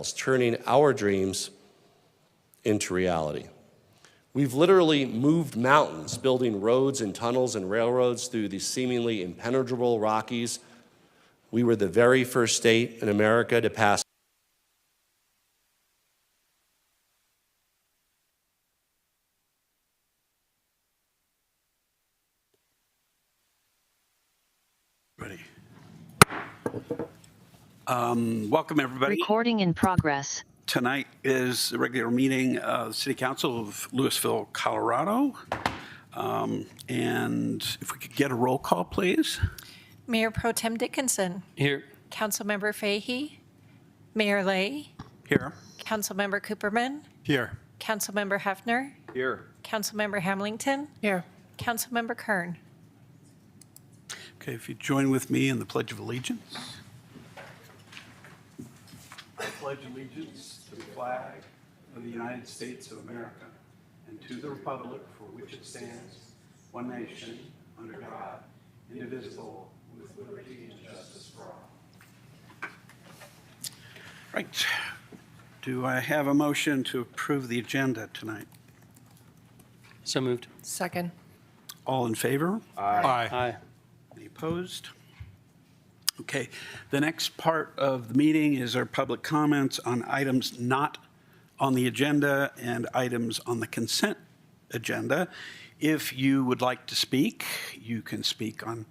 trails, turning our dreams into reality. We've literally moved mountains, building roads and tunnels and railroads through the seemingly impenetrable Rockies. We were the very first state in America to pass Welcome, everybody. Recording in progress. Tonight is the regular meeting of the City Council of Louisville, Colorado. And if we could get a roll call, please. Mayor Pro Tem Dickinson. Here. Councilmember Fahey. Mayor Lay. Here. Councilmember Cooperman. Here. Councilmember Hefner. Here. Councilmember Hamilton. Here. Councilmember Kern. Okay, if you join with me in the Pledge of Allegiance. I pledge allegiance to the flag of the United States of America and to the republic for which it stands, one nation, under God, indivisible, with liberty and justice for all. Right. Do I have a motion to approve the agenda tonight? So moved. Second. All in favor? Aye. Any opposed? Okay, the next part of the meeting is our public comments on items not on the agenda and items on the consent agenda. If you would like to speak, you can speak on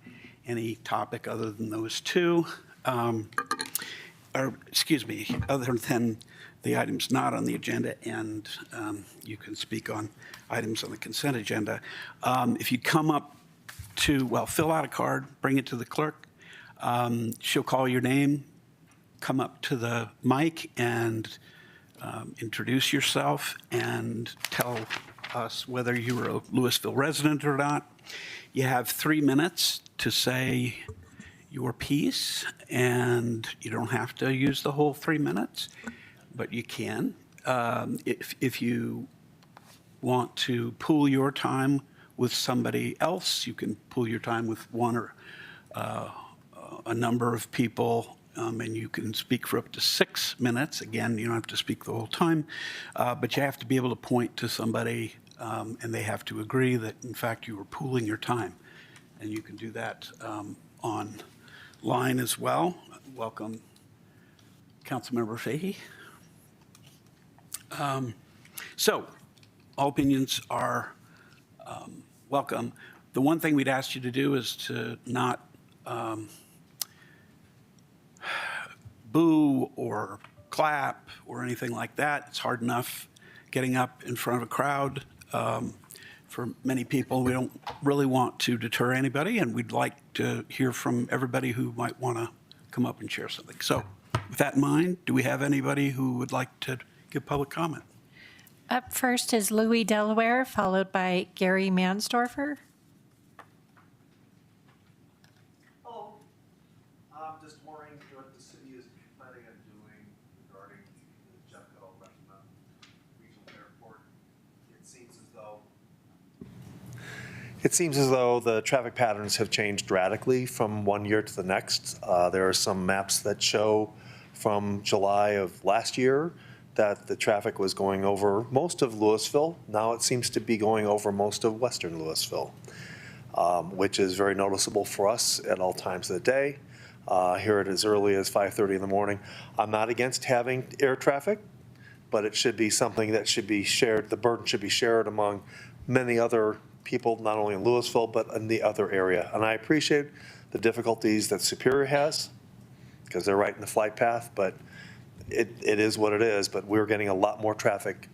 any topic other than those two, other than the items not on the agenda, and you can speak on items on the consent agenda. If you come up to, fill out a card, bring it to the clerk. She'll call your name, come up to the mic and introduce yourself and tell us whether you're a Louisville resident or not. You have 3 minutes to say your piece, and you don't have to use the whole 3 minutes, but you can. If you want to pool your time with somebody else, you can pool your time with one or a number of people, and you can speak for up to 6 minutes. Again, you don't have to speak the whole time, but you have to be able to point to somebody, and they have to agree that, in fact, you were pooling your time. And you can do that online as well. Welcome, Councilmember Fahey. So, all opinions are welcome. The one thing we'd ask you to do is to not boo or clap or anything like that. It's hard enough getting up in front of a crowd for many people. We don't really want to deter anybody, and we'd like to hear from everybody who might want to come up and share something. So with that in mind, do we have anybody who would like to give public comment? Up first is Louis Delaware, followed by Gary Mansdorfer. Just wondering what the city is planning on doing regarding the Jeffco Rocky Mountain Regional Airport. It seems as though the traffic patterns have changed radically from one year to the next. There are some maps that show from July of last year that the traffic was going over most of Louisville. Now it seems to be going over most of western Louisville, which is very noticeable for us at all times of the day. Here it as early as 5:30 in the morning. I'm not against having air traffic, but it should be something that should be shared. The burden should be shared among many other people, not only in Louisville, but in the other area. And I appreciate the difficulties that Superior has, because they're right in the flight path, but it is what it is. But we're getting a lot more traffic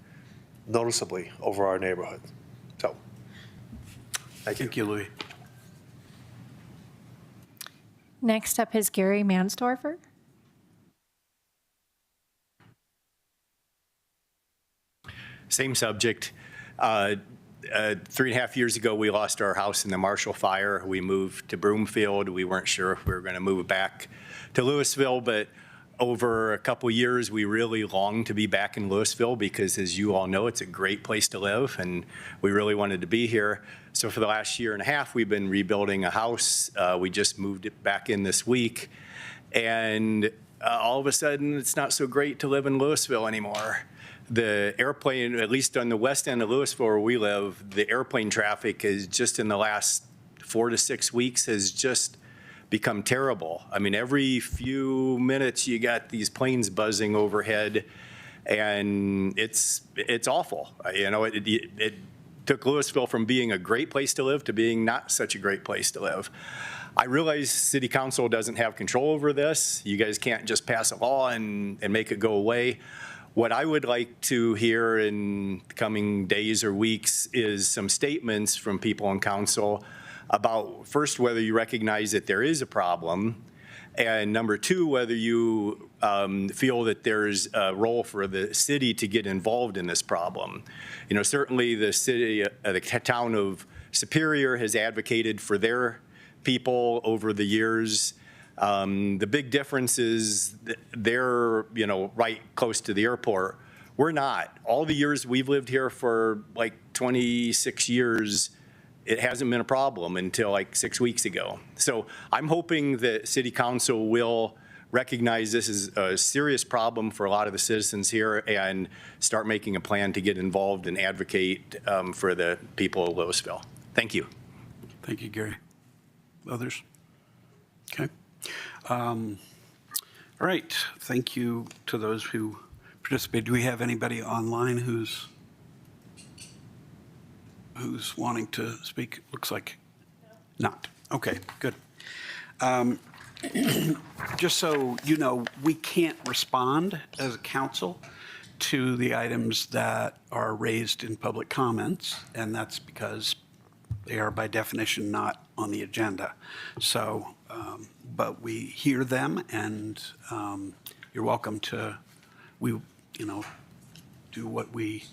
noticeably over our neighborhood. So, Thank you, Louis. Next up is Gary Mansdorfer. Same subject. 3.5 years ago, we lost our house in the Marshall Fire. We moved to Broomfield. We weren't sure if we were going to move back to Louisville, but over a couple years, we really longed to be back in Louisville because, as you all know, it's a great place to live, and we really wanted to be here. So for the last 1.5 years, we've been rebuilding a house. We just moved it back in this week, and all of a sudden, it's not so great to live in Louisville anymore. The airplane, at least on the west end of Louisville where we live, the airplane traffic is just in the last 4 to 6 weeks has just become terrible. I mean, every few minutes you got these planes buzzing overhead, and it's awful. You know, it took Louisville from being a great place to live to being not such a great place to live. I realize city council doesn't have control over this. You guys can't just pass a law and make it go away. What I would like to hear in the coming days or weeks is some statements from people in council about, first, whether you recognize that there is a problem, and number two, whether you feel that there's a role for the city to get involved in this problem. You know, certainly the city, the town of Superior has advocated for their people over the years. The big difference is they're, you know, right close to the airport. We're not. All the years we've lived here for like 26 years, it hasn't been a problem until like 6 weeks ago. So I'm hoping that city council will recognize this is a serious problem for a lot of the citizens here and start making a plan to get involved and advocate for the people of Louisville. Thank you. Thank you, Gary. Others? Okay. All right. Thank you to those who participated. Do we have anybody online who's wanting to speak? Looks like not. Okay, good. Just so you know, we can't respond as a council to the items that are raised in public comments, and that's because they are by definition not on the agenda. So, but we hear them, and you're welcome to, do what we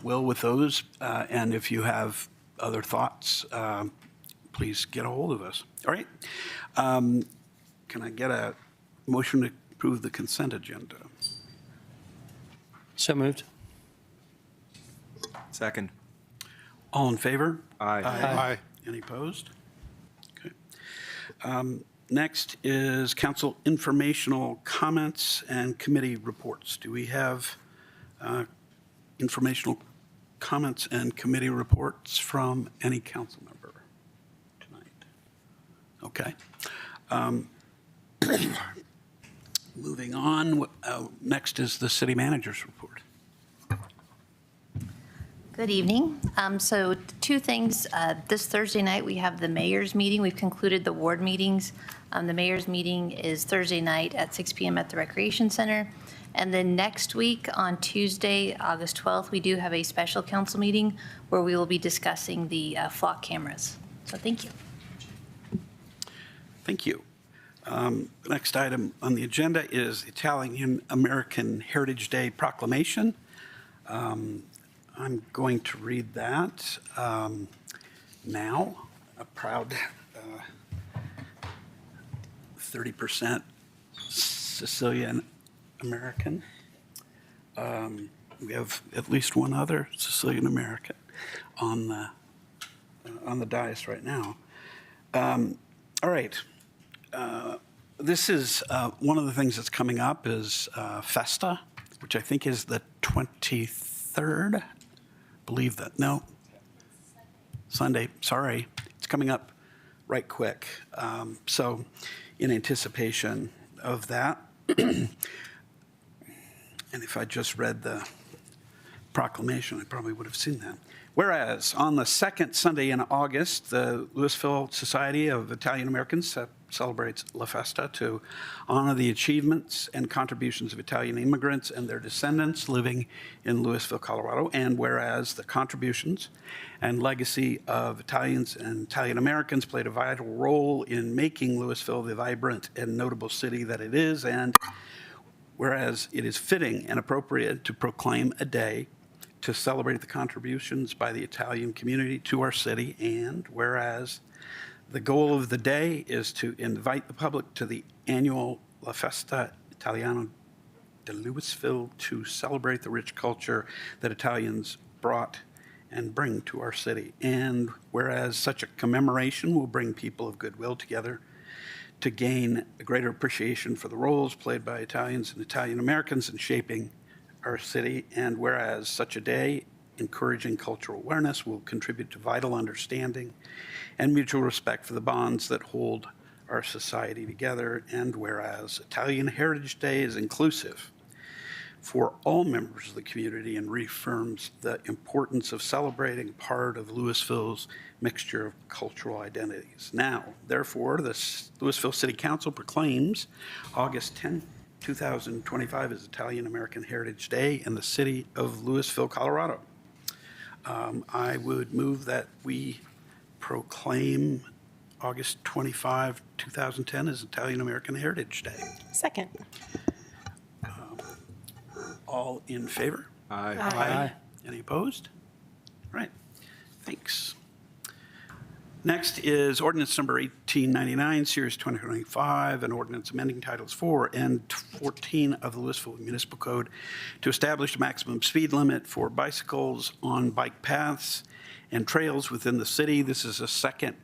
will with those. And if you have other thoughts, please get a hold of us. All right. Can I get a motion to approve the consent agenda? So moved. Second. All in favor? Aye. Any opposed? Okay. Next is council informational comments and committee reports. Do we have informational comments and committee reports from any council member tonight? Okay. Moving on, next is the city manager's report. Good evening. So 2 things. This Thursday night, we have the mayor's meeting. We've concluded the ward meetings. The mayor's meeting is Thursday night at 6 p.m. at the Recreation Center. And then next week on Tuesday, August 12th, we do have a special council meeting where we will be discussing the flock cameras. So thank you. Thank you. The next item on the agenda is Italian American Heritage Day proclamation. I'm going to read that now. A proud 30% Sicilian American. We have at least one other Sicilian American on the dais right now. All right. This is one of the things that's coming up is Festa, which I think is the 23rd. Believe that. No. Sunday. Sorry. It's coming up right quick. So in anticipation of that, and if I just read the proclamation, I probably would have seen that. Whereas on the second Sunday in August, the Louisville Society of Italian Americans celebrates La Festa to honor the achievements and contributions of Italian immigrants and their descendants living in Louisville, Colorado. And whereas the contributions and legacy of Italians and Italian Americans played a vital role in making Louisville the vibrant and notable city that it is, and whereas it is fitting and appropriate to proclaim a day to celebrate the contributions by the Italian community to our city, and whereas the goal of the day is to invite the public to the annual La Festa Italiana de Louisville to celebrate the rich culture that Italians brought and bring to our city. And whereas such a commemoration will bring people of goodwill together to gain a greater appreciation for the roles played by Italians and Italian Americans in shaping our city. And whereas such a day, encouraging cultural awareness, will contribute to vital understanding and mutual respect for the bonds that hold our society together. And whereas Italian Heritage Day is inclusive for all members of the community and reaffirms the importance of celebrating part of Louisville's mixture of cultural identities. Now, therefore, the Louisville City Council proclaims August 10, 2025 as Italian American Heritage Day in the city of Louisville, Colorado. I would move that we proclaim August 25, 2010 as Italian American Heritage Day. Second. All in favor? Aye. Any opposed? All right, thanks. Next is ordinance number 1899, series 2025, an ordinance amending titles 4 and 14 of the Louisville Municipal Code to establish a maximum speed limit for bicycles on bike paths and trails within the city. This is a second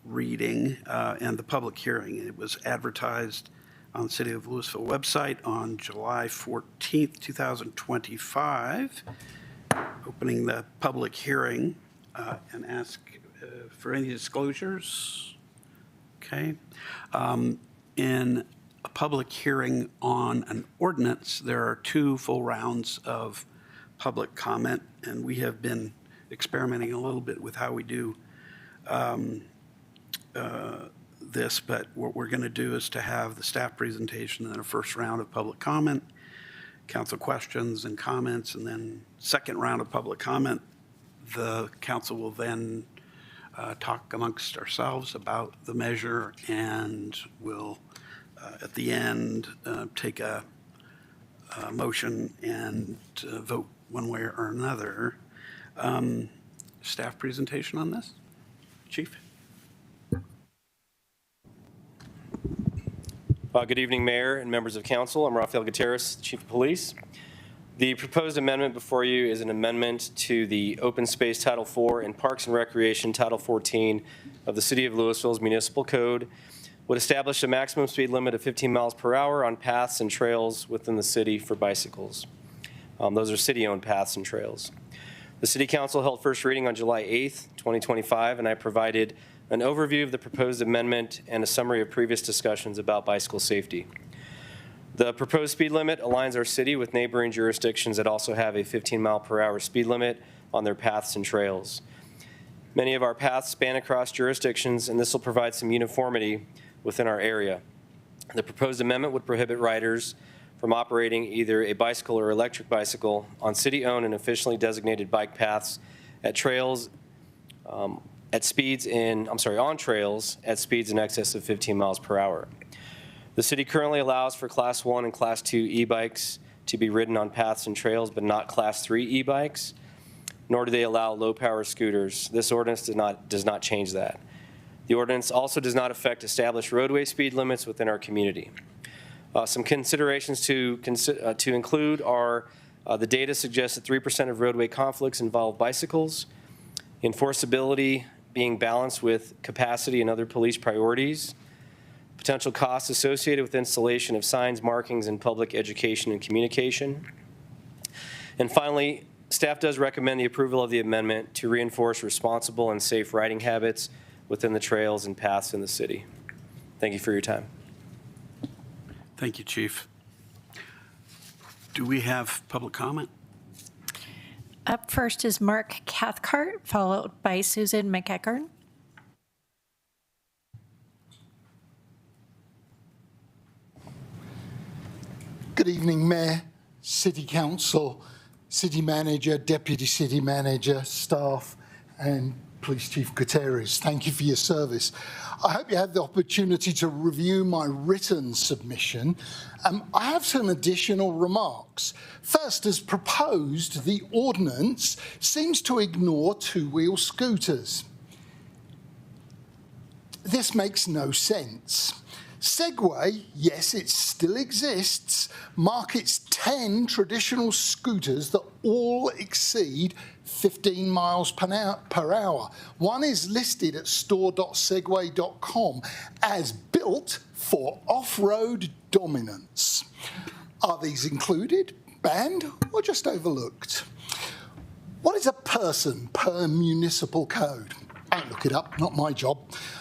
reading and the public hearing. It was advertised on the City of Louisville website on July 14th, 2025. Opening the public hearing and ask for any disclosures. Okay. In a public hearing on an ordinance, there are 2 full rounds of public comment, and we have been experimenting a little bit with how we do this, but what we're going to do is to have the staff presentation and then a first round of public comment, council questions and comments, and then second round of public comment. The council will then talk amongst ourselves about the measure, and will at the end take a motion and vote one way or another. Staff presentation on this? Chief? Good evening, Mayor and members of council. I'm Rafael Gutierrez, Chief of Police. The proposed amendment before you is an amendment to the Open Space Title IV and Parks and Recreation Title 14 of the City of Louisville's Municipal Code. Would establish a maximum speed limit of 15 miles per hour on paths and trails within the city for bicycles. Those are city-owned paths and trails. The City Council held first reading on July 8th, 2025, and I provided an overview of the proposed amendment and a summary of previous discussions about bicycle safety. The proposed speed limit aligns our city with neighboring jurisdictions that also have a 15-mile-per-hour speed limit on their paths and trails. Many of our paths span across jurisdictions, and this will provide some uniformity within our area. The proposed amendment would prohibit riders from operating either a bicycle or electric bicycle on city-owned and officially designated bike paths at trails on trails at speeds in excess of 15 miles per hour. The city currently allows for Class 1 and Class 2 e-bikes to be ridden on paths and trails, but not Class 3 e-bikes, nor do they allow low-power scooters. This ordinance does not change that. The ordinance also does not affect established roadway speed limits within our community. Some considerations to include are the data suggests that 3% of roadway conflicts involve bicycles, enforceability being balanced with capacity and other police priorities, potential costs associated with installation of signs, markings, and public education and communication. And finally, staff does recommend the approval of the amendment to reinforce responsible and safe riding habits within the trails and paths in the city. Thank you for your time. Thank you, Chief. Do we have public comment? Up first is Mark Cathcart, followed by Susan McEachern. Good evening, Mayor, City Council, City Manager, Deputy City Manager, staff, and Police Chief Gutierrez. Thank you for your service. I hope you had the opportunity to review my written submission. I have some additional remarks. First, as proposed, the ordinance seems to ignore two-wheel scooters. This makes no sense. Segway, yes, it still exists, markets 10 traditional scooters that all exceed 15 miles per hour. One is listed at store.segway.com as built for off-road dominance. Are these included, banned, or just overlooked? What is a person per municipal code? Don't look it up, not my job.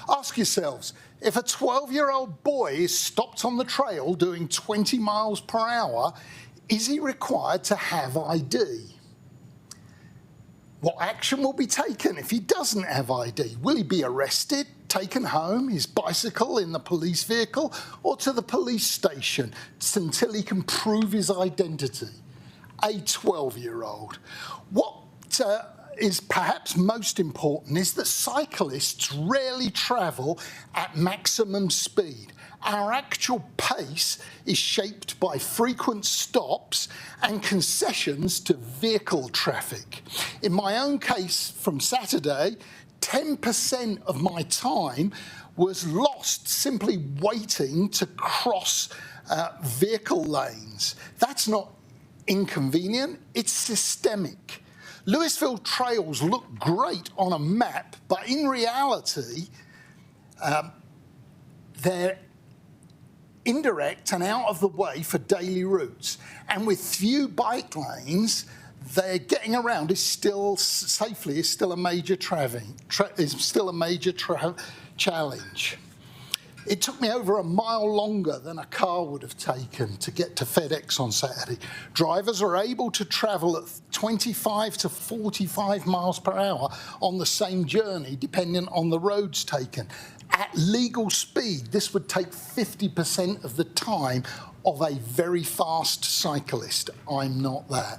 Ask yourselves, if a 12-year-old boy is stopped on the trail doing 20 miles per hour, is he required to have ID? What action will be taken if he doesn't have ID? Will he be arrested, taken home, his bicycle in the police vehicle, or to the police station until he can prove his identity? A 12-year-old. What is perhaps most important is that cyclists rarely travel at maximum speed. Our actual pace is shaped by frequent stops and concessions to vehicle traffic. In my own case from Saturday, 10% of my time was lost simply waiting to cross vehicle lanes. That's not inconvenient, it's systemic. Louisville trails look great on a map, but in reality, they're indirect and out of the way for daily routes. And with few bike lanes, they're getting around is still safely is still a major challenge. It took me over a mile longer than a car would have taken to get to FedEx on Saturday. Drivers are able to travel at 25 to 45 miles per hour on the same journey, depending on the roads taken. At legal speed, this would take 50% of the time of a very fast cyclist. I'm not that.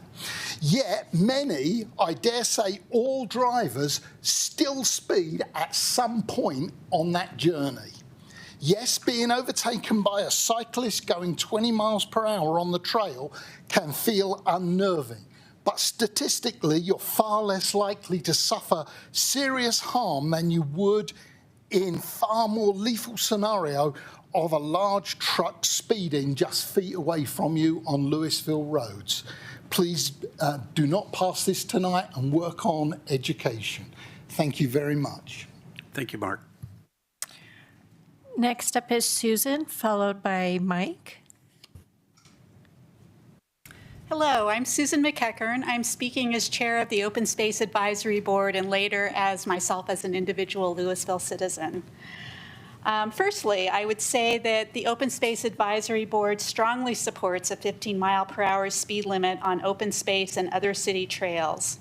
Yet many, I dare say all drivers, still speed at some point on that journey. Yes, being overtaken by a cyclist going 20 miles per hour on the trail can feel unnerving, but statistically, you're far less likely to suffer serious harm than you would in far more lethal scenario of a large truck speeding just feet away from you on Louisville roads. Please do not pass this tonight and work on education. Thank you very much. Thank you, Mark. Next up is Susan, followed by Mike. Hello, I'm Susan McEachern. I'm speaking as chair of the Open Space Advisory Board and later as myself as an individual Louisville citizen. Firstly, I would say that the Open Space Advisory Board strongly supports a 15 mile per hour speed limit on open space and other city trails.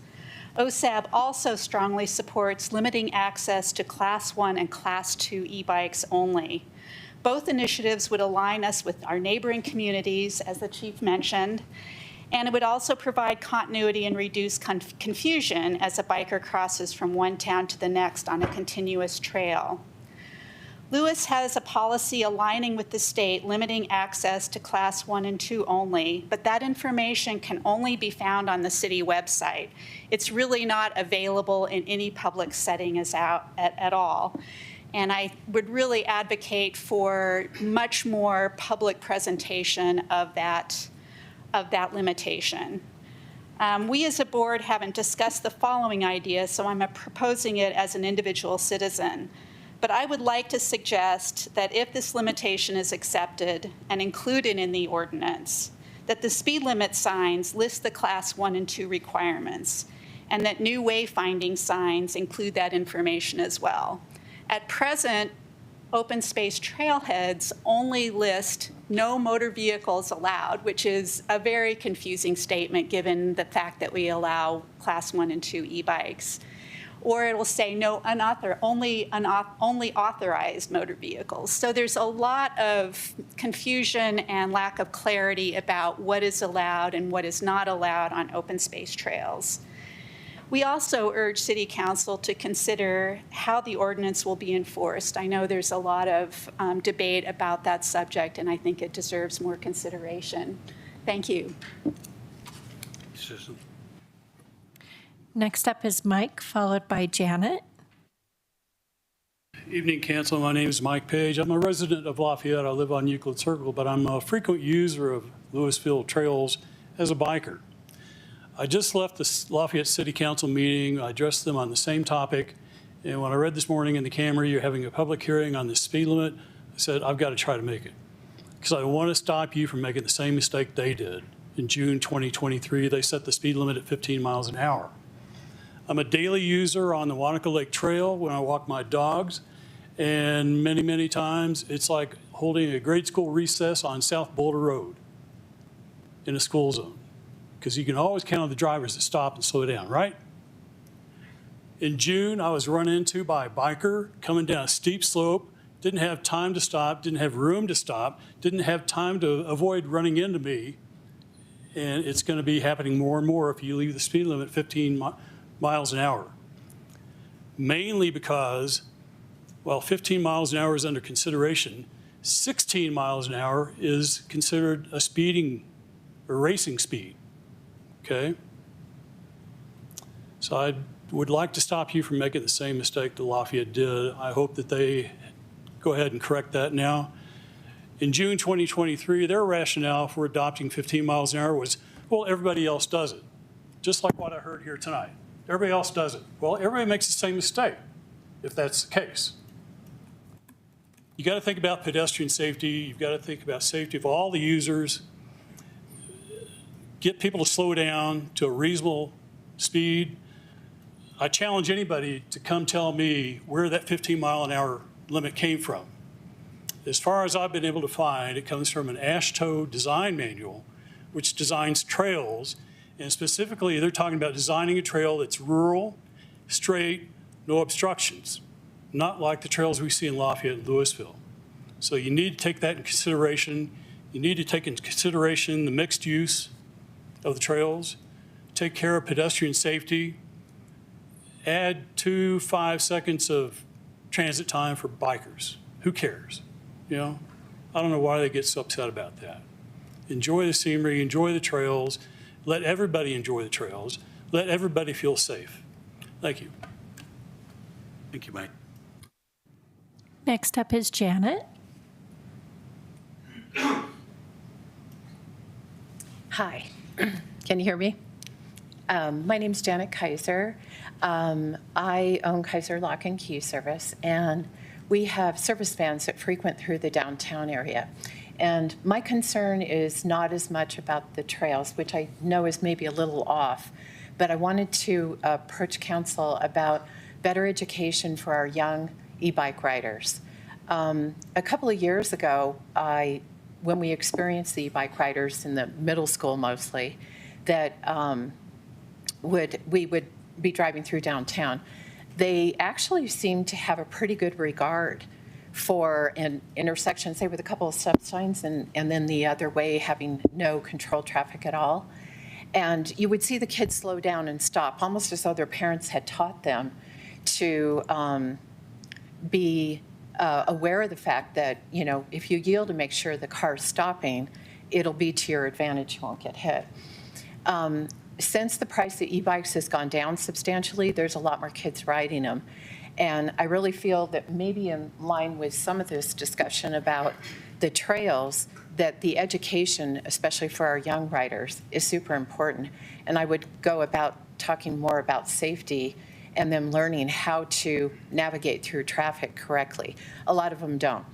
OSAB also strongly supports limiting access to Class 1 and Class 2 e-bikes only. Both initiatives would align us with our neighboring communities, as the chief mentioned, and it would also provide continuity and reduce confusion as a biker crosses from one town to the next on a continuous trail. Lewis has a policy aligning with the state limiting access to Class 1 and 2 only, but that information can only be found on the city website. It's really not available in any public setting at all. And I would really advocate for much more public presentation of that limitation. We as a board haven't discussed the following idea, so I'm proposing it as an individual citizen. But I would like to suggest that if this limitation is accepted and included in the ordinance, that the speed limit signs list the Class 1 and 2 requirements, and that new wayfinding signs include that information as well. At present, open space trailheads only list no motor vehicles allowed, which is a very confusing statement given the fact that we allow Class 1 and 2 e-bikes. Or it will say only authorized motor vehicles. So there's a lot of confusion and lack of clarity about what is allowed and what is not allowed on open space trails. We also urge City Council to consider how the ordinance will be enforced. I know there's a lot of debate about that subject, and I think it deserves more consideration. Thank you. Susan. Next up is Mike, followed by Janet. Evening, Council. My name is Mike Page. I'm a resident of Lafayette. I live on Euclid Circle, but I'm a frequent user of Louisville trails as a biker. I just left the Lafayette City Council meeting. I addressed them on the same topic. And when I read this morning in the Camry, you're having a public hearing on the speed limit, I said, I've got to try to make it. Because I want to stop you from making the same mistake they did. In June 2023, they set the speed limit at 15 miles an hour. I'm a daily user on the Wanaka Lake Trail when I walk my dogs. And many, many times, it's like holding a grade school recess on South Boulder Road in a school zone, because you can always count on the drivers that stop and slow down, right? In June, I was run into by a biker coming down a steep slope, didn't have time to stop, didn't have room to stop, didn't have time to avoid running into me. And it's going to be happening more and more if you leave the speed limit 15 miles an hour. Mainly because, well, 15 miles an hour is under consideration. 16 miles an hour is considered a speeding or racing speed, okay? So I would like to stop you from making the same mistake that Lafayette did. I hope that they go ahead and correct that now. In June 2023, their rationale for adopting 15 miles an hour was, well, everybody else does it. Just like what I heard here tonight. Everybody else does it. Well, everybody makes the same mistake, if that's the case. You got to think about pedestrian safety. You've got to think about safety of all the users. Get people to slow down to a reasonable speed. I challenge anybody to come tell me where that 15 mile an hour limit came from. As far as I've been able to find, it comes from an AASHTO design manual, which designs trails. And specifically, they're talking about designing a trail that's rural, straight, no obstructions. Not like the trails we see in Lafayette and Louisville. So you need to take that in consideration. You need to take into consideration the mixed use of the trails, take care of pedestrian safety, add 5 seconds of transit time for bikers. Who cares? You know, I don't know why they get so upset about that. Enjoy the scenery, enjoy the trails, let everybody enjoy the trails, let everybody feel safe. Thank you. Thank you, Mike. Next up is Janet. Hi, can you hear me? My name's Janet Kaiser. I own Kaiser Lock and Key Service, and we have service vans that frequent through the downtown area. And my concern is not as much about the trails, which I know is maybe a little off, but I wanted to approach council about better education for our young e-bike riders. A couple of years ago, when we experienced the e-bike riders in the middle school mostly, that we would be driving through downtown, they actually seemed to have a pretty good regard for an intersection, say with a couple of stop signs and then the other way having no controlled traffic at all. And you would see the kids slow down and stop, almost as though their parents had taught them to be aware of the fact that, you know, if you yield and make sure the car's stopping, it'll be to your advantage, you won't get hit. Since the price of e-bikes has gone down substantially, there's a lot more kids riding them. And I really feel that maybe in line with some of this discussion about the trails, that the education, especially for our young riders, is super important. And I would go about talking more about safety and them learning how to navigate through traffic correctly. A lot of them don't.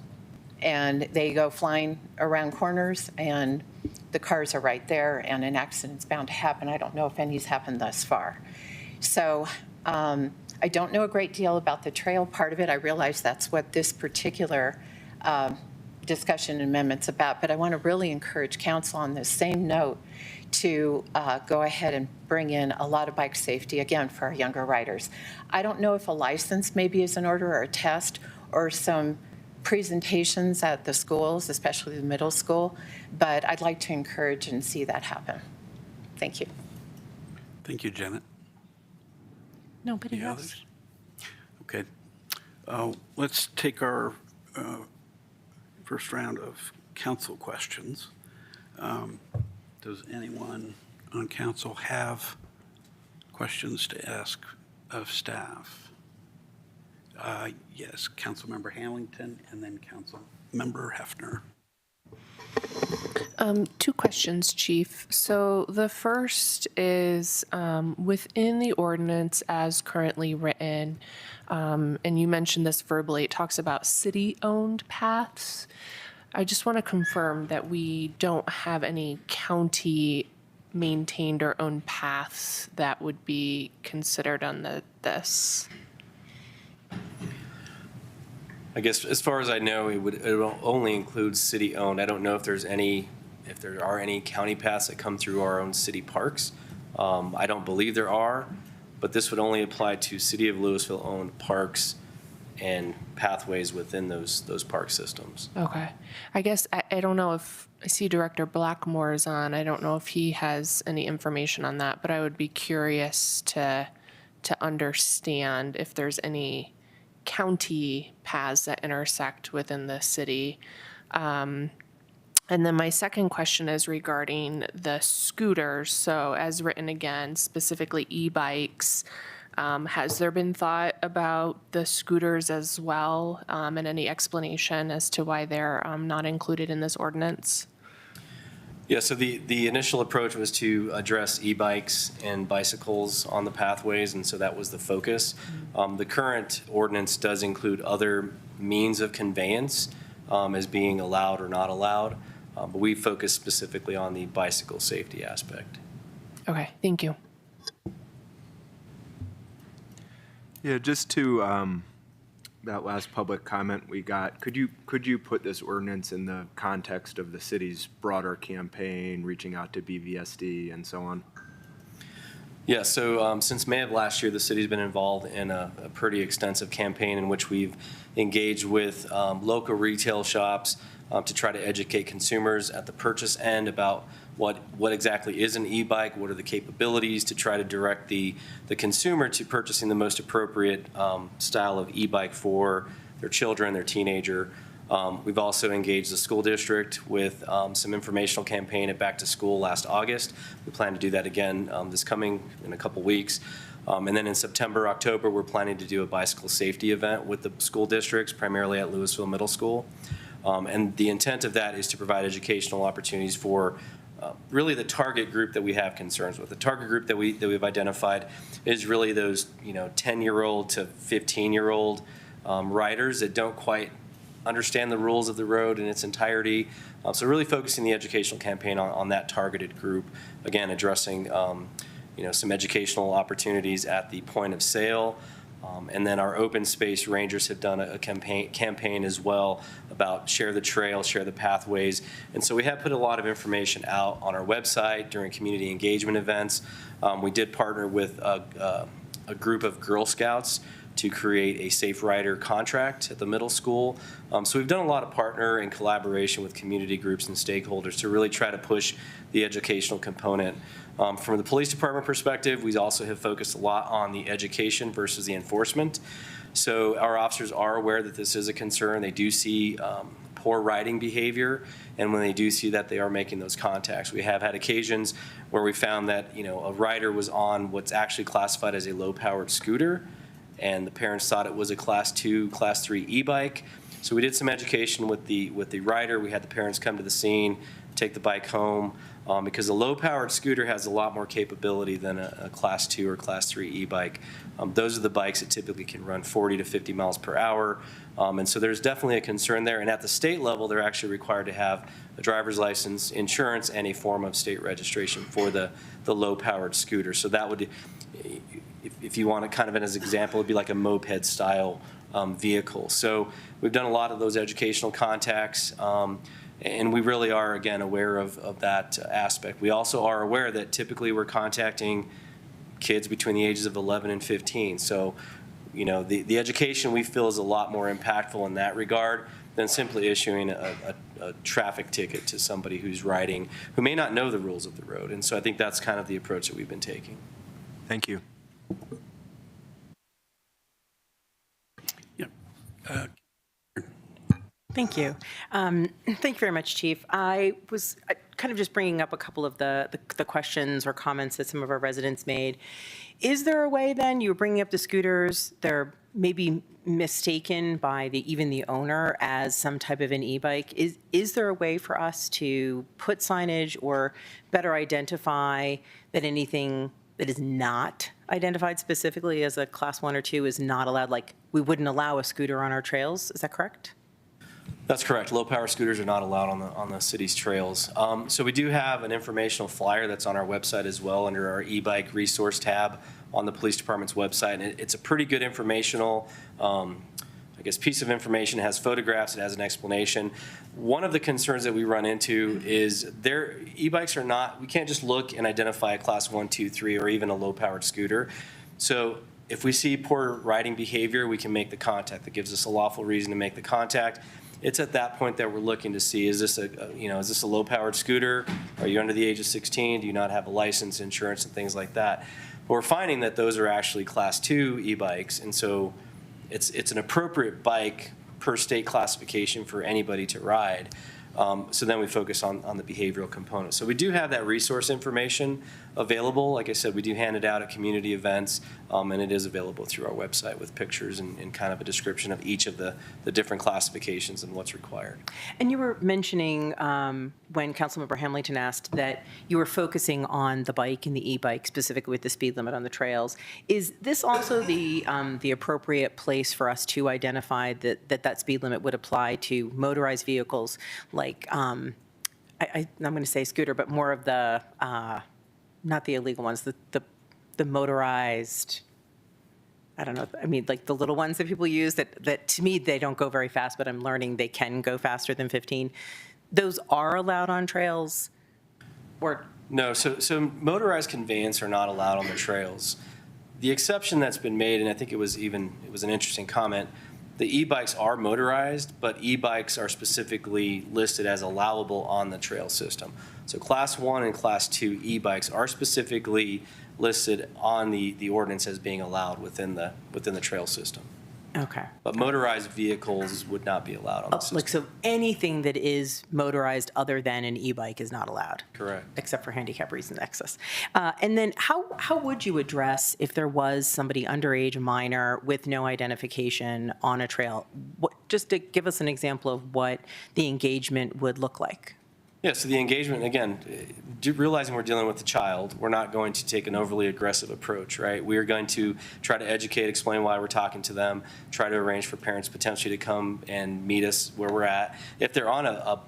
And they go flying around corners, and the cars are right there, and an accident's bound to happen. I don't know if any's happened thus far. So I don't know a great deal about the trail part of it. I realize that's what this particular discussion and amendment's about, but I want to really encourage council on this same note to go ahead and bring in a lot of bike safety, again, for our younger riders. I don't know if a license maybe is in order, or a test, or some presentations at the schools, especially the middle school, but I'd like to encourage and see that happen. Thank you. Thank you, Janet. Nobody Any else? others? Okay. Let's take our first round of council questions. Does anyone on council have questions to ask of staff? Yes, Councilmember Hamilton and then Councilmember Hefner. Two questions, Chief. So the first is within the ordinance as currently written, and you mentioned this verbally, it talks about city-owned paths. I just want to confirm that we don't have any county-maintained or owned paths that would be considered on this. I guess as far as I know, it will only include city-owned. I don't know if there are any county paths that come through our own city parks. I don't believe there are, but this would only apply to City of Louisville-owned parks and pathways within those park systems. Okay. I guess I don't know if I see Director Blackmore is on. I don't know if he has any information on that, but I would be curious to understand if there's any county paths that intersect within the city. And then my second question is regarding the scooters. So as written again, specifically e-bikes, has there been thought about the scooters as well, and any explanation as to why they're not included in this ordinance? Yeah, so the initial approach was to address e-bikes and bicycles on the pathways, and so that was the focus. The current ordinance does include other means of conveyance as being allowed or not allowed, but we focus specifically on the bicycle safety aspect. Okay, thank you. Yeah, just to that last public comment we got, could you put this ordinance in the context of the city's broader campaign, reaching out to BVSD and so on? Yeah, so since May of last year, the city's been involved in a pretty extensive campaign in which we've engaged with local retail shops to try to educate consumers at the purchase end about what exactly is an e-bike, what are the capabilities to try to direct the consumer to purchasing the most appropriate style of e-bike for their children, their teenager. We've also engaged the school district with some informational campaign at Back to School last August. We plan to do that again this coming in a couple weeks. And then in September, October, we're planning to do a bicycle safety event with the school districts, primarily at Louisville Middle School. And the intent of that is to provide educational opportunities for really the target group that we have concerns with. The target group that we've identified is really those 10-year-old to 15-year-old riders that don't quite understand the rules of the road in its entirety. So really focusing the educational campaign on that targeted group, again addressing some educational opportunities at the point of sale. And then our open space rangers have done a campaign as well about share the trail, share the pathways. And so we have put a lot of information out on our website during community engagement events. We did partner with a group of Girl Scouts to create a Safe Rider contract at the middle school. So we've done a lot of partner and collaboration with community groups and stakeholders to really try to push the educational component. From the police department perspective, we also have focused a lot on the education versus the enforcement. So our officers are aware that this is a concern. They do see poor riding behavior, and when they do see that, they are making those contacts. We have had occasions where we found that a rider was on what's actually classified as a low-powered scooter, and the parents thought it was a Class 2, Class 3 e-bike. So we did some education with the rider. We had the parents come to the scene, take the bike home, because a low-powered scooter has a lot more capability than a Class 2 or Class 3 e-bike. Those are the bikes that typically can run 40 to 50 miles per hour. And so there's definitely a concern there. And at the state level, they're actually required to have a driver's license, insurance, and a form of state registration for the low-powered scooter. So that would, if you want to kind of as an example, it'd be like a moped-style vehicle. So we've done a lot of those educational contacts. And we really are, again, aware of that aspect. We also are aware that typically we're contacting kids between the ages of 11 and 15. So, the education we feel is a lot more impactful in that regard than simply issuing a traffic ticket to somebody who's riding, who may not know the rules of the road. And so I think that's kind of the approach that we've been taking. Thank you. Thank you. Thank you very much, Chief. I was kind of just bringing up a couple of the questions or comments that some of our residents made. Is there a way then, you were bringing up the scooters, they're maybe mistaken by even the owner as some type of an e-bike? Is there a way for us to put signage or better identify that anything that is not identified specifically as a class 1 or 2 is not allowed? Like, we wouldn't allow a scooter on our trails, is that correct? That's correct. Low-power scooters are not allowed on the city's trails. So we do have an informational flyer that's on our website as well under our e-bike resource tab on the police department's website. And it's a pretty good informational, piece of information. It has photographs. It has an explanation. One of the concerns that we run into is e-bikes are not, we can't just look and identify a class 1, 2, 3, or even a low-powered scooter. So if we see poor riding behavior, we can make the contact. That gives us a lawful reason to make the contact. It's at that point that we're looking to see, is this a low-powered scooter? Are you under the age of 16? Do you not have a license, insurance, and things like that? But we're finding that those are actually class 2 e-bikes, and so it's an appropriate bike per state classification for anybody to ride. So then we focus on the behavioral component. So we do have that resource information available. Like I said, we do hand it out at community events, and it is available through our website with pictures and kind of a description of each of the different classifications and what's required. And you were mentioning when Councilmember Hamilton asked that you were focusing on the bike and the e-bike, specifically with the speed limit on the trails. Is this also the appropriate place for us to identify that speed limit would apply to motorized vehicles, like I'm going to say scooter, but more of the not the illegal ones, the motorized, I don't know, I mean, like the little ones that people use that to me, they don't go very fast, but I'm learning they can go faster than 15. Those are allowed on trails? Or No, so motorized conveyance are not allowed on the trails. The exception that's been made, and I think it was an interesting comment, the e-bikes are motorized, but e-bikes are specifically listed as allowable on the trail system. So class 1 and class 2 e-bikes are specifically listed on the ordinance as being allowed within the trail system. Okay. But motorized vehicles would not be allowed on the system. So anything that is motorized other than an e-bike is not allowed? Correct. Except for handicap reasons access. And then how would you address if there was somebody underage, a minor, with no identification on a trail? Just to give us an example of what the engagement would look like. Yeah, so the engagement, again, realizing we're dealing with a child, we're not going to take an overly aggressive approach, right? We are going to try to educate, explain why we're talking to them, try to arrange for parents potentially to come and meet us where we're at. If they're on a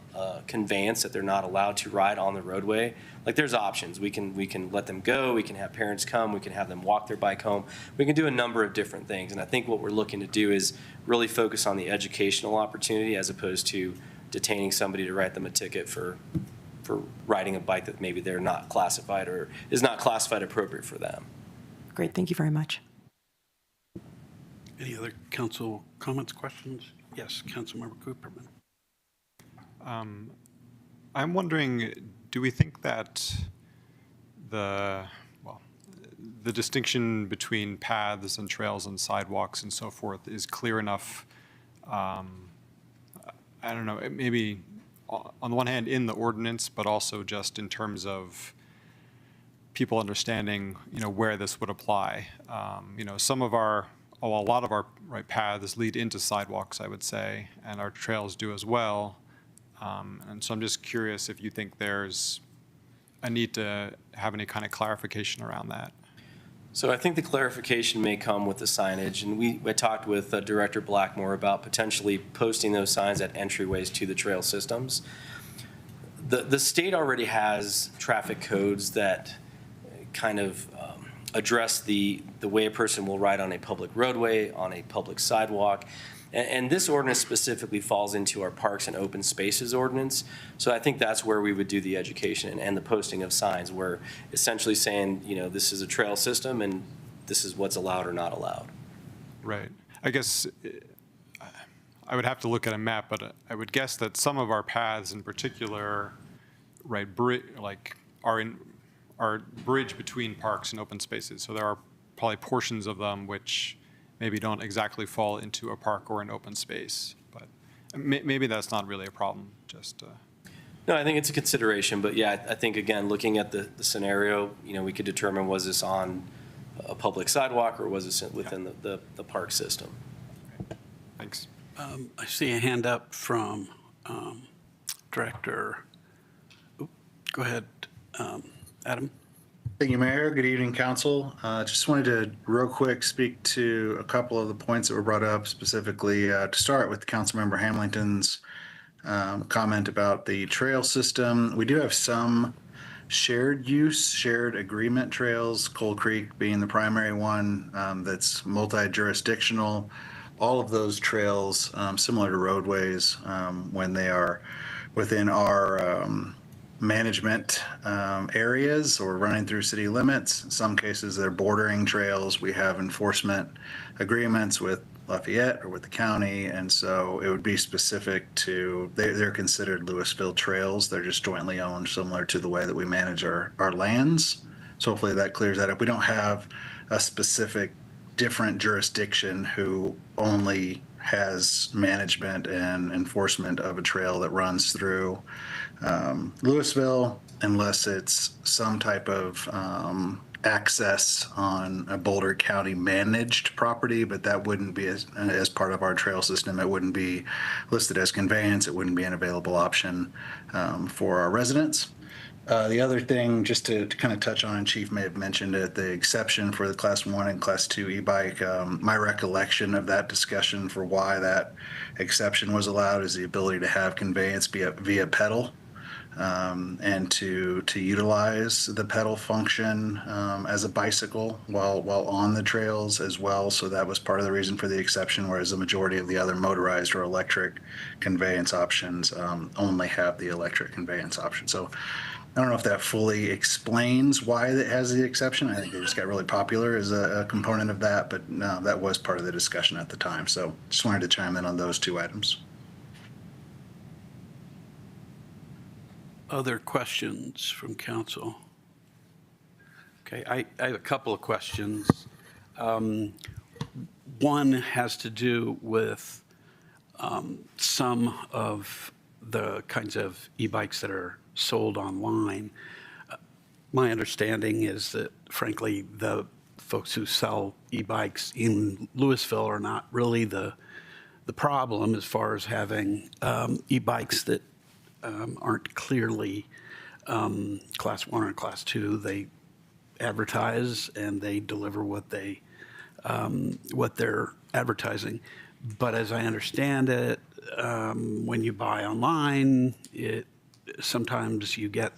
conveyance that they're not allowed to ride on the roadway, like there's options. We can let them go, we can have parents come, we can have them walk their bike home. We can do a number of different things, and I think what we're looking to do is really focus on the educational opportunity as opposed to detaining somebody to write them a ticket for riding a bike that maybe they're not classified or is not classified appropriate for them. Great, thank you very much. Any other council comments, questions? Yes, Councilmember Cooperman. I'm wondering, do we think that the distinction between paths and trails and sidewalks and so forth is clear enough? I don't know, maybe on the one hand in the ordinance, but also just in terms of people understanding, where this would apply. Some of a lot of our paths lead into sidewalks, I would say, and our trails do as well. And so I'm just curious if you think there's a need to have any kind of clarification around that. So I think the clarification may come with the signage, and I talked with Director Blackmore about potentially posting those signs at entryways to the trail systems. The state already has traffic codes that kind of address the way a person will ride on a public roadway, on a public sidewalk. And this ordinance specifically falls into our parks and open spaces ordinance. So I think that's where we would do the education and the posting of signs. We're essentially saying, this is a trail system and this is what's allowed or not allowed. Right. I guess I would have to look at a map, but I would guess that some of our paths in particular, are bridge between parks and open spaces. So there are probably portions of them which maybe don't exactly fall into a park or an open space, but maybe that's not really a problem. Just No, I think it's a consideration, but yeah, I think, again, looking at the scenario, we could determine, was this on a public sidewalk or was this within the park system? Thanks. I see a hand up from Director. Go ahead, Adam. Thank you, Mayor. Good evening, Council. Just wanted to real quick speak to a couple of the points that were brought up, specifically to start with Councilmember Hamilton's comment about the trail system. We do have some shared use, shared agreement trails, Coal Creek being the primary one that's multi-jurisdictional. All of those trails, similar to roadways, when they are within our management areas or running through city limits. In some cases, they're bordering trails. We have enforcement agreements with Lafayette or with the county, and so it would be specific to, they're considered Louisville trails. They're just jointly owned, similar to the way that we manage our lands. So hopefully that clears that up. We don't have a specific different jurisdiction who only has management and enforcement of a trail that runs through Louisville, unless it's some type of access on a Boulder County managed property, but that wouldn't be as part of our trail system. It wouldn't be listed as conveyance. It wouldn't be an available option for our residents. The other thing, just to kind of touch on, and Chief may have mentioned it, the exception for the Class 1 and Class 2 e-bike, my recollection of that discussion for why that exception was allowed is the ability to have conveyance via pedal. And to utilize the pedal function as a bicycle while on the trails as well. So that was part of the reason for the exception, whereas the majority of the other motorized or electric conveyance options only have the electric conveyance option. So I don't know if that fully explains why it has the exception. I think it just got really popular as a component of that, but no, that was part of the discussion at the time. So just wanted to chime in on those two items. Other questions from council? Okay, I have a couple of questions. One has to do with some of the kinds of e-bikes that are sold online. My understanding is that, frankly, the folks who sell e-bikes in Louisville are not really the problem as far as having e-bikes that aren't clearly Class 1 or Class 2. They advertise and they deliver what they're advertising. But as I understand it, when you buy online, sometimes you get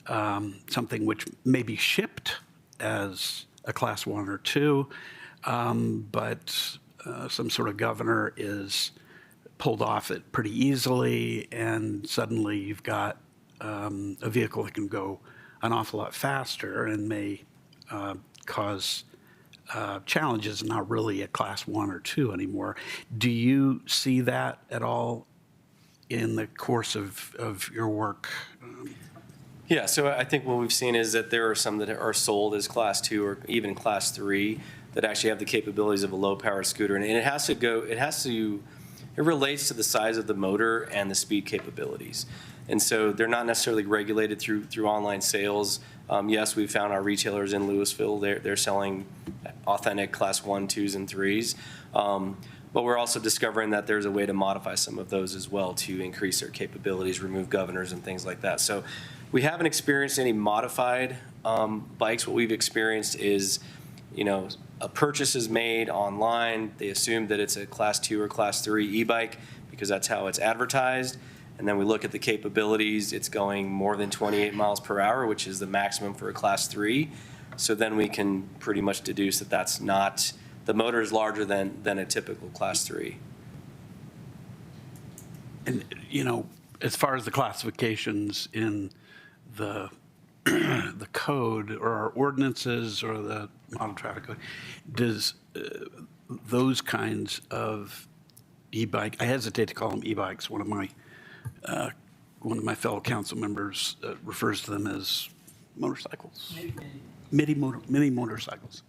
something which may be shipped as a Class 1 or 2, but some sort of governor is pulled off it pretty easily, and suddenly you've got a vehicle that can go an awful lot faster and may cause challenges, not really a Class 1 or 2 anymore. Do you see that at all in the course of your work? Yeah, so I think what we've seen is that there are some that are sold as Class 2 or even Class 3 that actually have the capabilities of a low-powered scooter. And it relates to the size of the motor and the speed capabilities. And so they're not necessarily regulated through online sales. Yes, we've found our retailers in Louisville, they're selling authentic Class 1, 2s, and 3s. But we're also discovering that there's a way to modify some of those as well to increase their capabilities, remove governors and things like that. So we haven't experienced any modified bikes. What we've experienced is, a purchase is made online. They assume that it's a Class 2 or Class 3 e-bike because that's how it's advertised. And then we look at the capabilities. It's going more than 28 miles per hour, which is the maximum for a Class 3. So then we can pretty much deduce that that's not, the motor is larger than a typical Class 3. And, as far as the classifications in the the code or our ordinances or the model traffic code, does those kinds of e-bike, I hesitate to call them e-bikes, one of my fellow council members refers to them as motorcycles. Mini motorcycles.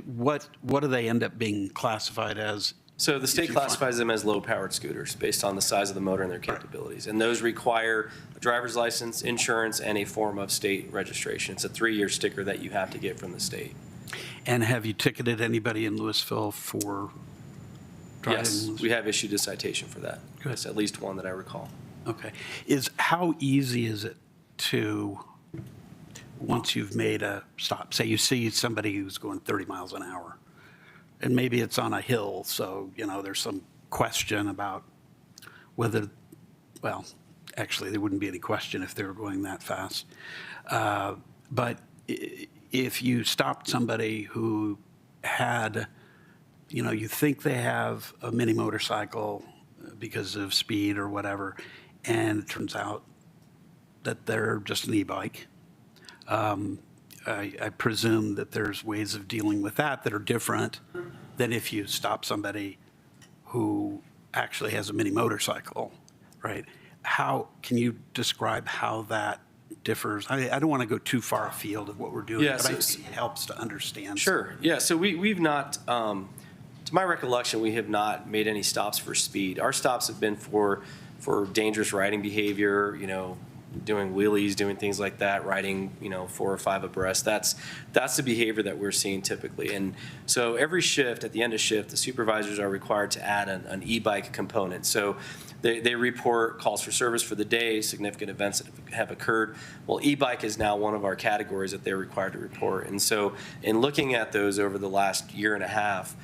What do they end up being classified as So the state If you find- classifies them as low-powered scooters based on the size of the motor and their capabilities. And those require a driver's license, insurance, and a form of state registration. It's a 3-year sticker that you have to get from the state. And have you ticketed anybody in Louisville for driving? Yes, we have issued a citation for that. Good. It's at least one that I recall. Okay. How easy is it to, once you've made a stop, say you see somebody who's going 30 miles an hour, and maybe it's on a hill, so, there's some question about whether, well, actually, there wouldn't be any question if they were going that fast. But if you stopped somebody who had, you think they have a mini motorcycle because of speed or whatever, and it turns out that they're just an e-bike. I presume that there's ways of dealing with that are different than if you stop somebody who actually has a mini motorcycle, right? How can you describe how that differs? I don't want to go too far afield of what we're doing, Yeah, but I think it helps to understand. Sure. Yeah. So we've not, to my recollection, we have not made any stops for speed. Our stops have been for dangerous riding behavior, doing wheelies, doing things like that, riding, 4 or 5 abreast. That's the behavior that we're seeing typically. And so every shift, at the end of shift, the supervisors are required to add an e-bike component. So they report calls for service for the day, significant events that have occurred. Well, e-bike is now one of our categories that they're required to report. And so in looking at those over the last year and a half,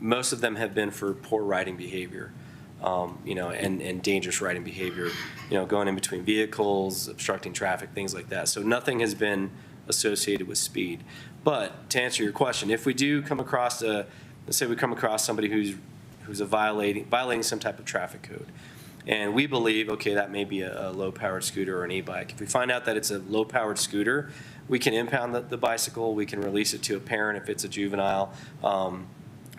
most of them have been for poor riding behavior. And dangerous riding behavior, going in between vehicles, obstructing traffic, things like that. So nothing has been associated with speed. But to answer your question, if we do come across let's say we come across somebody who's violating some type of traffic code, and we believe, okay, that may be a low-powered scooter or an e-bike. If we find out that it's a low-powered scooter, we can impound the bicycle, we can release it to a parent if it's a juvenile.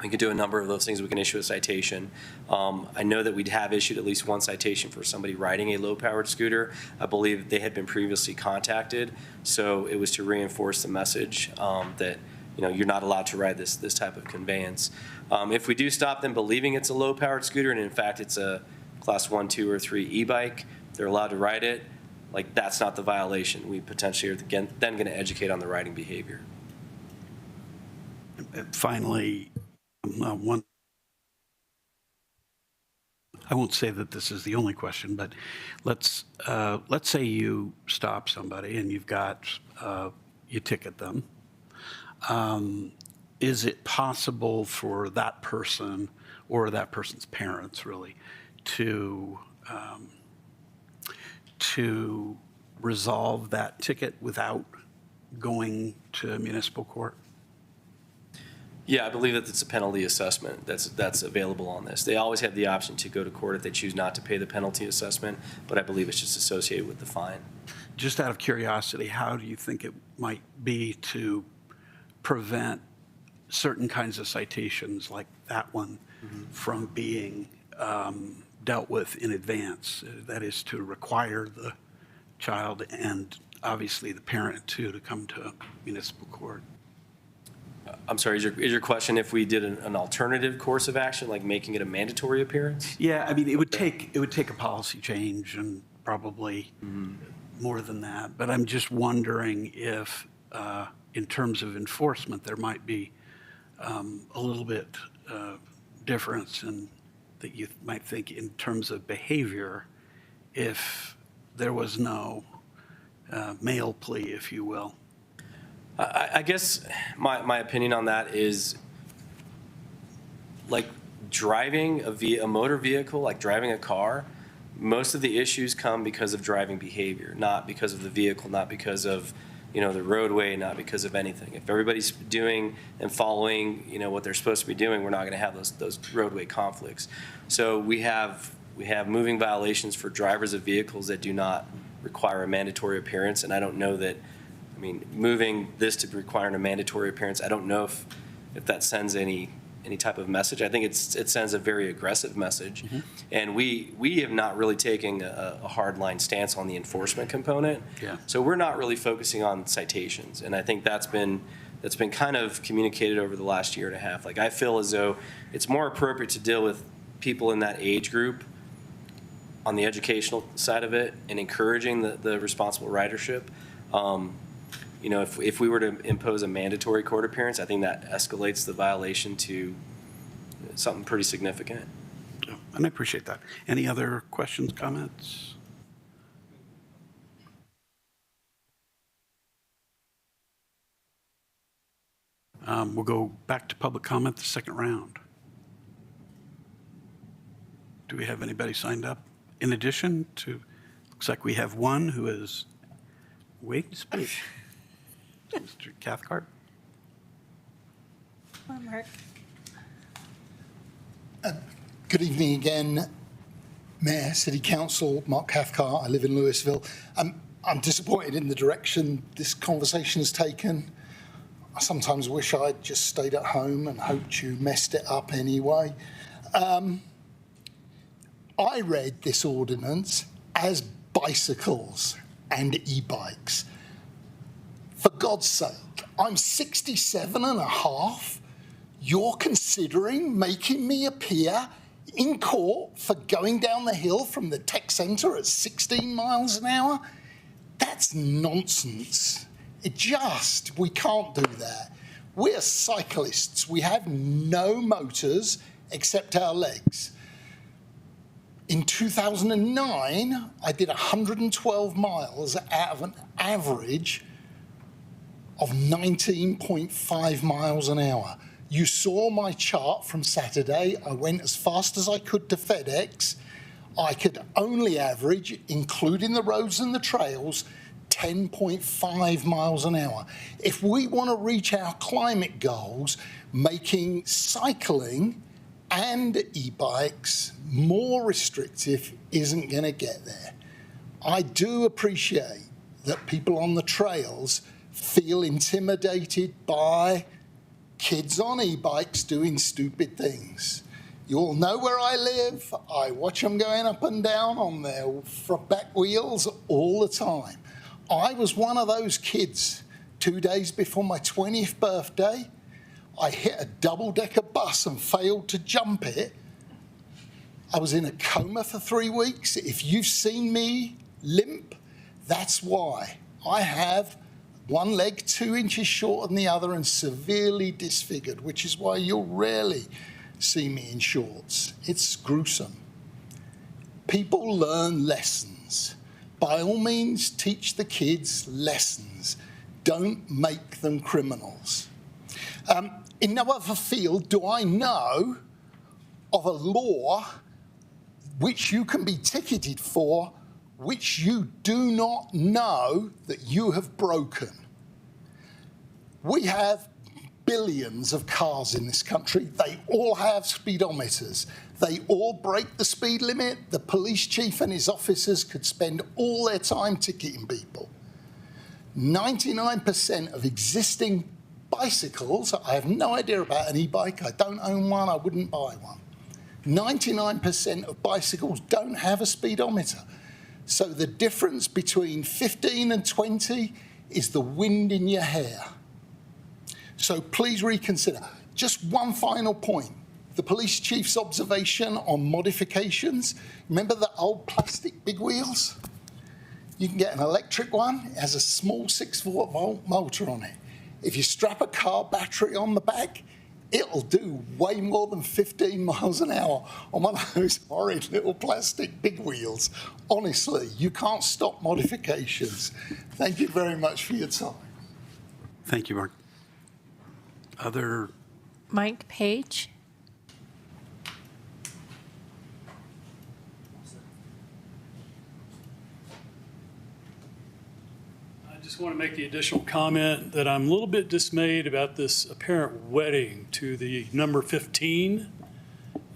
We could do a number of those things. We can issue a citation. I know that we'd have issued at least one citation for somebody riding a low-powered scooter. I believe they had been previously contacted, so it was to reinforce the message that you're not allowed to ride this type of conveyance. If we do stop them believing it's a low-powered scooter, and in fact it's a class 1, 2, or 3 e-bike, they're allowed to ride it. Like, that's not the violation. We potentially are then going to educate on the riding behavior. Finally, I won't say that this is the only question, but let's say you stop somebody and you ticket them. Is it possible for that person or that person's parents really to resolve that ticket without going to municipal court? Yeah, I believe that it's a penalty assessment that's available on this. They always have the option to go to court if they choose not to pay the penalty assessment, but I believe it's just associated with the fine. Just out of curiosity, how do you think it might be to prevent certain kinds of citations like that one from being dealt with in advance? That is, to require the child and obviously the parent too to come to municipal court. I'm sorry, is your question if we did an alternative course of action, like making it a mandatory appearance? Yeah, I mean, it would take a policy change and probably more than that. But I'm just wondering if, in terms of enforcement, there might be a little bit difference in that you might think in terms of behavior, if there was no male plea, if you will. I guess my opinion on that is, like, driving a motor vehicle, like driving a car, most of the issues come because of driving behavior, not because of the vehicle, not because of the roadway, not because of anything. If everybody's doing and following what they're supposed to be doing, we're not going to have those roadway conflicts. So we have moving violations for drivers of vehicles that do not require a mandatory appearance, and I don't know that. I mean, moving this to requiring a mandatory appearance, I don't know if that sends any type of message. I think it sends a very aggressive message. And we have not really taken a hardline stance on the enforcement component. Yeah. So we're not really focusing on citations. And I think that's been that's been kind of communicated over the last year and a half. Like, I feel as though it's more appropriate to deal with people in that age group on the educational side of it and encouraging the responsible ridership. You know, if we were to impose a mandatory court appearance, I think that escalates the violation to something pretty significant. And I appreciate that. Any other questions, comments? We'll go back to public comment, the second round. Do we have anybody signed up? In addition to, looks like we have one who is waiting to speak. Mr. Cathcart. Come on, Mark. Good evening again, Mayor, City Council, Mark Cathcart. I live in Louisville. I'm disappointed in the direction this conversation has taken. I sometimes wish I'd just stayed at home and hoped you messed it up anyway. I read this ordinance as bicycles and e-bikes. For God's sake, I'm 67 and a half. You're considering making me appear in court for going down the hill from the tech centre at 16 miles an hour? That's nonsense. We can't do that. We're cyclists. We have no motors except our legs. In 2009, I did 112 miles out of an average of 19.5 miles an hour. You saw my chart from Saturday. I went as fast as I could to FedEx. I could only average, including the roads and the trails, 10.5 miles an hour. If we want to reach our climate goals, making cycling and e-bikes more restrictive isn't going to get there. I do appreciate that people on the trails feel intimidated by kids on e-bikes doing stupid things. You all know where I live. I watch them going up and down on their back wheels all the time. I was one of those kids 2 days before my 20th birthday. I hit a double-decker bus and failed to jump it. I was in a coma for 3 weeks. If you've seen me limp, that's why. I have one leg 2 inches shorter than the other and severely disfigured, which is why you'll rarely see me in shorts. It's gruesome. People learn lessons. By all means, teach the kids lessons. Don't make them criminals. In no other field do I know of a law which you can be ticketed for, which you do not know that you have broken. We have billions of cars in this country. They all have speedometers. They all break the speed limit. The police chief and his officers could spend all their time ticketing people. 99% of existing bicycles, I have no idea about an e-bike. I don't own one. I wouldn't buy one. 99% of bicycles don't have a speedometer. So the difference between 15 and 20 is the wind in your hair. So please reconsider. Just one final point. The police chief's observation on modifications. Remember the old plastic big wheels? You can get an electric one. It has a small 6-volt motor on it. If you strap a car battery on the back, it'll do way more than 15 miles an hour on one of those horrid little plastic big wheels. Honestly, you can't stop modifications. Thank you very much for your time. Thank you, Mark. Other? Mike Page. I just want to make the additional comment that I'm a little bit dismayed about this apparent wedding to the number 15.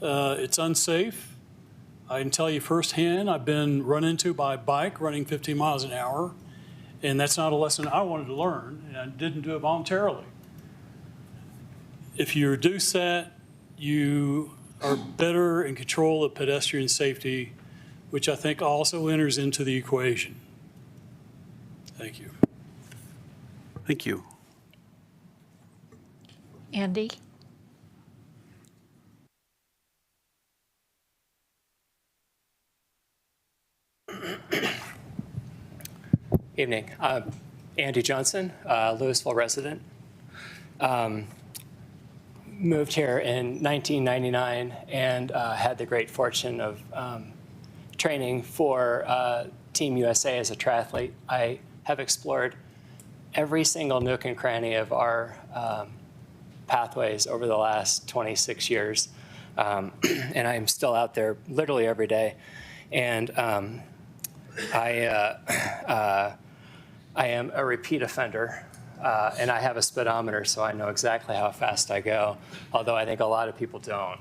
It's unsafe. I can tell you firsthand, I've been run into by a bike running 15 miles an hour, and that's not a lesson I wanted to learn, and I didn't do it voluntarily. If you reduce that, you are better in control of pedestrian safety, which I think also enters into the equation. Thank you. Thank you. Andy? Evening. Andy Johnson, Louisville resident. Moved here in 1999 and had the great fortune of training for Team USA as a triathlete. I have explored every single nook and cranny of our pathways over the last 26 years. And I'm still out there literally every day. And I am a repeat offender, and I have a speedometer, so I know exactly how fast I go, although I think a lot of people don't.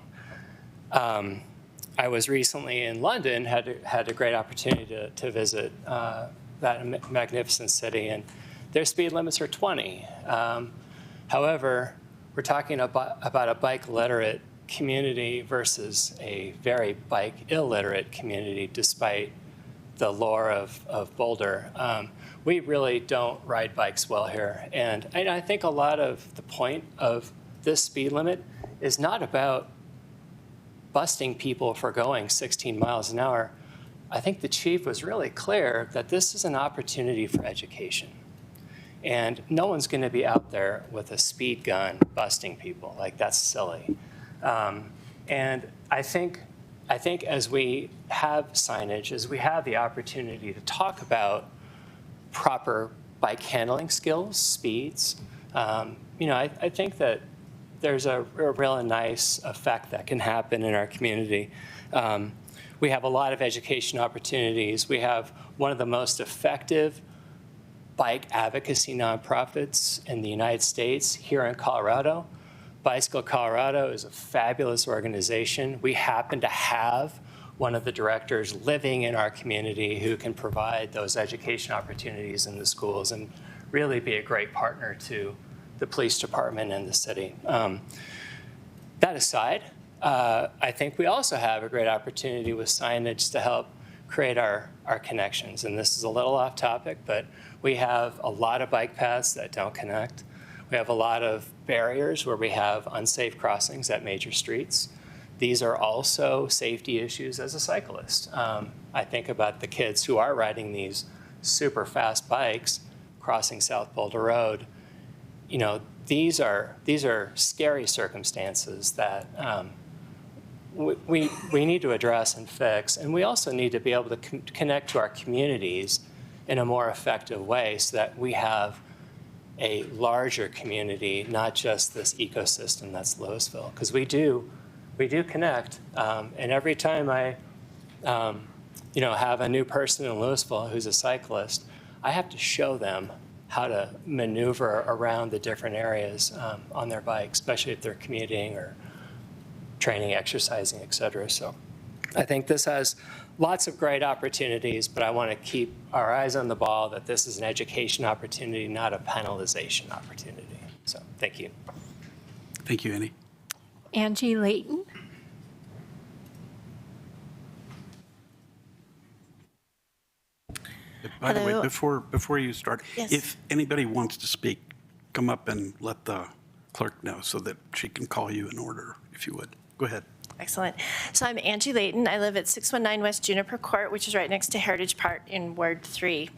I was recently in London, had a great opportunity to visit that magnificent city, and their speed limits are 20. However, we're talking about a bike literate community versus a very bike illiterate community, despite the lore of Boulder. We really don't ride bikes well here. And I think a lot of the point of this speed limit is not about busting people for going 16 miles an hour. I think the chief was really clear that this is an opportunity for education. And no one's going to be out there with a speed gun busting people. Like, that's silly. And I think as we have signage, as we have the opportunity to talk about proper bike handling skills, speeds, I think that there's a really nice effect that can happen in our community. We have a lot of education opportunities. We have one of the most effective bike advocacy nonprofits in the United States here in Colorado. Bicycle Colorado is a fabulous organization. We happen to have one of the directors living in our community who can provide those education opportunities in the schools and really be a great partner to the police department and the city. That aside, I think we also have a great opportunity with signage to help create our connections. And this is a little off topic, but we have a lot of bike paths that don't connect. We have a lot of barriers where we have unsafe crossings at major streets. These are also safety issues as a cyclist. I think about the kids who are riding these super fast bikes crossing South Boulder Road. These are scary circumstances that we need to address and fix. And we also need to be able to connect to our communities in a more effective way so that we have a larger community, not just this ecosystem that's Louisville, because we do connect. And every time I, have a new person in Louisville who's a cyclist, I have to show them how to maneuver around the different areas on their bike, especially if they're commuting or training, exercising, et cetera. So I think this has lots of great opportunities, but I want to keep our eyes on the ball that this is an education opportunity, not a penalization opportunity. So thank you. Thank you, Andy. Angie Layton? By the way, Hello. before you start, Yes. if anybody wants to speak, come up and let the clerk know so that she can call you in order, if you would. Go ahead. Excellent. So I'm Angie Layton. I live at 619 West Juniper Court, which is right next to Heritage Park in Ward 3.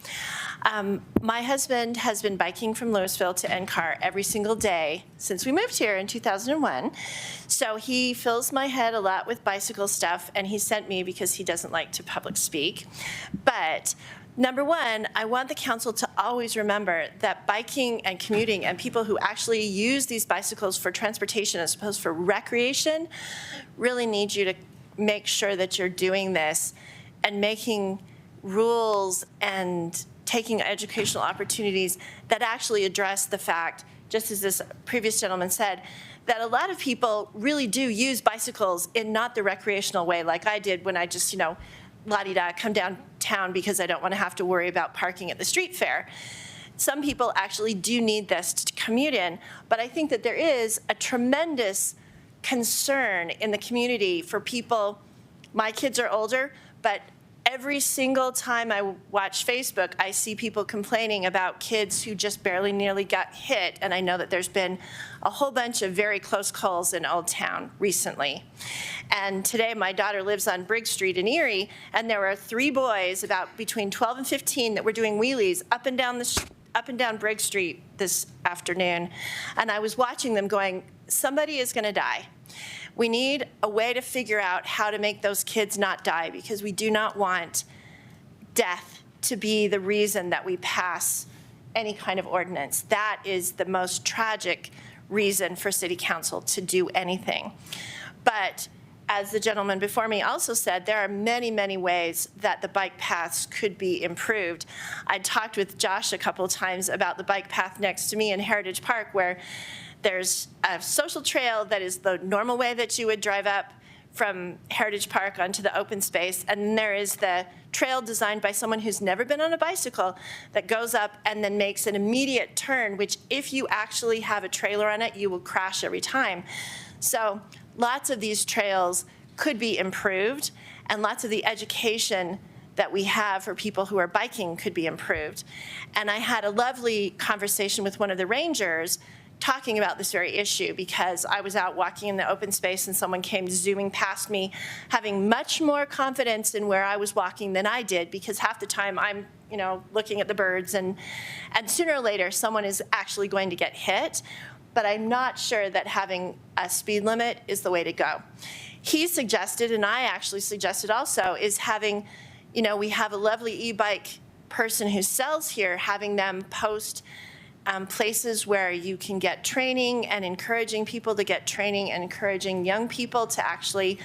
My husband has been biking from Louisville to NCAR every single day since we moved here in 2001. So he fills my head a lot with bicycle stuff, and he sent me because he doesn't like to public speak. But number one, I want the council to always remember that biking and commuting and people who actually use these bicycles for transportation as opposed for recreation really need you to make sure that you're doing this and making rules and taking educational opportunities that actually address the fact, just as this previous gentleman said, that a lot of people really do use bicycles in not the recreational way like I did when I just, la-di-da, come downtown because I don't want to have to worry about parking at the street fair. Some people actually do need this to commute in, but I think that there is a tremendous concern in the community for people. My kids are older, but Every single time I watch Facebook, I see people complaining about kids who just barely nearly got hit, and I know that there's been a whole bunch of very close calls in Old Town recently. And today, my daughter lives on Briggs Street in Erie, and there were 3 boys about between 12 and 15 that were doing wheelies up and down Briggs Street this afternoon, and I was watching them going, somebody is going to die. We need a way to figure out how to make those kids not die, because we do not want death to be the reason that we pass any kind of ordinance. That is the most tragic reason for City Council to do anything. But as the gentleman before me also said, there are many, many ways that the bike paths could be improved. I talked with Josh a couple of times about the bike path next to me in Heritage Park, where there's a social trail that is the normal way that you would drive up from Heritage Park onto the open space, and then there is the trail designed by someone who's never been on a bicycle that goes up and then makes an immediate turn, which if you actually have a trailer on it, you will crash every time. So lots of these trails could be improved, and lots of the education that we have for people who are biking could be improved. And I had a lovely conversation with one of the rangers talking about this very issue, because I was out walking in the open space and someone came zooming past me, having much more confidence in where I was walking than I did, because half the time I'm, looking at the birds, and sooner or later someone is actually going to get hit. But I'm not sure that having a speed limit is the way to go. He suggested, and I actually suggested also, is having, we have a lovely e-bike person who sells here, having them post places where you can get training, and encouraging people to get training, and encouraging young people to actually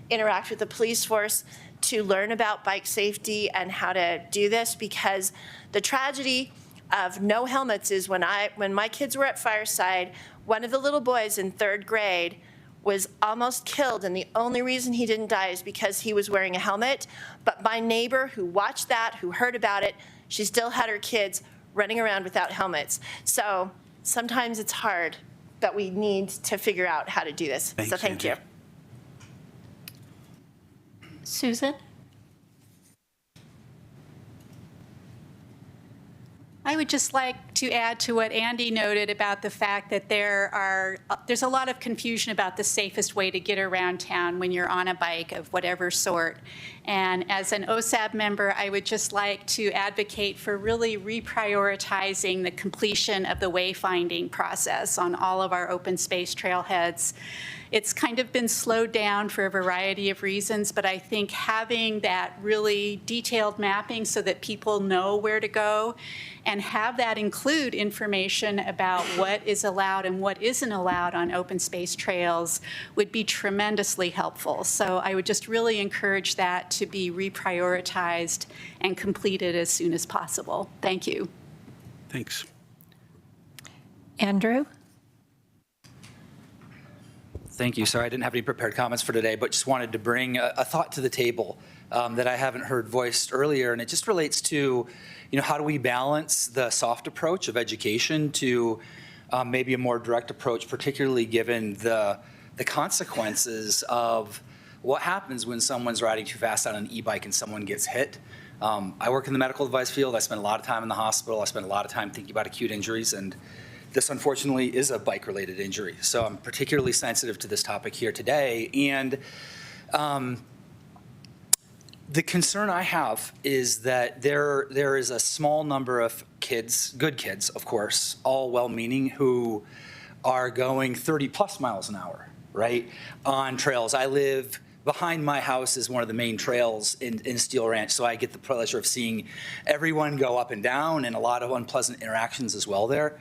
interact with the police force to learn about bike safety and how to do this. Because the tragedy of no helmets is when my kids were at Fireside, one of the little boys in 3rd grade was almost killed, and the only reason he didn't die is because he was wearing a helmet. But my neighbor who watched that, who heard about it, she still had her kids running around without helmets. So sometimes it's hard, but we need to figure out how to do this. Thanks, So thank you. Susan? I would just like to add to what Andy noted about the fact that there's a lot of confusion about the safest way to get around town when you're on a bike of whatever sort. And as an OSAB member, I would just like to advocate for really reprioritizing the completion of the wayfinding process on all of our open space trailheads. It's kind of been slowed down for a variety of reasons, but I think having that really detailed mapping so that people know where to go, and have that include information about what is allowed and what isn't allowed on open space trails, would be tremendously helpful. So I would just really encourage that to be reprioritized and completed as soon as possible. Thank you. Thanks. Andrew? Thank you. Sorry, I didn't have any prepared comments for today, but just wanted to bring a thought to the table that I haven't heard voiced earlier, and it just relates to, how do we balance the soft approach of education to maybe a more direct approach, particularly given the consequences of what happens when someone's riding too fast on an e-bike and someone gets hit. I work in the medical device field. I spend a lot of time in the hospital. I spend a lot of time thinking about acute injuries, and this unfortunately is a bike-related injury. So I'm particularly sensitive to this topic here today. And the concern I have is that there is a small number of kids, good kids, of course, all well-meaning, who are going 30+ miles an hour, right, on trails. I live behind my house is one of the main trails in Steel Ranch, so I get the pleasure of seeing everyone go up and down, and a lot of unpleasant interactions as well there.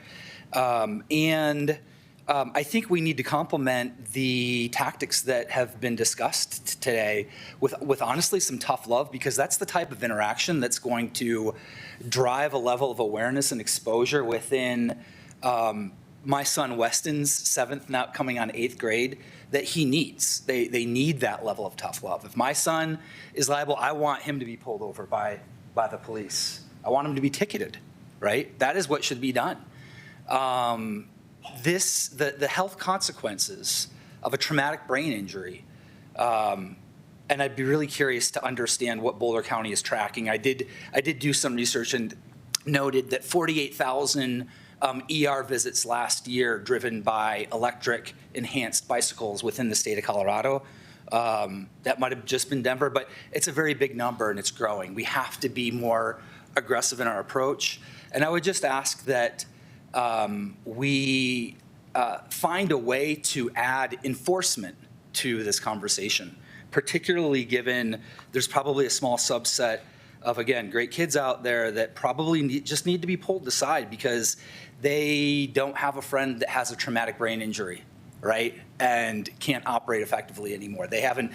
I think we need to complement the tactics that have been discussed today with honestly some tough love, because that's the type of interaction that's going to drive a level of awareness and exposure within my son Weston's 7th, now coming on 8th grade, that he needs. They need that level of tough love. If my son is liable, I want him to be pulled over by the police. I want him to be ticketed, right? That is what should be done. The health consequences of a traumatic brain injury, and And I'd be really curious to understand what Boulder County is tracking. I did do some research and noted that 48,000 ER visits last year driven by electric enhanced bicycles within the state of Colorado. That might have just been Denver, but it's a very big number and it's growing. We have to be more aggressive in our approach. And I would just ask that we find a way to add enforcement to this conversation, particularly given there's probably a small subset of, again, great kids out there that probably just need to be pulled aside because they don't have a friend that has a traumatic brain injury, right? And can't operate effectively anymore. They haven't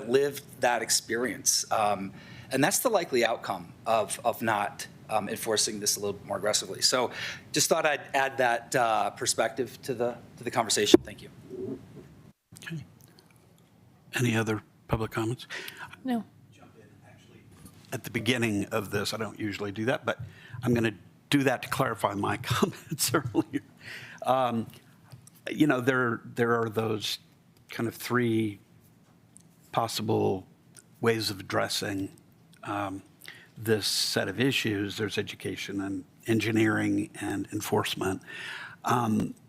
lived that experience. And that's the likely outcome of not enforcing this a little more aggressively. So just thought I'd add that perspective to the conversation. Thank you. Okay. Any other public comments? No. At the beginning of this, I don't usually do that, but I'm going to do that to clarify my comments earlier. You know, there are those kind of three possible ways of addressing this set of issues. There's education and engineering and enforcement.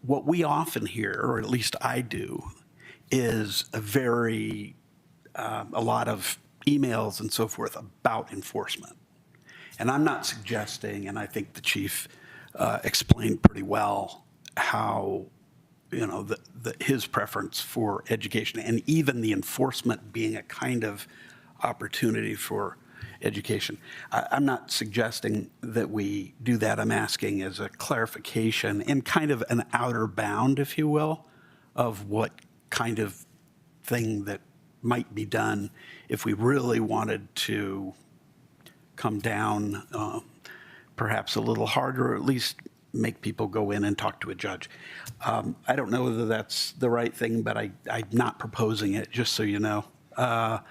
What we often hear, or at least I do, is a lot of emails and so forth about enforcement. And I'm not suggesting, and I think the chief explained pretty well how, you know, his preference for education and even the enforcement being a kind of opportunity for education. I'm not suggesting that we do that. I'm asking as a clarification and kind of an outer bound, if you will, of what kind of thing that might be done if we really wanted to come down perhaps a little harder, or at least make people go in and talk to a judge. I don't know whether that's the right thing, but I'm not proposing it, just so you know. But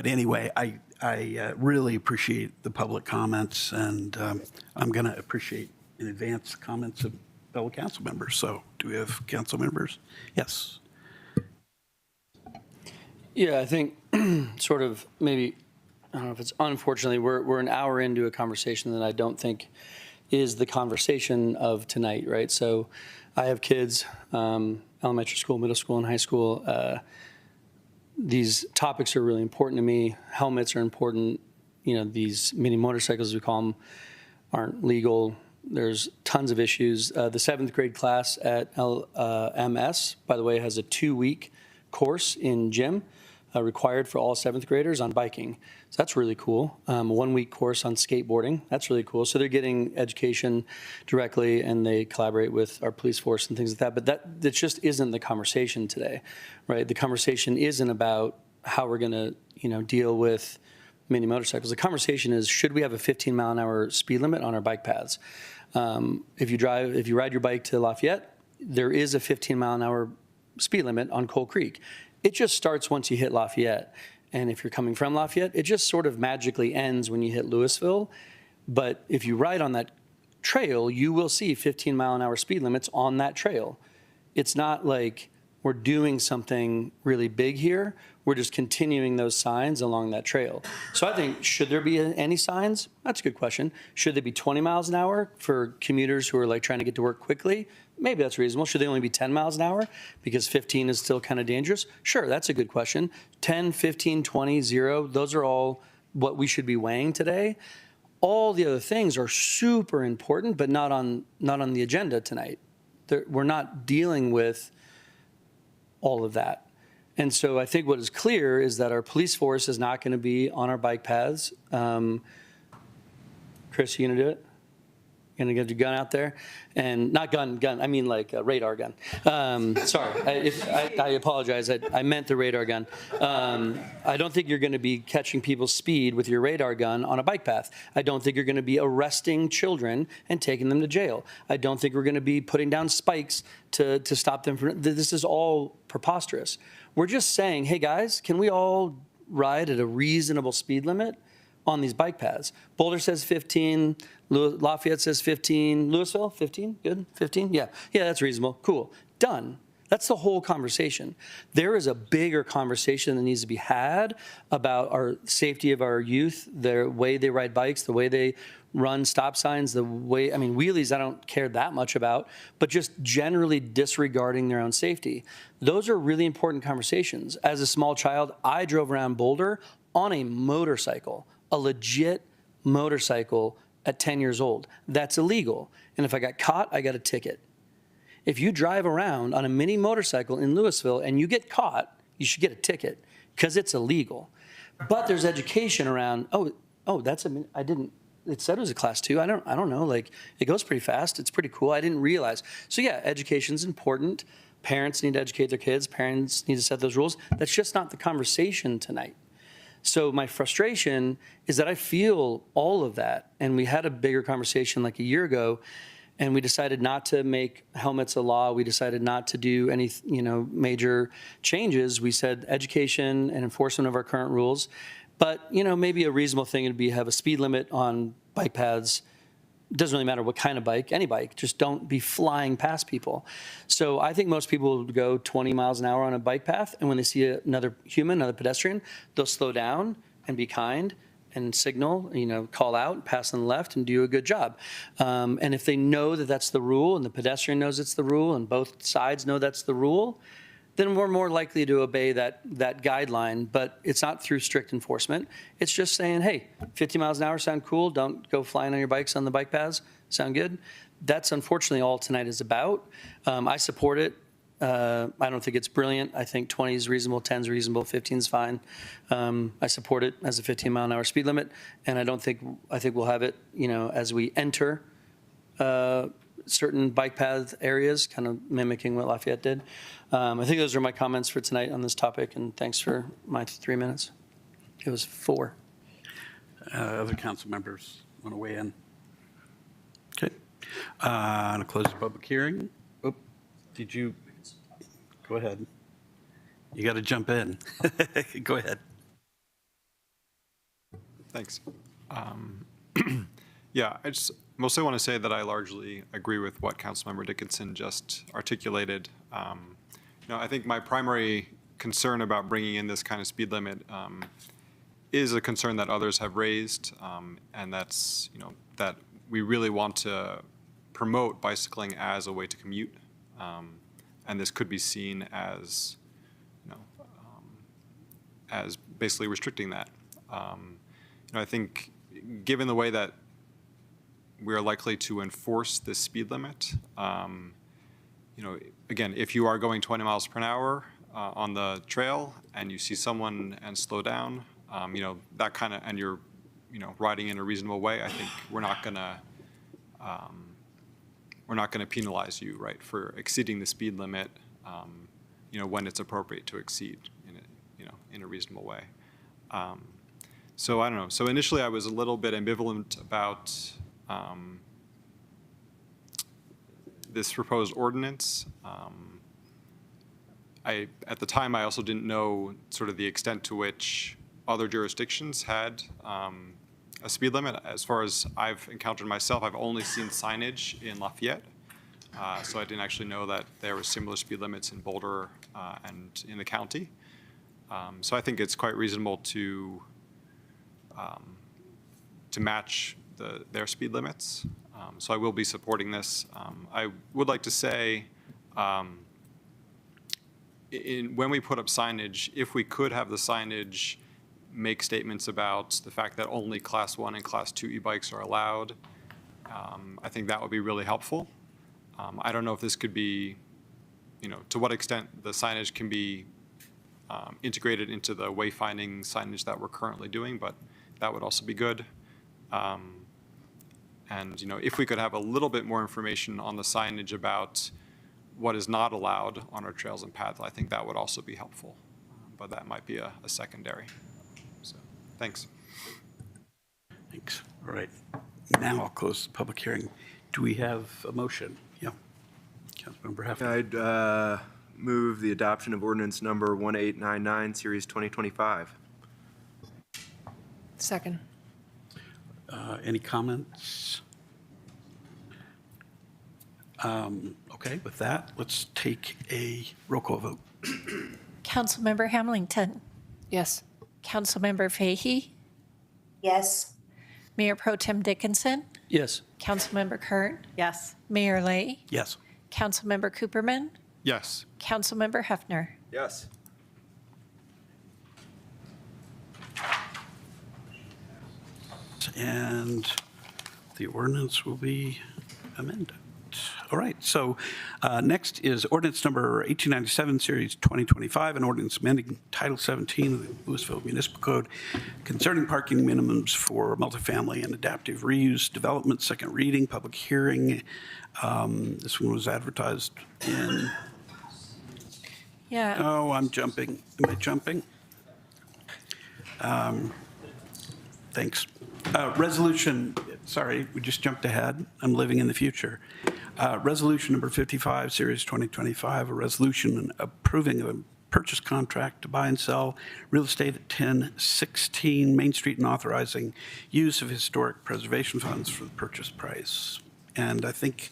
anyway, I really appreciate the public comments, and I'm going to appreciate in advance comments of fellow council members. So do we have council members? Yes. Yeah, I think sort of maybe, I don't know if it's unfortunately, we're an hour into a conversation that I don't think is the conversation of tonight, right? So I have kids, elementary school, middle school, and high school. These topics are really important to me. Helmets are important. You know, these mini motorcycles, we call them, aren't legal. There's tons of issues. The 7th grade class at MS, by the way, has a 2-week course in gym required for all 7th graders on biking. So that's really cool. A 1-week course on skateboarding. That's really cool. So they're getting education directly, and they collaborate with our police force and things like that. But that just isn't the conversation today, right? The conversation isn't about how we're going to, you know, deal with mini motorcycles. The conversation is, should we have a 15-mile-an-hour speed limit on our bike paths? If you ride your bike to Lafayette, there is a 15-mile-an-hour speed limit on Coal Creek. It just starts once you hit Lafayette. And if you're coming from Lafayette, it just sort of magically ends when you hit Louisville. But if you ride on that trail, you will see 15-mile-an-hour speed limits on that trail. It's not like we're doing something really big here. We're just continuing those signs along that trail. So I think, should there be any signs? That's a good question. Should they be 20 miles an hour for commuters who are like trying to get to work quickly? Maybe that's reasonable. Should they only be 10 miles an hour because 15 is still kind of dangerous? Sure, that's a good question. 10, 15, 20, 0, those are all what we should be weighing today. All the other things are super important, but not on the agenda tonight. We're not dealing with all of that. And so I think what is clear is that our police force is not going to be on our bike paths. Chris, you going to do it? Going to get your gun out there? And not gun, I mean like a radar gun. Sorry, I apologize. I meant the radar gun. I don't think you're going to be catching people's speed with your radar gun on a bike path. I don't think you're going to be arresting children and taking them to jail. I don't think we're going to be putting down spikes to stop them from, this is all preposterous. We're just saying, hey guys, can we all ride at a reasonable speed limit on these bike paths? Boulder says 15, Lafayette says 15, Louisville, 15, good, 15? Yeah, that's reasonable, cool, done. That's the whole conversation. There is a bigger conversation that needs to be had about our safety of our youth, the way they ride bikes, the way they run stop signs, the way, I mean, wheelies I don't care that much about, but just generally disregarding their own safety. Those are really important conversations. As a small child, I drove around Boulder on a motorcycle, a legit motorcycle at 10 years old. That's illegal. And if I got caught, I got a ticket. If you drive around on a mini motorcycle in Louisville and you get caught, you should get a ticket because it's illegal. But there's education around, it said it was a class 2. I don't know, like it goes pretty fast. It's pretty cool. I didn't realize. So yeah, education's important. Parents need to educate their kids. Parents need to set those rules. That's just not the conversation tonight. So my frustration is that I feel all of that. And we had a bigger conversation like a year ago, and we decided not to make helmets a law. We decided not to do any, major changes. We said education and enforcement of our current rules. But, maybe a reasonable thing would be have a speed limit on bike paths. It doesn't really matter what kind of bike, any bike, just don't be flying past people. So I think most people would go 20 miles an hour on a bike path, and when they see another human, another pedestrian, they'll slow down and be kind and signal, call out, pass on the left, and do a good job. And if they know that that's the rule, and the pedestrian knows it's the rule, and both sides know that's the rule, then we're more likely to obey that guideline. But it's not through strict enforcement. It's just saying, hey, 50 miles an hour sound cool. Don't go flying on your bikes on the bike paths. Sound good? That's unfortunately all tonight is about. I support it. I don't think it's brilliant. I think 20 is reasonable, 10 is reasonable, 15 is fine. I support it as a 15-mile-an-hour speed limit, and I think we'll have it, as we enter certain bike path areas, kind of mimicking what Lafayette did. I think those are my comments for tonight on this topic, and thanks for my 3 minutes. It was 4. Other council members want to weigh in? Okay. I'm going to close the public hearing. Oh, did you? Go ahead. You got to jump in. Go ahead. Thanks. Yeah, I just mostly want to say that I largely agree with what Councilmember Dickinson just articulated. I think my primary concern about bringing in this kind of speed limit is a concern that others have raised, and that's, that we really want to promote bicycling as a way to commute, and this could be seen as, as basically restricting that. I think given the way that we are likely to enforce this speed limit, again, if you are going 20 miles per hour on the trail and you see someone and slow down, that kind of, and you're, riding in a reasonable way, I think we're not gonna penalize you, right, for exceeding the speed limit, when it's appropriate to exceed in a reasonable way. So I don't know. So initially I was a little bit ambivalent about this proposed ordinance. At the time, I also didn't know sort of the extent to which other jurisdictions had a speed limit. As far as I've encountered myself, I've only seen signage in Lafayette. So I didn't actually know that there were similar speed limits in Boulder and in the county. So I think it's quite reasonable to match their speed limits. So I will be supporting this. I would like to say, when we put up signage, if we could have the signage make statements about the fact that only Class 1 and Class 2 e-bikes are allowed, I think that would be really helpful. I don't know if this could be, to what extent the signage can be integrated into the wayfinding signage that we're currently doing, but that would also be good. And if we could have a little bit more information on the signage about what is not allowed on our trails and paths, I think that would also be helpful. But that might be a secondary. So, thanks. Thanks. All right. Now I'll close the public hearing. Do we have a motion? Yeah. Councilmember Heflin. I'd move the adoption of ordinance number 1899, Series 2025. Second. Any comments? Okay, with that, let's take a roll call vote. Councilmember Hamilton. Yes. Councilmember Fahy. Yes. Mayor Pro Tem Dickinson. Yes. Councilmember Kern. Yes. Mayor Lay. Yes. Councilmember Cooperman. Yes. Councilmember Hefner. Yes. And the ordinance will be amended. All right, so next is ordinance number 1897, series 2025, an ordinance amending Title 17 of the Louisville Municipal Code concerning parking minimums for multifamily and adaptive reuse development, second reading, public hearing. This one was advertised in, Yeah. oh, I'm jumping. Am I jumping? Thanks. Resolution, sorry, we just jumped ahead. I'm living in the future. Resolution number 55, series 2025, a resolution approving a purchase contract to buy and sell real estate at 1016 Main Street and authorizing use of historic preservation funds for the purchase price. And I think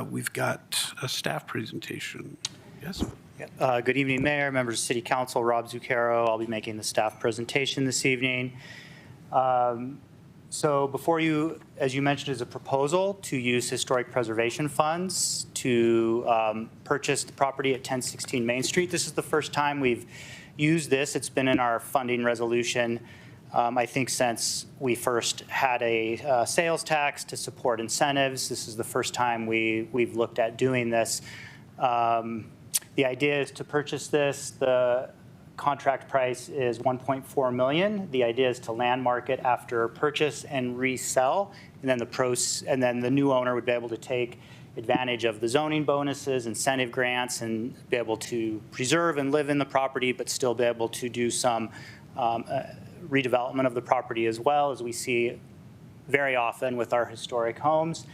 we've got a staff presentation. Yes? Good evening, Mayor, members of City Council, Rob Zucchero. I'll be making the staff presentation this evening. So before you, as you mentioned, is a proposal to use historic preservation funds to purchase the property at 1016 Main Street. This is the first time we've used this. It's been in our funding resolution, I think, since we first had a sales tax to support incentives. This is the first time we've looked at doing this. The idea is to purchase this. The contract price is $1.4 million. The idea is to landmark it after purchase and resell, and then the new owner would be able to take advantage of the zoning bonuses, incentive grants, and be able to preserve and live in the property, but still be able to do some redevelopment of the property as well, as we see very often with our historic homes.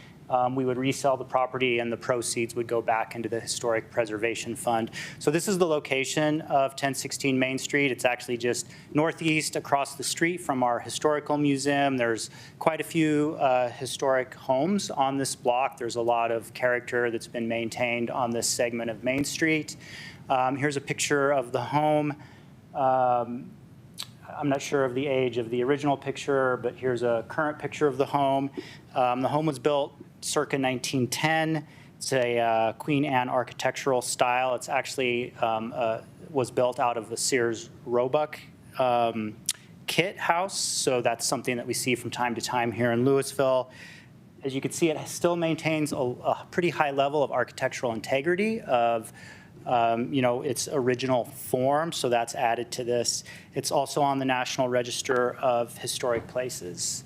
We would resell the property and the proceeds would go back into the Historic Preservation Fund. So this is the location of 1016 Main Street. It's actually just northeast across the street from our historical museum. There's quite a few historic homes on this block. There's a lot of character that's been maintained on this segment of Main Street. Here's a picture of the home. I'm not sure of the age of the original picture, but here's a current picture of the home. The home was built circa 1910. It's a Queen Anne architectural style. It's actually was built out of the Sears Roebuck kit house. So that's something that we see from time to time here in Louisville. As you can see, it still maintains a pretty high level of architectural integrity of its original form, so that's added to this. It's also on the National Register of Historic Places.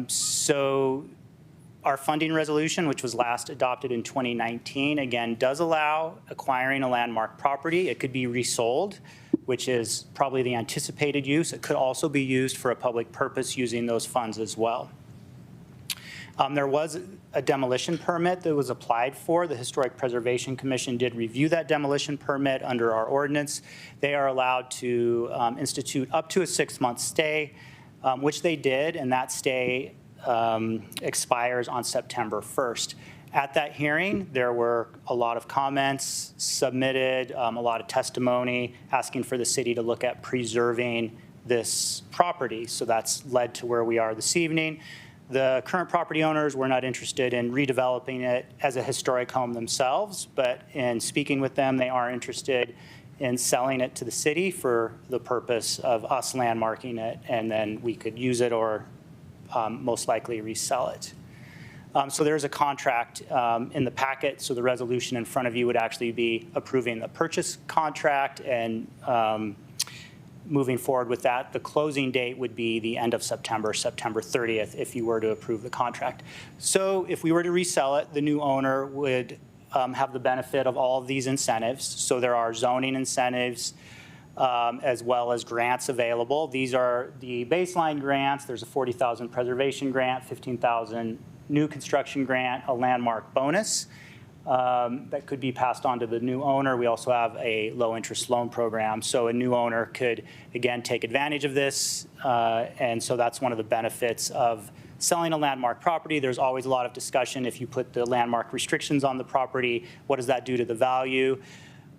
So our funding resolution, which was last adopted in 2019, again, does allow acquiring a landmark property. It could be resold, which is probably the anticipated use. It could also be used for a public purpose using those funds as well. There was a demolition permit that was applied for. The Historic Preservation Commission did review that demolition permit under our ordinance. They are allowed to institute up to a 6-month stay, which they did, and that stay expires on September 1st. At that hearing, there were a lot of comments submitted, a lot of testimony asking for the city to look at preserving this property. So that's led to where we are this evening. The current property owners were not interested in redeveloping it as a historic home themselves, but in speaking with them, they are interested in selling it to the city for the purpose of us landmarking it, and then we could use it or most likely resell it. So there's a contract in the packet, so the resolution in front of you would actually be approving the purchase contract and moving forward with that. The closing date would be the end of September, September 30th, if you were to approve the contract. So if we were to resell it, the new owner would have the benefit of all of these incentives. So there are zoning incentives as well as grants available. These are the baseline grants. There's a $40,000 preservation grant, $15,000 new construction grant, a landmark bonus that could be passed on to the new owner. We also have a low interest loan program. So a new owner could, again, take advantage of this. And so that's one of the benefits of selling a landmark property, there's always a lot of discussion. If you put the landmark restrictions on the property, what does that do to the value?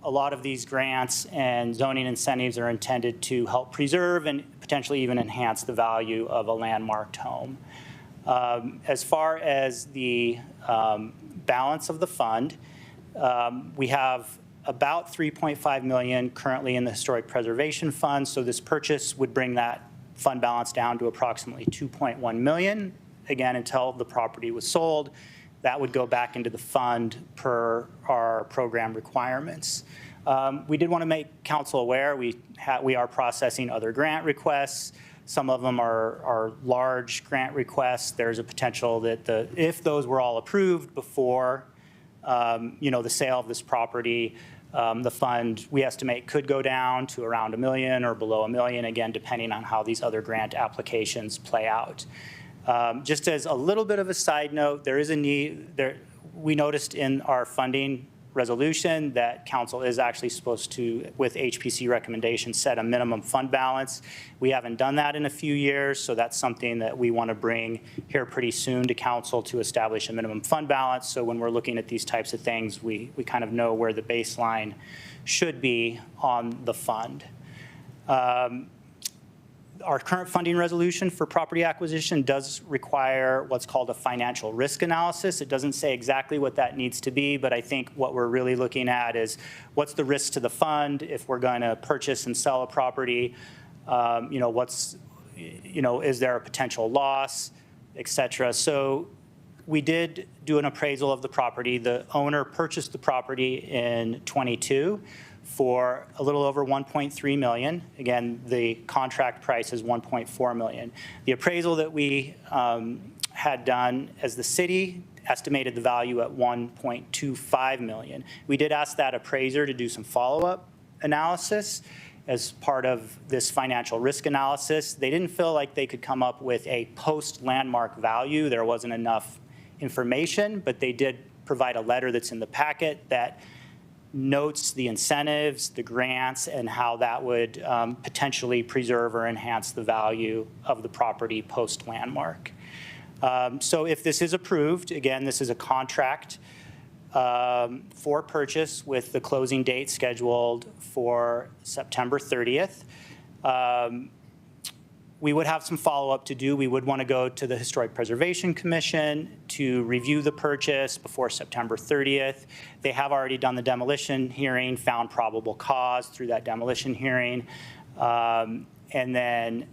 A lot of these grants and zoning incentives are intended to help preserve and potentially even enhance the value of a landmarked home. As far as the balance of the fund, we have about $3.5 million currently in the Historic Preservation Fund, so this purchase would bring that fund balance down to approximately $2.1 million, again, until the property was sold. That would go back into the fund per our program requirements. We did want to make council aware we are processing other grant requests. Some of them are large grant requests. There's a potential that if those were all approved before the sale of this property, the fund, we estimate, could go down to around $1 million or below $1 million, again, depending on how these other grant applications play out. Just as a little bit of a side note, there is a need, we noticed in our funding resolution that council is actually supposed to, with HPC recommendations, set a minimum fund balance. We haven't done that in a few years, so that's something that we want to bring here pretty soon to council to establish a minimum fund balance. So when we're looking at these types of things, we kind of know where the baseline should be on the fund. Our current funding resolution for property acquisition does require what's called a financial risk analysis. It doesn't say exactly what that needs to be, but I think what we're really looking at is what's the risk to the fund if we're going to purchase and sell a property, is there a potential loss, et cetera. So we did do an appraisal of the property. The owner purchased the property in '22. For a little over $1.3 million. Again, the contract price is $1.4 million. The appraisal that we had done as the city estimated the value at $1.25 million. We did ask that appraiser to do some follow-up analysis as part of this financial risk analysis. They didn't feel like they could come up with a post-landmark value. There wasn't enough information, but they did provide a letter that's in the packet that notes the incentives, the grants, and how that would potentially preserve or enhance the value of the property post-landmark. So if this is approved, again, this is a contract for purchase with the closing date scheduled for September 30th. We would have some follow-up to do. We would want to go to the Historic Preservation Commission to review the purchase before September 30th. They have already done the demolition hearing, found probable cause through that demolition hearing. And then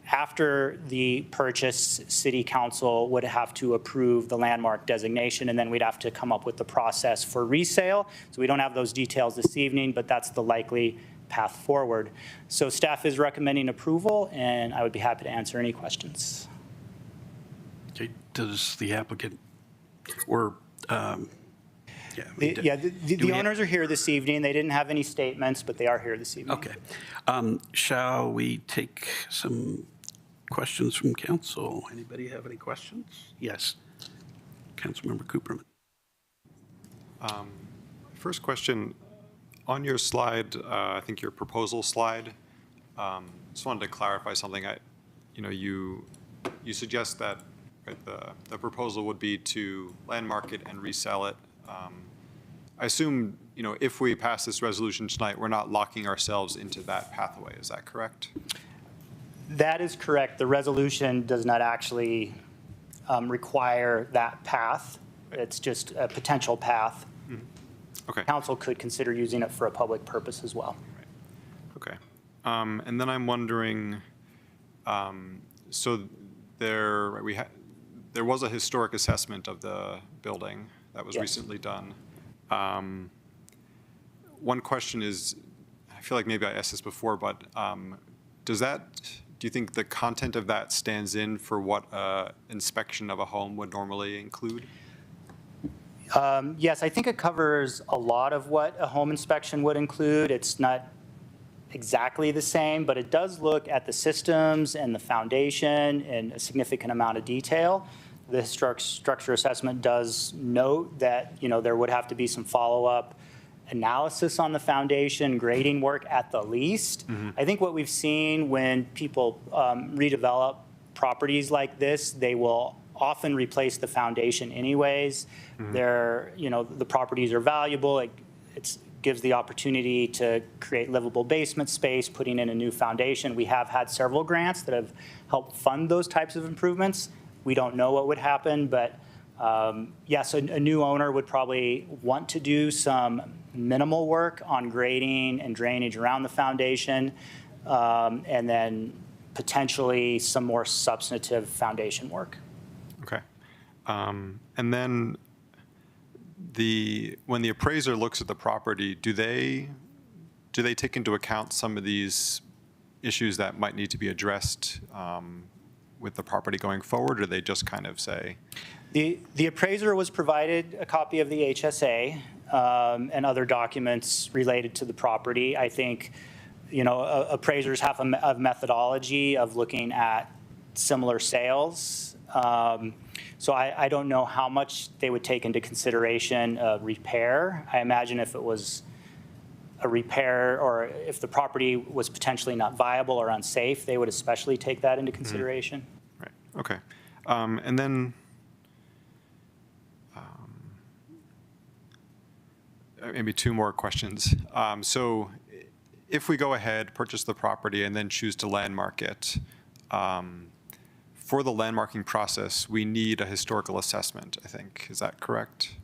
after the purchase, City Council would have to approve the landmark designation, and then we'd have to come up with the process for resale. So we don't have those details this evening, but that's the likely path forward. So staff is recommending approval, and I would be happy to answer any questions. Okay, does the applicant or The owners are here this evening. They didn't have any statements, but they are here this evening. Okay. Shall we take some questions from council? Anybody have any questions? Yes. Councilmember Cooperman. First question, on your slide, I think your proposal slide, just wanted to clarify something. You suggest that the proposal would be to landmark it and resell it. I assume, if we pass this resolution tonight, we're not locking ourselves into that pathway. Is that correct? That is correct. The resolution does not actually require that path. It's just a potential path. Okay. Council could consider using it for a public purpose as well. Okay. And then I'm wondering, so there was a historic assessment of the building that was recently done. One question is, I feel like maybe I asked this before, but do you think the content of that stands in for what inspection of a home would normally include? Yes, I think it covers a lot of what a home inspection would include. It's not exactly the same, but it does look at the systems and the foundation in a significant amount of detail. The historic structure assessment does note that there would have to be some follow-up analysis on the foundation, grading work at the least. I think what we've seen when people redevelop properties like this, they will often replace the foundation anyways. They're, the properties are valuable. It gives the opportunity to create livable basement space, putting in a new foundation. We have had several grants that have helped fund those types of improvements. We don't know what would happen, but yes, a new owner would probably want to do some minimal work on grading and drainage around the foundation, and then potentially some more substantive foundation work. Okay. And then when the appraiser looks at the property, do they take into account some of these issues that might need to be addressed with the property going forward, or they just kind of say? The appraiser was provided a copy of the HSA and other documents related to the property. I think, appraisers have a methodology of looking at similar sales. So I don't know how much they would take into consideration a repair. I imagine if it was a repair or if the property was potentially not viable or unsafe, they would especially take that into consideration. Right, okay. And then maybe two more questions. So if we go ahead, purchase the property, and then choose to landmark it, for the landmarking process, we need a historical assessment, I think. Is that correct?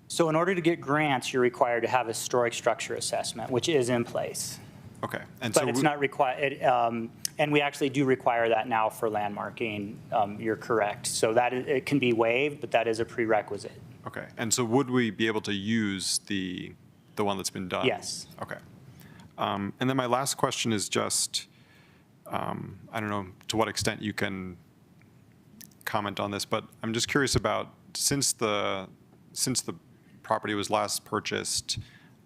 So in order to get grants, you're required to have a historic structure assessment, which is in place. Okay. And But it's not required, and we actually do require that now for landmarking. You're correct. So it can be waived, but that is a prerequisite. Okay. And so would we be able to use the one that's been done? Yes. Okay. And then my last question is just, I don't know to what extent you can comment on this, but I'm just curious about since the property was last purchased,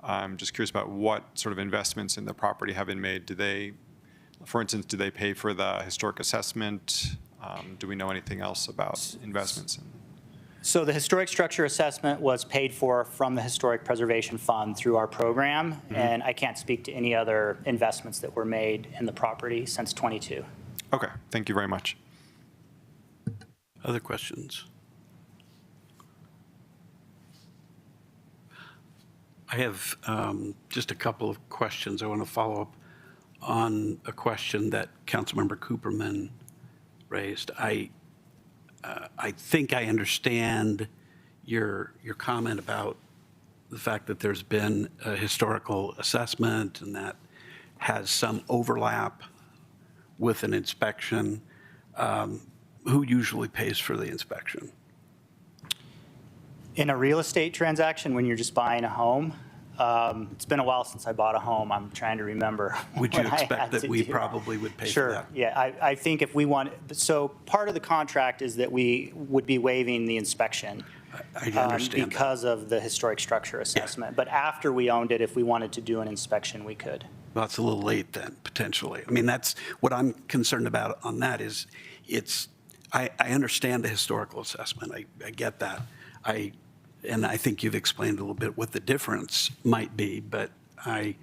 I'm just curious about what sort of investments in the property have been made. For instance, do they pay for the historic assessment? Do we know anything else about investments? So the historic structure assessment was paid for from the Historic Preservation Fund through our program, and I can't speak to any other investments that were made in the property since '22. Okay, thank you very much. Other questions? I have just a couple of questions. I want to follow up on a question that Councilmember Cooperman raised. I think I understand your comment about the fact that there's been a historical assessment and that has some overlap with an inspection. Who usually pays for the inspection? In a real estate transaction, when you're just buying a home, it's been a while since I bought a home. I'm trying to remember. Would you what I expect had that to we do. probably would pay for Sure. that? Yeah, I think if we want, so part of the contract is that we would be waiving the inspection. I understand that. Because of the historic structure assessment. But after we owned it, if we wanted to do an inspection, we could. Well, it's a little late then, potentially. I mean, that's what I'm concerned about on that is I understand the historical assessment. I get that. And I think you've explained a little bit what the difference might be, but I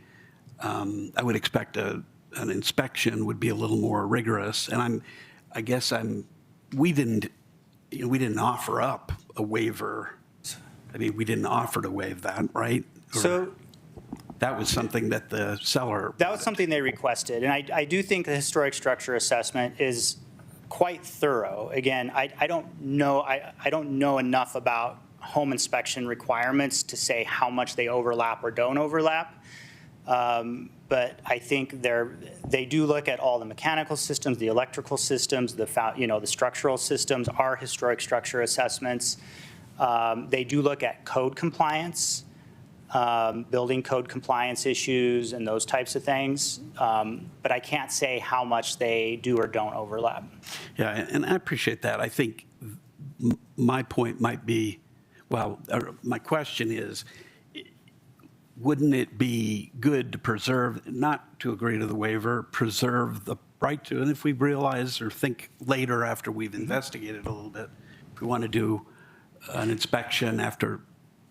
would expect an inspection would be a little more rigorous. And we didn't offer up a waiver. I mean, we didn't offer to waive that, right? So that was something that the seller. That was something they requested. And I do think the historic structure assessment is quite thorough. Again, I don't know enough about home inspection requirements to say how much they overlap or don't overlap. But I think they do look at all the mechanical systems, the electrical systems, the structural systems, our historic structure assessments. They do look at code compliance, building code compliance issues and those types of things. But I can't say how much they do or don't overlap. Yeah, and I appreciate that. I think my point might be, my question is, wouldn't it be good to preserve, not to agree to the waiver, preserve the right to, and if we realize or think later after we've investigated a little bit, if we want to do an inspection after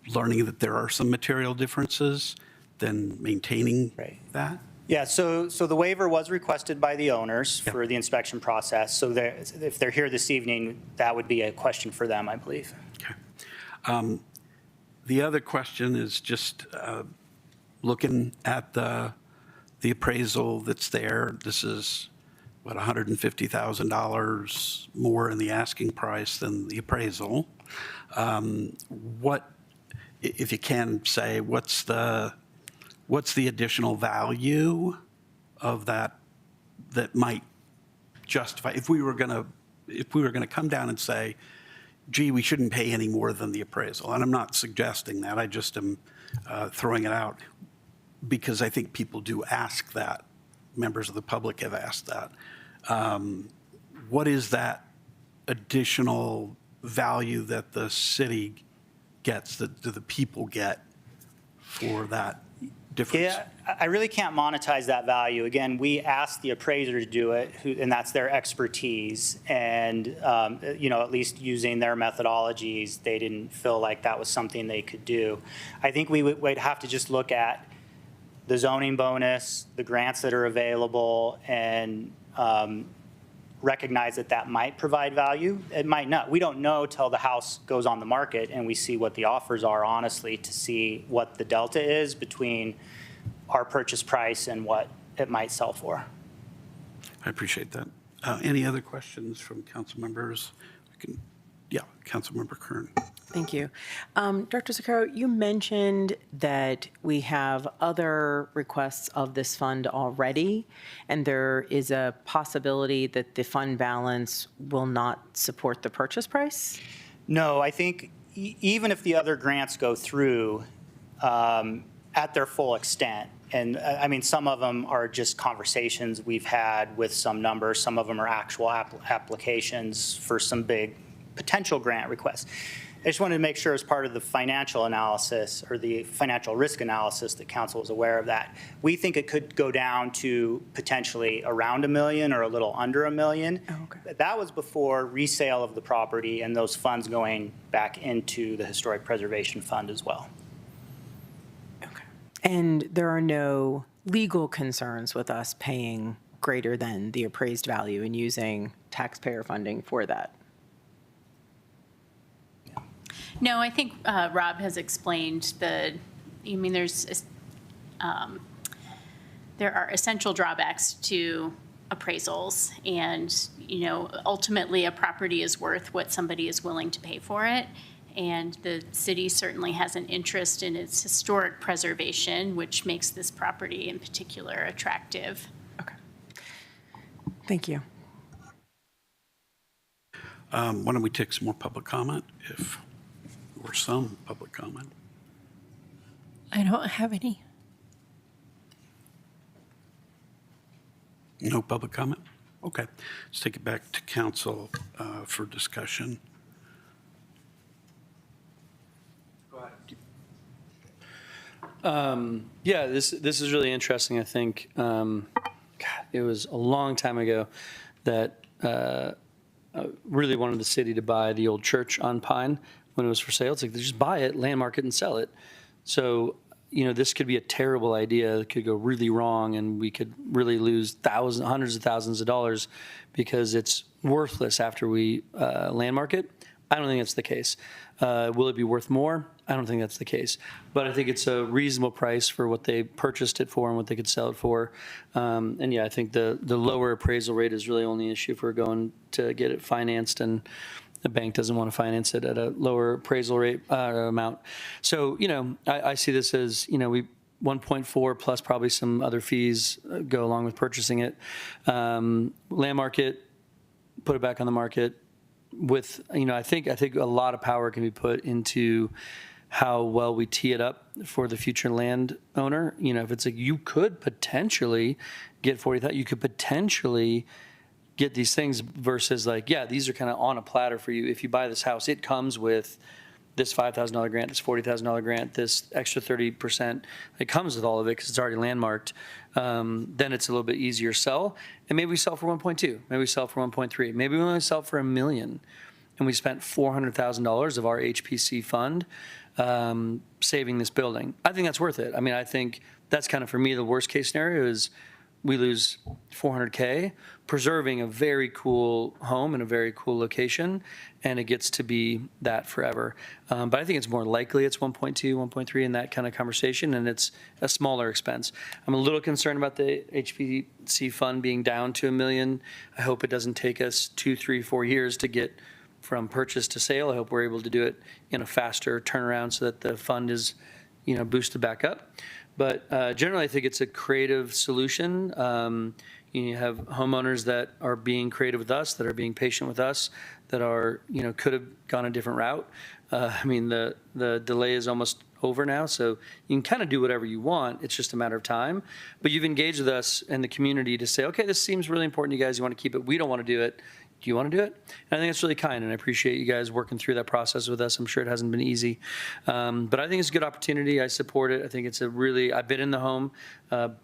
learning that there are some material differences, then maintaining that? Yeah, so the waiver was requested by the owners for the inspection process. So if they're here this evening, that would be a question for them, I believe. The other question is just looking at the appraisal that's there. This is, what, $150,000 more in the asking price than the appraisal. What, if you can say, what's the additional value of that might justify, if we were going to come down and say, gee, we shouldn't pay any more than the appraisal. And I'm not suggesting that. I just am throwing it out because I think people do ask that. Members of the public have asked that. What is that additional value that the city gets, that the people get for that difference? Yeah, I really can't monetize that value. Again, we asked the appraiser to do it, and that's their expertise. And, at least using their methodologies, they didn't feel like that was something they could do. I think we'd have to just look at the zoning bonus, the grants that are available, and recognize that might provide value. It might not. We don't know till the house goes on the market and we see what the offers are, honestly, to see what the delta is between our purchase price and what it might sell for. I appreciate that. Any other questions from council members? Councilmember Kern. Thank you. Director Zucchero, you mentioned that we have other requests of this fund already, and there is a possibility that the fund balance will not support the purchase price? No, I think even if the other grants go through at their full extent, and I mean, some of them are just conversations we've had with some numbers. Some of them are actual applications for some big potential grant requests. I just wanted to make sure as part of the financial analysis or the financial risk analysis that council was aware of that. We think it could go down to potentially around $1 million or a little under $1 million. Oh, okay. That was before resale of the property and those funds going back into the Historic Preservation Fund as well. Okay. And there are no legal concerns with us paying greater than the appraised value and using taxpayer funding for that? No, I think Rob has explained there are essential drawbacks to appraisals, and ultimately a property is worth what somebody is willing to pay for it, and the city certainly has an interest in its historic preservation, which makes this property in particular attractive. Okay. Thank you. Why don't we take some more public comment, or some public comment? I don't have any. No public comment? Okay. Let's take it back to council for discussion. Yeah, this is really interesting. I think it was a long time ago that I really wanted the city to buy the old church on Pine when it was for sale. It's like, they just buy it, landmark it, and sell it. So, this could be a terrible idea. It could go really wrong, and we could really lose hundreds of thousands of dollars because it's worthless after we landmark it. I don't think that's the case. Will it be worth more? I don't think that's the case. But I think it's a reasonable price for what they purchased it for and what they could sell it for. And yeah, I think the lower appraisal rate is really only an issue if we're going to get it financed and the bank doesn't want to finance it at a lower appraisal rate amount. So, I see this as, we 1.4 plus probably some other fees go along with purchasing it. Landmark it, put it back on the market with, I think a lot of power can be put into how well we tee it up for the future landowner. If it's like, you could potentially get 40,000, you could potentially get these things versus like, yeah, these are kind of on a platter for you. If you buy this house, it comes with this $5,000 grant, this $40,000 grant, this extra 30%. It comes with all of it because it's already landmarked. Then it's a little bit easier sell. And maybe we sell for 1.2, maybe we sell for 1.3, maybe we only sell for $1 million. And we spent $400,000 of our HPC fund saving this building. I think that's worth it. I mean, I think that's kind of, for me, the worst case scenario is we lose $400K, preserving a very cool home in a very cool location, and it gets to be that forever. But I think it's more likely it's 1.2, 1.3 in that kind of conversation, and it's a smaller expense. I'm a little concerned about the HPC fund being down to $1 million. I hope it doesn't take us 2, 3, 4 years to get from purchase to sale. I hope we're able to do it in a faster turnaround so that the fund is, boosted back up. But generally, I think it's a creative solution. You have homeowners that are being creative with us, that are being patient with us, that are, could have gone a different route. I mean, the delay is almost over now, so you can kind of do whatever you want. It's just a matter of time. But you've engaged with us and the community to say, okay, this seems really important to you guys. You want to keep it. We don't want to do it. Do you want to do it? And I think it's really kind, and I appreciate you guys working through that process with us. I'm sure it hasn't been easy. But I think it's a good opportunity. I support it. I think it's I've been in the home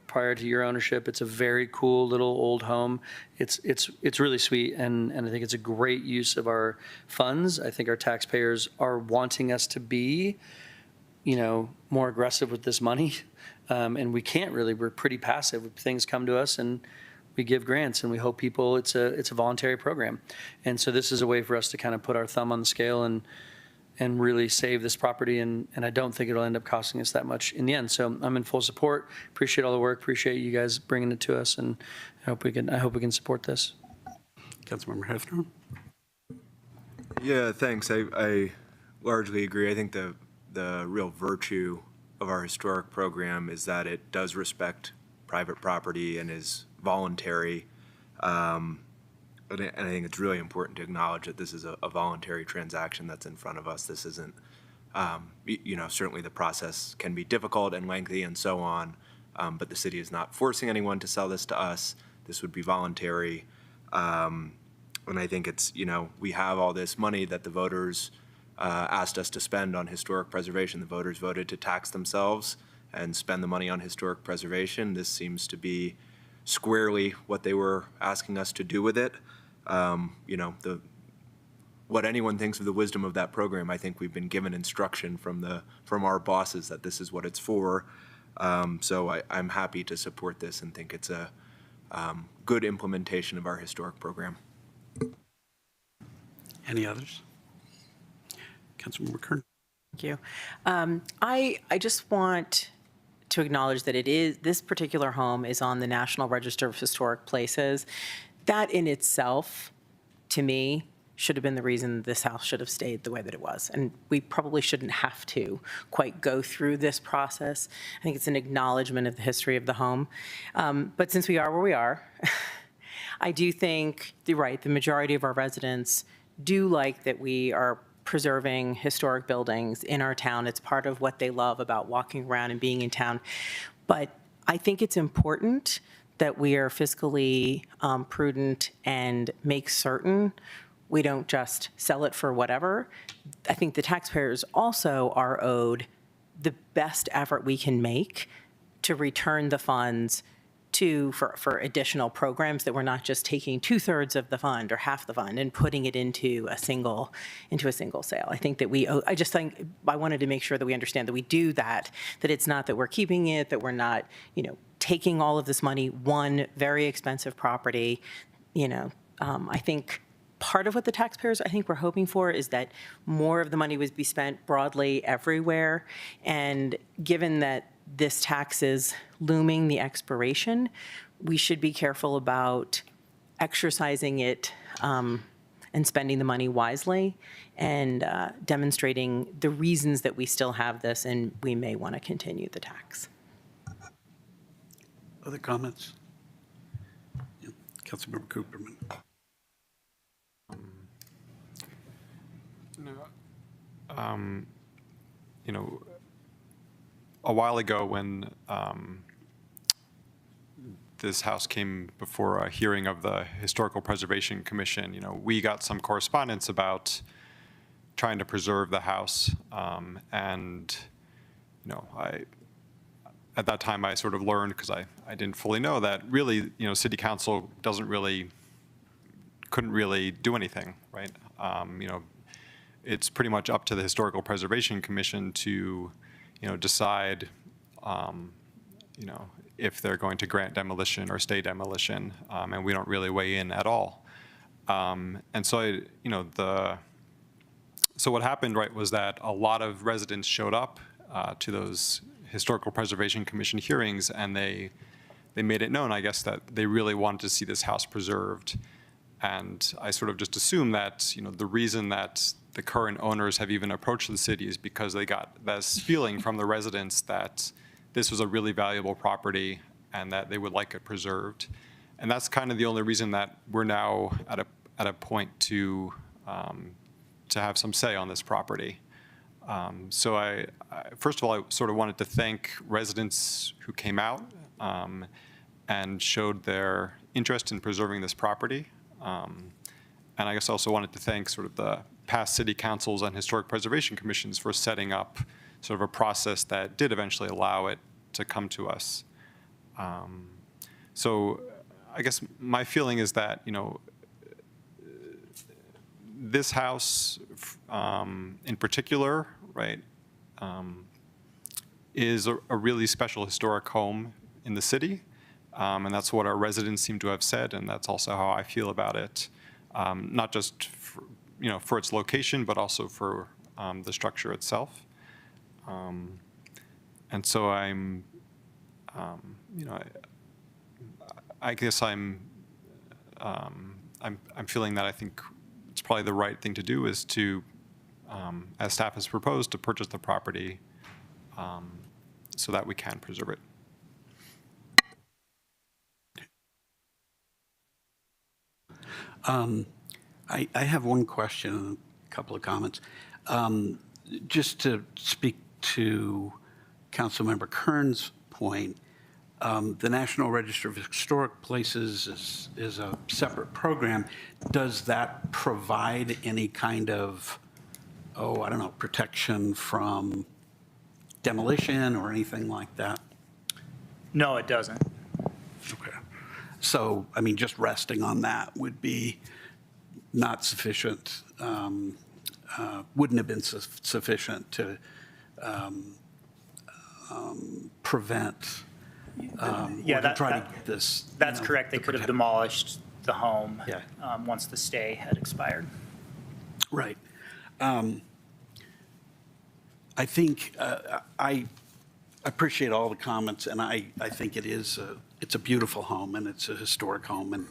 prior to your ownership. It's a very cool little old home. It's really sweet, and I think it's a great use of our funds. I think our taxpayers are wanting us to be, more aggressive with this money. And we can't really. We're pretty passive. Things come to us, and we give grants, and we hope people, it's a voluntary program. And so this is a way for us to kind of put our thumb on the scale and really save this property. And I don't think it'll end up costing us that much in the end. So I'm in full support. Appreciate all the work. Appreciate you guys bringing it to us. And I hope we can support this. Councilmember Hefner. Yeah, thanks. I largely agree. I think the real virtue of our historic program is that it does respect private property and is voluntary. And I think it's really important to acknowledge that this is a voluntary transaction that's in front of us. This isn't, certainly the process can be difficult and lengthy and so on, but the city is not forcing anyone to sell this to us. This would be voluntary. And I think it's, we have all this money that the voters asked us to spend on historic preservation. The voters voted to tax themselves and spend the money on historic preservation. This seems to be squarely what they were asking us to do with it. What anyone thinks of the wisdom of that program, I think we've been given instruction from our bosses that this is what it's for. So I'm happy to support this and think it's a good implementation of our historic program. Any others? Councilmember Kern. Thank you. I just want to acknowledge that this particular home is on the National Register of Historic Places. That in itself, to me, should have been the reason this house should have stayed the way that it was. And we probably shouldn't have to quite go through this process. I think it's an acknowledgement of the history of the home. But since we are where we are, I do think you're right, the majority of our residents do like that we are preserving historic buildings in our town. It's part of what they love about walking around and being in town. But I think it's important that we are fiscally prudent and make certain we don't just sell it for whatever. I think the taxpayers also are owed the best effort we can make to return the funds for additional programs, that we're not just taking 2/3 of the fund or half the fund and putting it into a single sale. I think that I wanted to make sure that we understand that we do that it's not that we're keeping it, that we're not, taking all of this money, one very expensive property. I think part of what the taxpayers, I think, we're hoping for is that more of the money would be spent broadly everywhere. And given that this tax is looming the expiration, we should be careful about exercising it and spending the money wisely and demonstrating the reasons that we still have this and we may want to continue the tax. Other comments? Yeah. Councilmember Cooperman. A while ago when this house came before a hearing of the Historical Preservation Commission, we got some correspondence about trying to preserve the house. At that time, I sort of learned, because I didn't fully know, that really, City Council couldn't really do anything, right? it's pretty much up to the Historical Preservation Commission to, decide, if they're going to grant demolition or stay demolition, and we don't really weigh in at all. And so, so what happened, right, was that a lot of residents showed up to those Historical Preservation Commission hearings, and they made it known, I guess, that they really wanted to see this house preserved. And I sort of just assume that, the reason that the current owners have even approached the city is because they got this feeling from the residents that this was a really valuable property and that they would like it preserved. And that's kind of the only reason that we're now at a point to have some say on this property. So I first of all, I sort of wanted to thank residents who came out and showed their interest in preserving this property. And I guess I also wanted to thank sort of the past city councils and historic preservation commissions for setting up sort of a process that did eventually allow it to come to us. So I guess my feeling is that, this house in particular, right, is a really special historic home in the city. And that's what our residents seem to have said, and that's also how I feel about it. Not just for its location, but also for the structure itself. And so I'm guess I'm feeling that I think it's probably the right thing to do is to, as staff has proposed, to purchase the property so that we can preserve it. I have one question and a couple of comments. Just to speak to Councilmember Kern's point, the National Register of Historic Places is a separate program. Does that provide any kind of, protection from demolition or anything like that? No, it doesn't. Okay. So, just resting on that would be not sufficient, wouldn't have been sufficient to prevent Try to get this. That's correct. They could have demolished the home once the stay had expired. Right. I think I appreciate all the comments, and I think it's a beautiful home and it's a historic home, and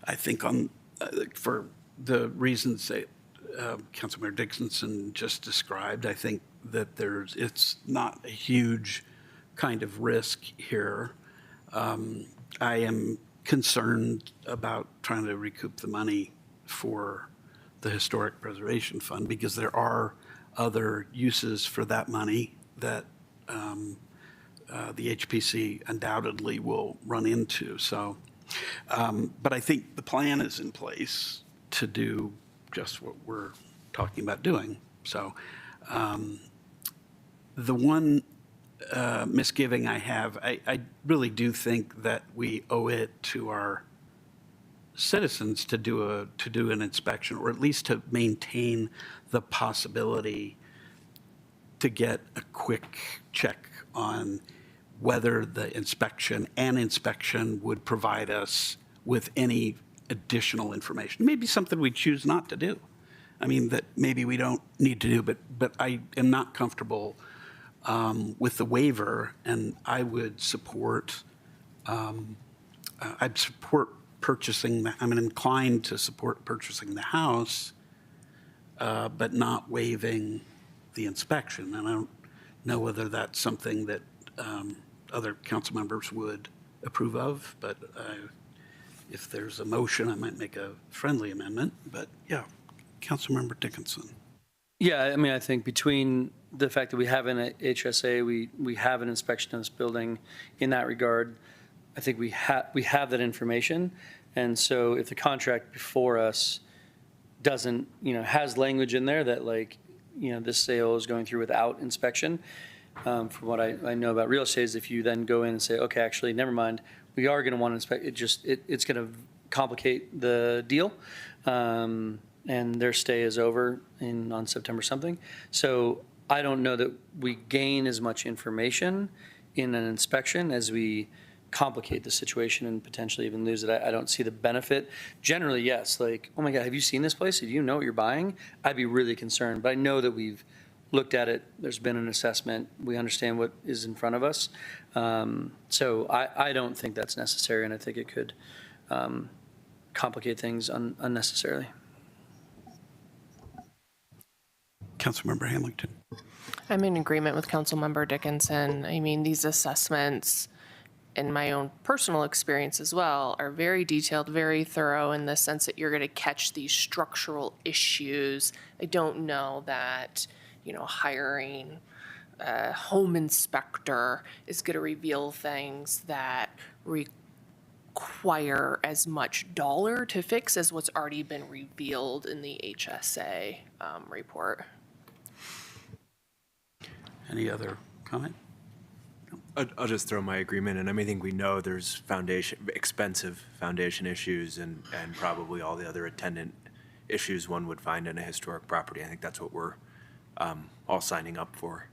I think for the reasons that Councilmember Dickinson just described, I think that it's not a huge kind of risk here. I am concerned about trying to recoup the money for the Historic Preservation Fund because there are other uses for that money that the HPC undoubtedly will run into. So, but I think the plan is in place to do just what we're talking about doing. So the one misgiving I have, I really do think that we owe it to our citizens to do an inspection, or at least to maintain the possibility to get a quick check on whether the inspection would provide us with any additional information. Maybe something we choose not to do. That maybe we don't need to do, but I am not comfortable with the waiver, and I would support, purchasing, I'm inclined to support purchasing the house, but not waiving the inspection. And I don't know whether that's something that other council members would approve of, but if there's a motion, I might make a friendly amendment. But yeah, Councilmember Dickinson. Yeah, I think between the fact that we have an HSA, we have an inspection of this building in that regard, I think we have that information. And so if the contract before us doesn't, has language in there that this sale is going through without inspection, from what I know about real estate is if you then go in and say, okay, actually, never mind, we are going to want to inspect, it's going to complicate the deal. and their stay is over on September something. So I don't know that we gain as much information in an inspection as we complicate the situation and potentially even lose it. I don't see the benefit. Generally, yes, like, oh my God, have you seen this place? Do you know what you're buying? I'd be really concerned, but I know that we've looked at it. There's been an assessment. We understand what is in front of us. So I don't think that's necessary, and I think it could complicate things unnecessarily. Councilmember Hamilton. I'm in agreement with Councilmember Dickinson. I mean, these assessments, in my own personal experience as well, are very detailed, very thorough in the sense that you're going to catch these structural issues. I don't know that, hiring a home inspector is going to reveal things that require as much dollar to fix as what's already been revealed in the HSA report. Any other comment? I'll just throw my agreement in. I think we know there's expensive foundation issues and probably all the other attendant issues one would find in a historic property. I think that's what we're all signing up for.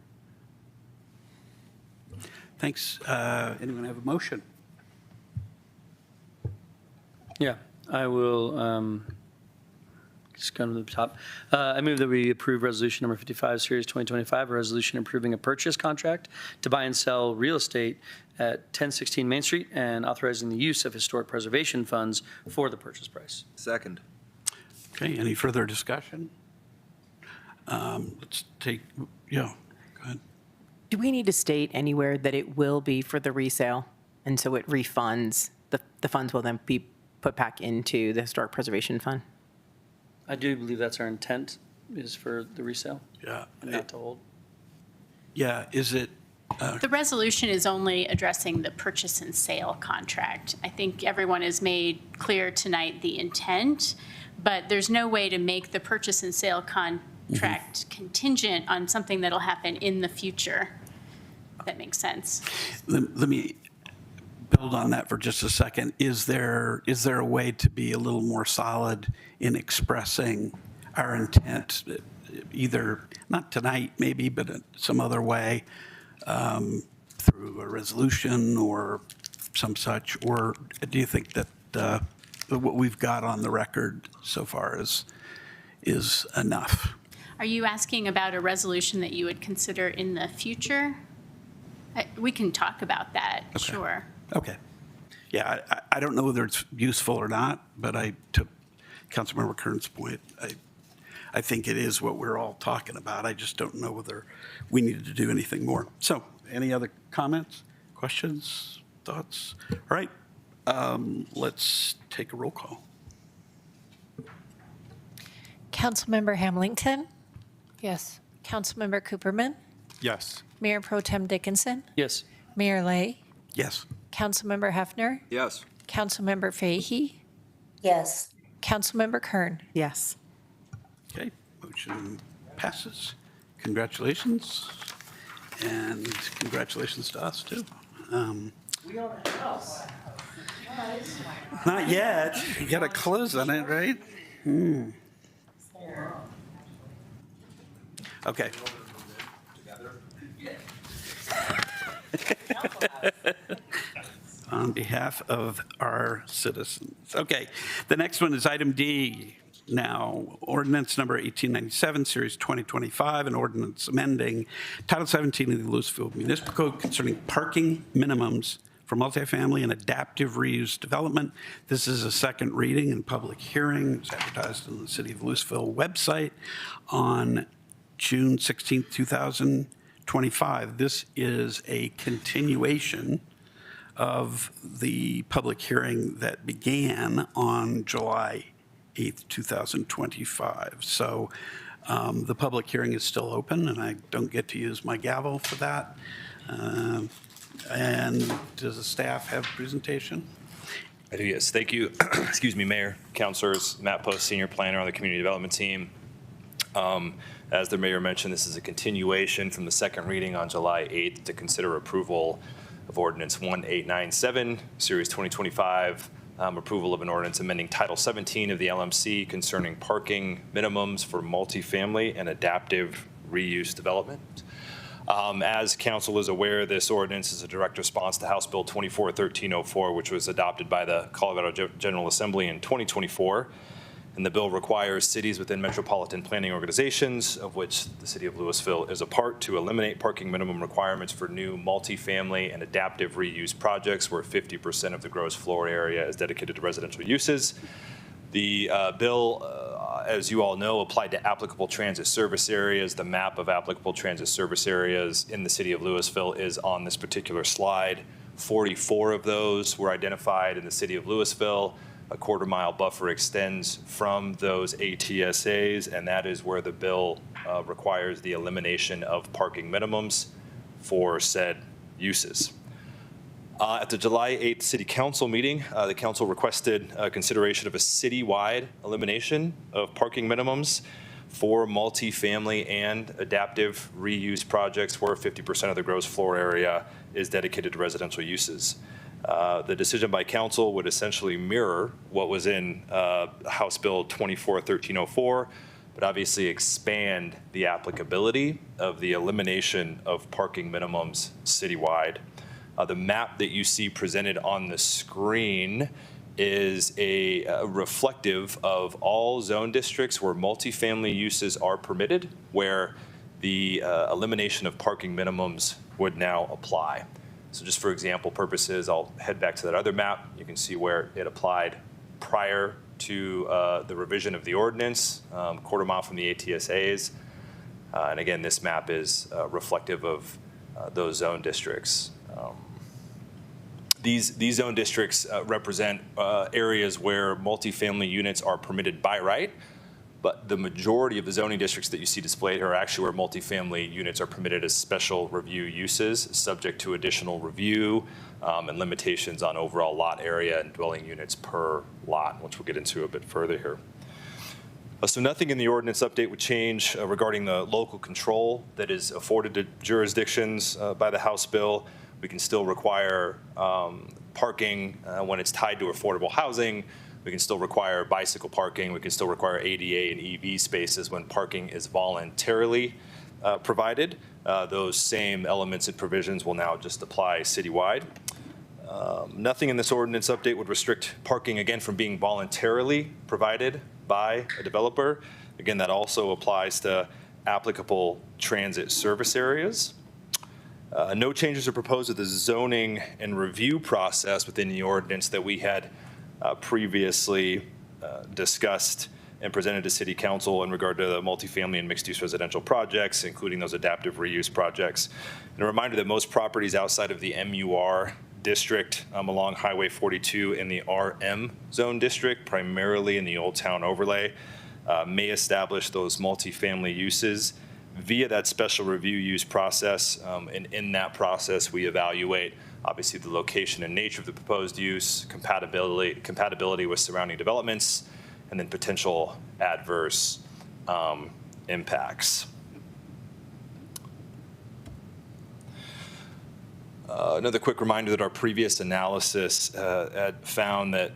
Thanks. Anyone have a motion? Yeah, I will just go to the top. I move that we approve resolution number 55, series 2025, a resolution approving a purchase contract to buy and sell real estate at 1016 Main Street and authorizing the use of historic preservation funds for the purchase price. Second. Okay, any further discussion? Let's take, go ahead. Do we need to state anywhere that it will be for the resale? And so it refunds, the funds will then be put back into the Historic Preservation Fund? I do believe that's our intent, is for the resale. Yeah. And not to hold. Yeah, is it? The resolution is only addressing the purchase and sale contract. I think everyone has made clear tonight the intent, but there's no way to make the purchase and sale contract contingent on something that'll happen in the future. If that makes sense. Let me build on that for just a second. Is there a way to be a little more solid in expressing our intent, either not tonight maybe, but some other way, through a resolution or some such? Or do you think that what we've got on the record so far is enough? Are you asking about a resolution that you would consider in the future? We can talk about that, Okay. sure. Okay. Yeah, I don't know whether it's useful or not, but to Councilmember Kern's point, I think it is what we're all talking about. I just don't know whether we needed to do anything more. So, any other comments, questions, thoughts? All right, let's take a roll call. Councilmember Hamilton, Yes. Councilmember Cooperman, Yes. Mayor Pro Tem Dickinson, Yes. Mayor Lay, Yes. Councilmember Hefner, Yes. Councilmember Fahey, Yes. Councilmember Kern. Yes. Okay, motion passes. Congratulations. And congratulations to us, too. We own a house. Not yet. You got to close on it, right? Okay. On behalf of our citizens. Okay, the next one is item D. Now, ordinance number 1897, series 2025, an ordinance amending Title 17 of the Louisville Municipal Code concerning parking minimums for multifamily and adaptive reuse development. This is a second reading and public hearing. It's advertised on the City of Louisville website on June 16, 2025. This is a continuation of the public hearing that began on July 8th, 2025. So the public hearing is still open, and I don't get to use my gavel for that. And does the staff have a presentation? I do, yes. Thank you. Excuse me, Mayor, Councilors, Matt Post, Senior Planner on the Community Development Team. As the Mayor mentioned, this is a continuation from the second reading on July 8th to consider approval of Ordinance 1897, Series 2025, approval of an ordinance amending Title 17 of the LMC concerning parking minimums for multifamily and adaptive reuse development. As council is aware, this ordinance is a direct response to House Bill 241304, which was adopted by the Colorado General Assembly in 2024. And the bill requires cities within metropolitan planning organizations, of which the city of Louisville is a part, to eliminate parking minimum requirements for new multifamily and adaptive reuse projects where 50% of the gross floor area is dedicated to residential uses. The bill, as you all know, applied to applicable transit service areas. The map of applicable transit service areas in the city of Louisville is on this particular slide. 44 of those were identified in the city of Louisville. A quarter-mile buffer extends from those ATSAs, and that is where the bill requires the elimination of parking minimums for said uses. At the July 8th City Council meeting, the council requested consideration of a citywide elimination of parking minimums for multifamily and adaptive reuse projects where 50% of the gross floor area is dedicated to residential uses. The decision by council would essentially mirror what was in House Bill 241304, but obviously expand the applicability of the elimination of parking minimums citywide. The map that you see presented on the screen is a reflective of all zone districts where multifamily uses are permitted, where the elimination of parking minimums would now apply. So just for example purposes, I'll head back to that other map. You can see where it applied prior to the revision of the ordinance, quarter mile from the ATSAs. And again, this map is reflective of those zone districts. These zone districts represent areas where multifamily units are permitted by right, but the majority of the zoning districts that you see displayed are actually where multifamily units are permitted as special review uses, subject to additional review and limitations on overall lot area and dwelling units per lot, which we'll get into a bit further here. So nothing in the ordinance update would change regarding the local control that is afforded to jurisdictions by the House bill. We can still require parking when it's tied to affordable housing. We can still require bicycle parking. We can still require ADA and EV spaces when parking is voluntarily provided. Those same elements and provisions will now just apply citywide. Nothing in this ordinance update would restrict parking, again, from being voluntarily provided by a developer. Again, that also applies to applicable transit service areas. No changes are proposed to the zoning and review process within the ordinance that we had previously discussed and presented to City Council in regard to the multifamily and mixed-use residential projects, including those adaptive reuse projects. And a reminder that most properties outside of the MUR district along Highway 42 in the RM zone district, primarily in the Old Town overlay, may establish those multifamily uses via that special review use process. And in that process, we evaluate obviously the location and nature of the proposed use, compatibility with surrounding developments, and then potential adverse impacts. Another quick reminder that our previous analysis had found that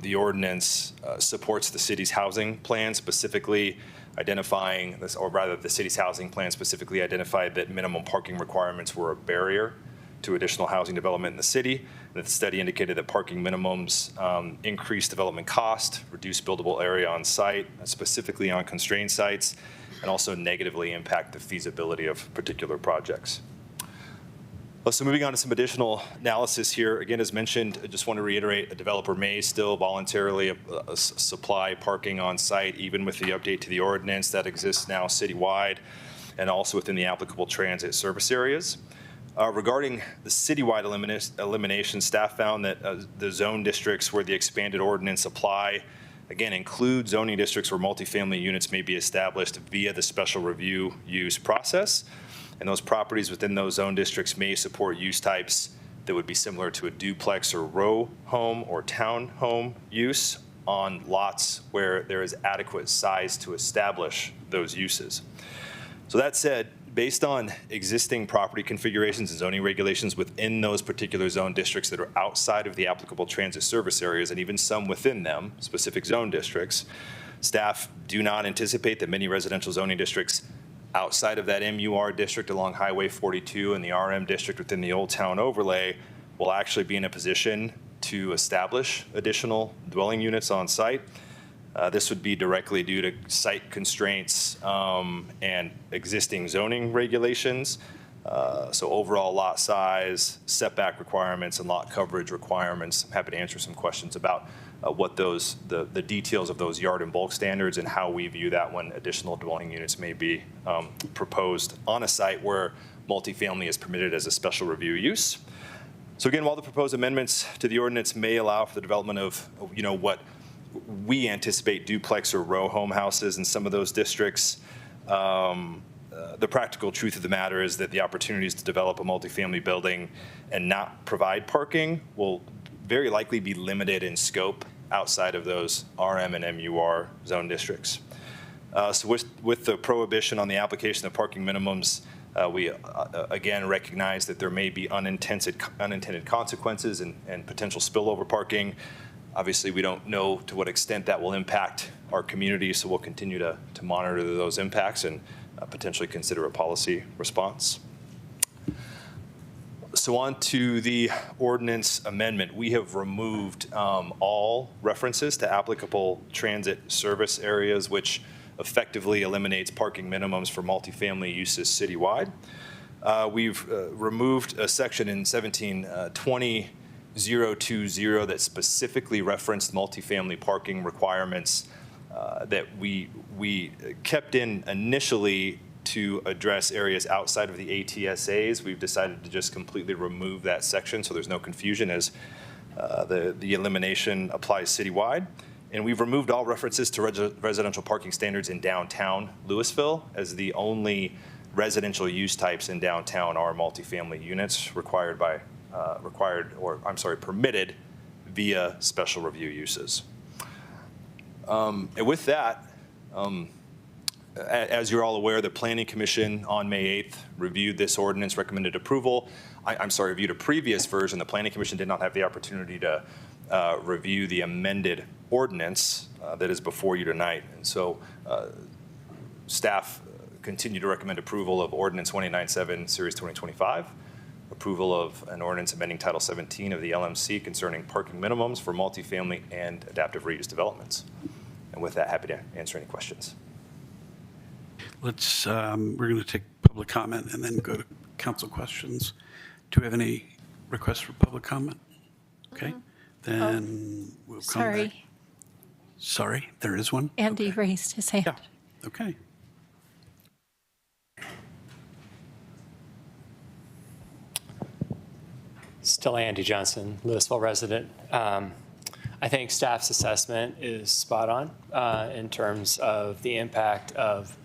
the ordinance supports the city's housing plan, specifically identifying this, or rather the city's housing plan specifically identified that minimum parking requirements were a barrier to additional housing development in the city. And the study indicated that parking minimums increase development cost, reduce buildable area on site, specifically on constrained sites, and also negatively impact the feasibility of particular projects. So moving on to some additional analysis here. Again, as mentioned, I just want to reiterate, a developer may still voluntarily supply parking on site, even with the update to the ordinance that exists now citywide and also within the applicable transit service areas. Regarding the citywide elimination, staff found that the zone districts where the expanded ordinance apply, again, include zoning districts where multifamily units may be established via the special review use process. And those properties within those zone districts may support use types that would be similar to a duplex or row home or town home use on lots where there is adequate size to establish those uses. So that said, based on existing property configurations and zoning regulations within those particular zone districts that are outside of the applicable transit service areas, and even some within them, specific zone districts, staff do not anticipate that many residential zoning districts outside of that MUR district along Highway 42 and the RM district within the Old Town overlay will actually be in a position to establish additional dwelling units on site. This would be directly due to site constraints and existing zoning regulations. So overall lot size, setback requirements, and lot coverage requirements. I'm happy to answer some questions about what the details of those yard and bulk standards and how we view that when additional dwelling units may be proposed on a site where multifamily is permitted as a special review use. So again, while the proposed amendments to the ordinance may allow for the development of, what we anticipate duplex or row home houses in some of those districts, the practical truth of the matter is that the opportunities to develop a multifamily building and not provide parking will very likely be limited in scope outside of those RM and MUR zone districts. So with the prohibition on the application of parking minimums, we again recognize that there may be unintended consequences and potential spillover parking. Obviously, we don't know to what extent that will impact our community, so we'll continue to monitor those impacts and potentially consider a policy response. So on to the ordinance amendment. We have removed all references to applicable transit service areas, which effectively eliminates parking minimums for multifamily uses citywide. We've removed a section in 1720 020 that specifically referenced multifamily parking requirements that we kept in initially to address areas outside of the ATSAs. We've decided to just completely remove that section so there's no confusion as the elimination applies citywide. And we've removed all references to residential parking standards in downtown Louisville, as the only residential use types in downtown are multifamily units permitted via special review uses. And with that, as you're all aware, the Planning Commission on May 8th reviewed this ordinance, recommended approval. Reviewed a previous version. The Planning Commission did not have the opportunity to review the amended ordinance that is before you tonight. And so staff continue to recommend approval of Ordinance 1897, Series 2025, approval of an ordinance amending Title 17 of the LMC concerning parking minimums for multifamily and adaptive reuse developments. And with that, happy to answer any questions. We're going to take public comment and then go to council questions. Do we have any requests for public comment? Okay, then we'll come back. Sorry, Sorry, there is one? Andy raised his hand. Yeah, okay. Still Andy Johnson, Louisville resident. I think staff's assessment is spot on in terms of the impact of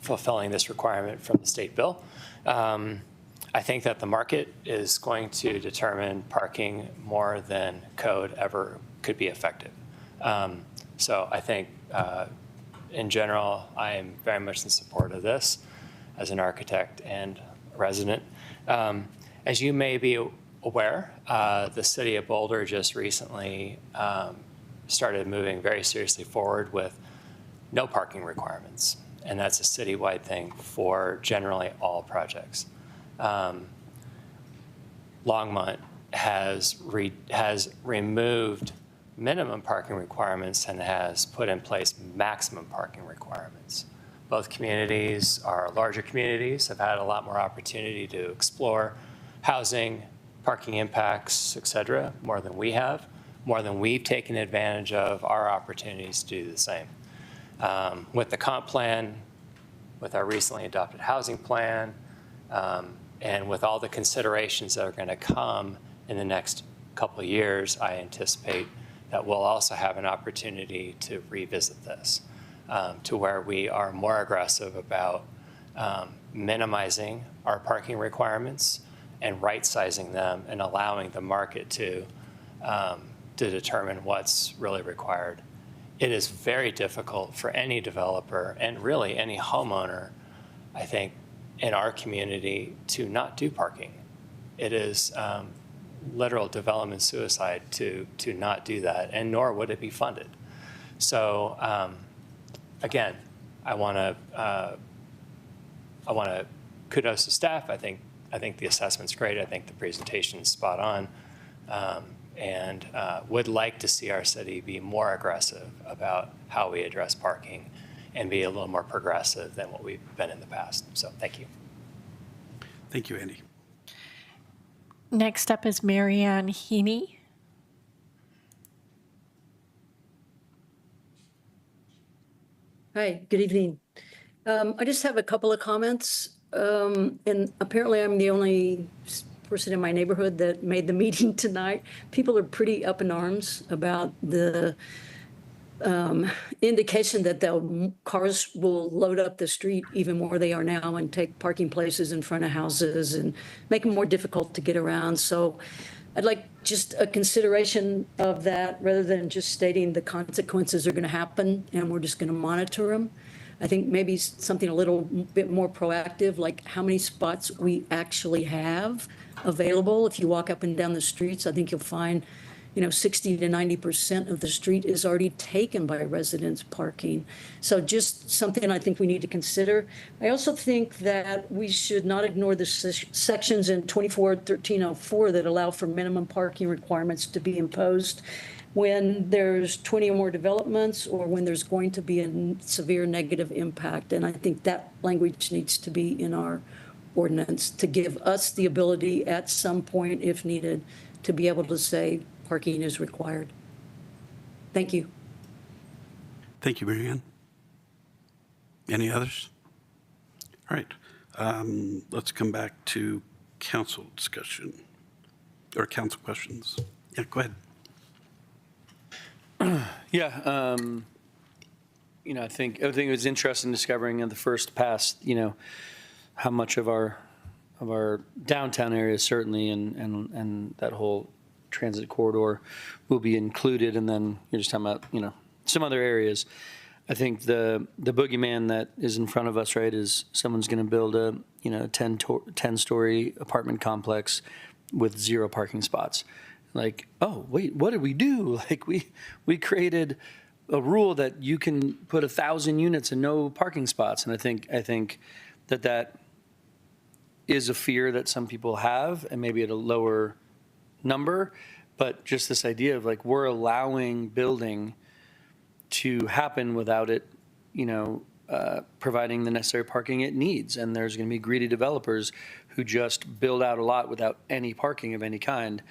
fulfilling this requirement from the state bill. I think that the market is going to determine parking more than code ever could be effective. So I think in general, I am very much in support of this as an architect and resident. As you may be aware, the city of Boulder just recently started moving very seriously forward with no parking requirements. And that's a citywide thing for generally all projects. Longmont has removed minimum parking requirements and has put in place maximum parking requirements. Both communities, our larger communities, have had a lot more opportunity to explore housing, parking impacts, et cetera, more than we have, more than we've taken advantage of our opportunities to do the same. With the comp plan, with our recently adopted housing plan, and with all the considerations that are going to come in the next couple of years, I anticipate that we'll also have an opportunity to revisit this to where we are more aggressive about minimizing our parking requirements and right-sizing them and allowing the market to determine what's really required. It is very difficult for any developer and really any homeowner I think, in our community to not do parking. It is literal development suicide to not do that, and nor would it be funded. So again, I want to kudos to staff. I think the assessment's great. I think the presentation's spot on, and would like to see our city be more aggressive about how we address parking and be a little more progressive than what we've been in the past. So thank you. Thank you, Andy. Next up is Marianne Heaney. Hi, good evening. I just have a couple of comments. And apparently I'm the only person in my neighborhood that made the meeting tonight. People are pretty up in arms about the indication that cars will load up the street even more they are now and take parking places in front of houses and make them more difficult to get around. So I'd like just a consideration of that rather than just stating the consequences are going to happen and we're just going to monitor them. I think maybe something a little bit more proactive, like how many spots we actually have available. If you walk up and down the streets, I think you'll find 60 to 90% of the street is already taken by residents parking. So just something I think we need to consider. I also think that we should not ignore the sections in 24-1304 that allow for minimum parking requirements to be imposed when there's 20 or more developments or when there's going to be a severe negative impact. And I think that language needs to be in our ordinance to give us the ability at some point, if needed, to be able to say, parking is required. Thank you. Thank you, Marianne. Any others? All right. Let's come back to council discussion or council questions. Yeah, go ahead. Yeah, I think it was interesting discovering in the first pass, how much of our downtown area certainly and that whole transit corridor will be included, and then you're just talking about some other areas. I think the boogeyman that is in front of us, right, is someone's going to build a 10-story apartment complex with 0 parking spots. Like, oh wait, what did we do? Like we created a rule that you can put 1,000 units and no parking spots, and I think that is a fear that some people have, and maybe at a lower number, but just this idea of like we're allowing building to happen without it, providing the necessary parking it needs, and there's going to be greedy developers who just build out a lot without any parking of any kind,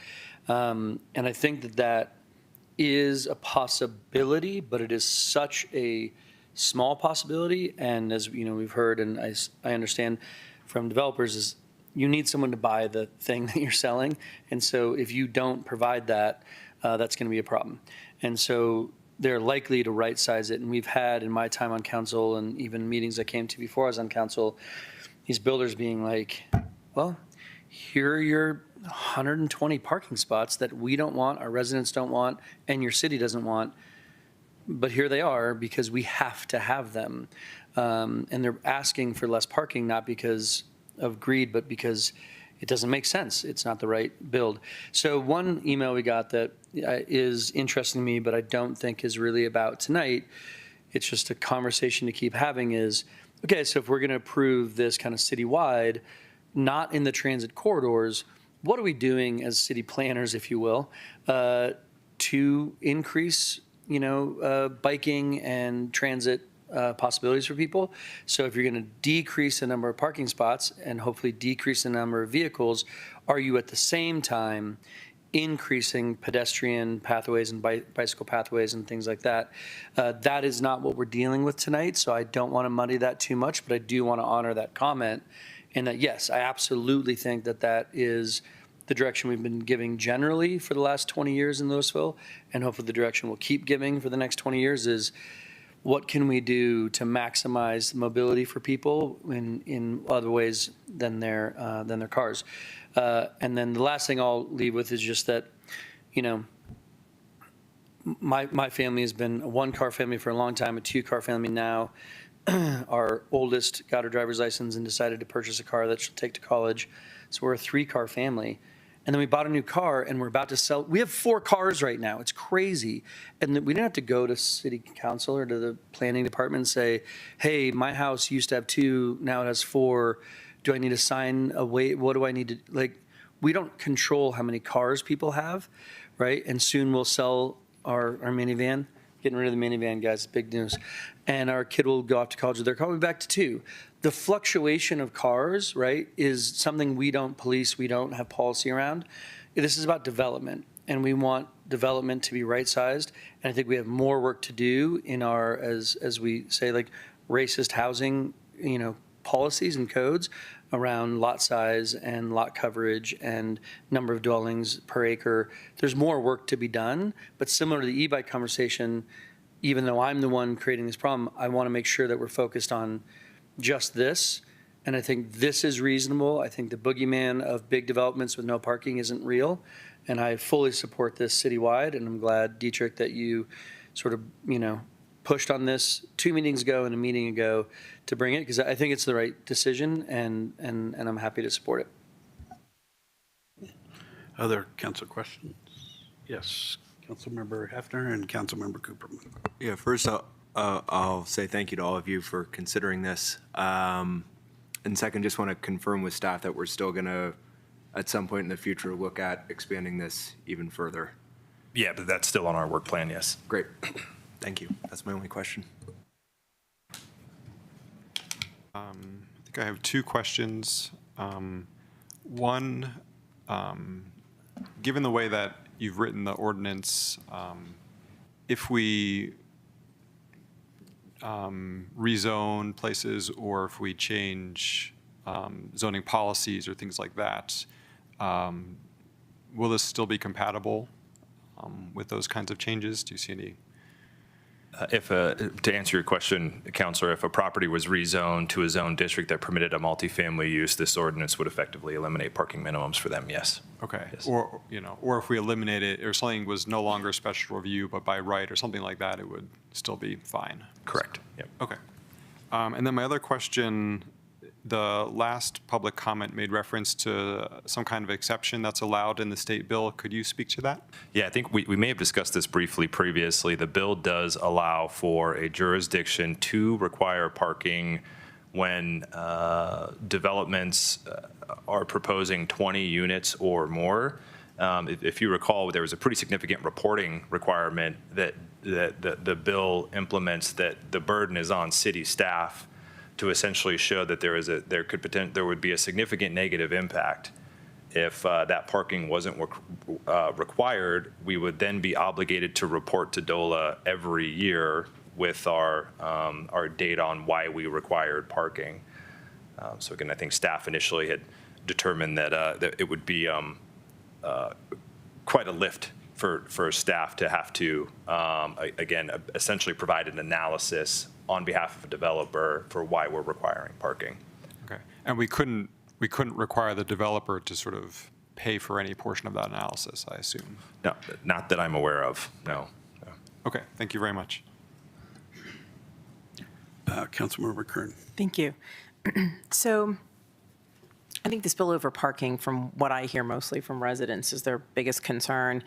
and I think that is a possibility, but it is such a small possibility, and as we've heard, and I understand from developers is you need someone to buy the thing that you're selling. And so if you don't provide that, that's going to be a problem. And so they're likely to right size it. And we've had in my time on council and even meetings I came to before I was on council, these builders being like, well, here are your 120 parking spots that we don't want, our residents don't want, and your city doesn't want. But here they are because we have to have them. And they're asking for less parking, not because of greed, but because it doesn't make sense. It's not the right build. So one email we got that is interesting to me, but I don't think is really about tonight. It's just a conversation to keep having is, okay, so if we're going to approve this kind of citywide, not in the transit corridors, what are we doing as city planners, if you will, to increase, biking and transit possibilities for people? So if you're going to decrease the number of parking spots and hopefully decrease the number of vehicles, are you at the same time increasing pedestrian pathways and bicycle pathways and things like that? That is not what we're dealing with tonight, so I don't want to muddy that too much, but I do want to honor that comment. And that, yes, I absolutely think that is the direction we've been giving generally for the last 20 years in Louisville, and hopefully the direction we'll keep giving for the next 20 years is what can we do to maximize mobility for people in other ways than their cars. And then the last thing I'll leave with is just that, my family has been a 1-car family for a long time, a 2-car family now. our oldest got her driver's license and decided to purchase a car that she'll take to college. So we're a 3-car family. And then we bought a new car and we're about to sell. We have 4 cars right now. It's crazy. And we didn't have to go to city council or to the planning department and say, hey, my house used to have 2, now it has 4. Do I need to sign a wait? What do I need to, like, we don't control how many cars people have, right? And soon we'll sell our minivan. Getting rid of the minivan, guys, big news. And our kid will go off to college with their car. We'll be back to 2. The fluctuation of cars, right, is something we don't police, we don't have policy around. This is about development, and we want development to be right-sized. And I think we have more work to do in our, as we say, like racist housing, policies and codes around lot size and lot coverage and number of dwellings per acre. There's more work to be done, but similar to the e-bike conversation, even though I'm the one creating this problem, I want to make sure that we're focused on just this. And I think this is reasonable. I think the boogeyman of big developments with no parking isn't real. And I fully support this citywide. And I'm glad, Dietrich, that you sort of, pushed on this 2 meetings ago and a meeting ago to bring it, because I think it's the right decision, and I'm happy to support it. Other council questions? Yes, Councilmember Hefner and Councilmember Cooperman. Yeah, first I'll say thank you to all of you for considering this. And second, just want to confirm with staff that we're still going to, at some point in the future, look at expanding this even further. Yeah, but that's still on our work plan, yes. Great. Thank you. That's my only question. I think I have 2 questions. One, given the way that you've written the ordinance, if we rezone places or if we change zoning policies or things like that, will this still be compatible with those kinds of changes? Do you see any? To answer your question, Counselor, if a property was rezoned to a zone district that permitted a multifamily use, this ordinance would effectively eliminate parking minimums for them, yes. Okay. Yes. Or, or if we eliminate it, or something was no longer special review, but by right or something like that, it would still be fine. Correct. Yep. Okay. And then my other question, the last public comment made reference to some kind of exception that's allowed in the state bill. Could you speak to that? Yeah, I think we may have discussed this briefly previously. The bill does allow for a jurisdiction to require parking when developments are proposing 20 units or more. If you recall, there was a pretty significant reporting requirement that the bill implements, that the burden is on city staff to essentially show that there would be a significant negative impact if that parking wasn't required. We would then be obligated to report to DOLA every year with our data on why we required parking. So again, I think staff initially had determined that it would be quite a lift for staff to have to, again, essentially provide an analysis on behalf of a developer for why we're requiring parking. Okay. And we couldn't require the developer to sort of pay for any portion of that analysis, I assume? No, not that I'm aware of, no. Okay, thank you very much. Councilmember Kern. Thank you. So I think the spillover parking, from what I hear mostly from residents, is their biggest concern.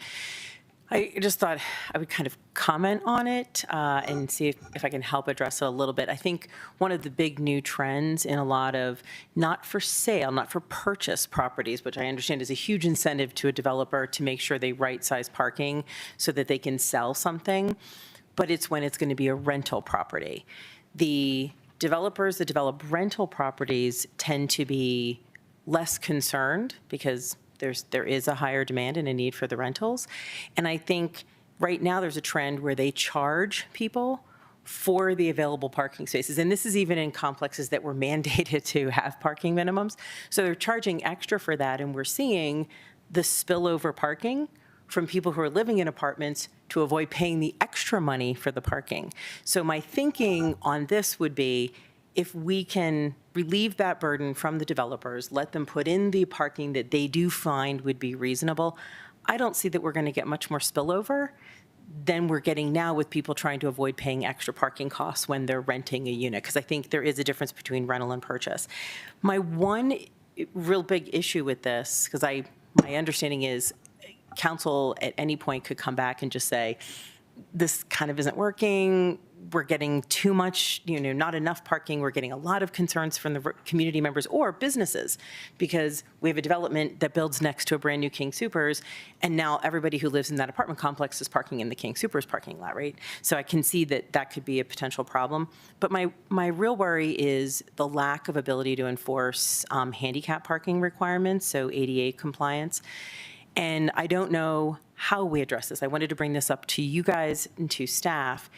I just thought I would kind of comment on it and see if I can help address it a little bit. I think one of the big new trends in a lot of not for sale, not for purchase properties, which I understand is a huge incentive to a developer to make sure they right-size parking so that they can sell something, but it's when it's going to be a rental property. The developers that develop rental properties tend to be less concerned because there is a higher demand and a need for the rentals. And I think right now there's a trend where they charge people for the available parking spaces. And this is even in complexes that were mandated to have parking minimums. So they're charging extra for that. And we're seeing the spillover parking from people who are living in apartments to avoid paying the extra money for the parking. So my thinking on this would be, if we can relieve that burden from the developers, let them put in the parking that they do find would be reasonable, I don't see that we're going to get much more spillover than we're getting now with people trying to avoid paying extra parking costs when they're renting a unit, because I think there is a difference between rental and purchase. My one real big issue with this, because my understanding is council at any point could come back and just say, this kind of isn't working, we're getting too much, not enough parking, we're getting a lot of concerns from the community members or businesses, because we have a development that builds next to a brand new King Soopers, and now everybody who lives in that apartment complex is parking in the King Soopers parking lot, right? So I can see that could be a potential problem. But my real worry is the lack of ability to enforce handicap parking requirements, so ADA compliance. And I don't know how we address this. I wanted to bring this up to you guys and to staff.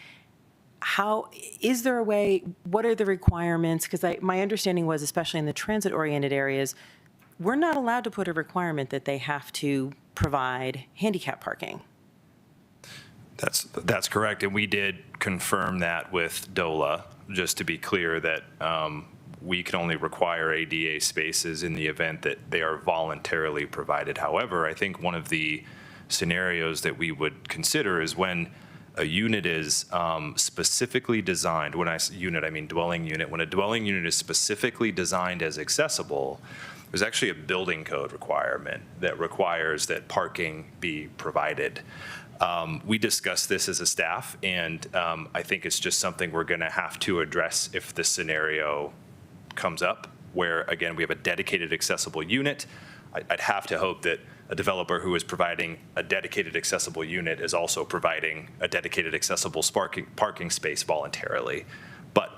How, is there a way, what are the requirements? Because my understanding was, especially in the transit-oriented areas, we're not allowed to put a requirement that they have to provide handicap parking. That's correct, and we did confirm that with DOLA, just to be clear that we can only require ADA spaces in the event that they are voluntarily provided. However, I think one of the scenarios that we would consider is when a unit is specifically designed, when I say unit, I mean dwelling unit, when a dwelling unit is specifically designed as accessible, there's actually a building code requirement that requires that parking be provided. We discussed this as a staff, and I think it's just something we're going to have to address if the scenario comes up, where, again, we have a dedicated accessible unit. I'd have to hope that a developer who is providing a dedicated accessible unit is also providing a dedicated accessible parking space voluntarily. But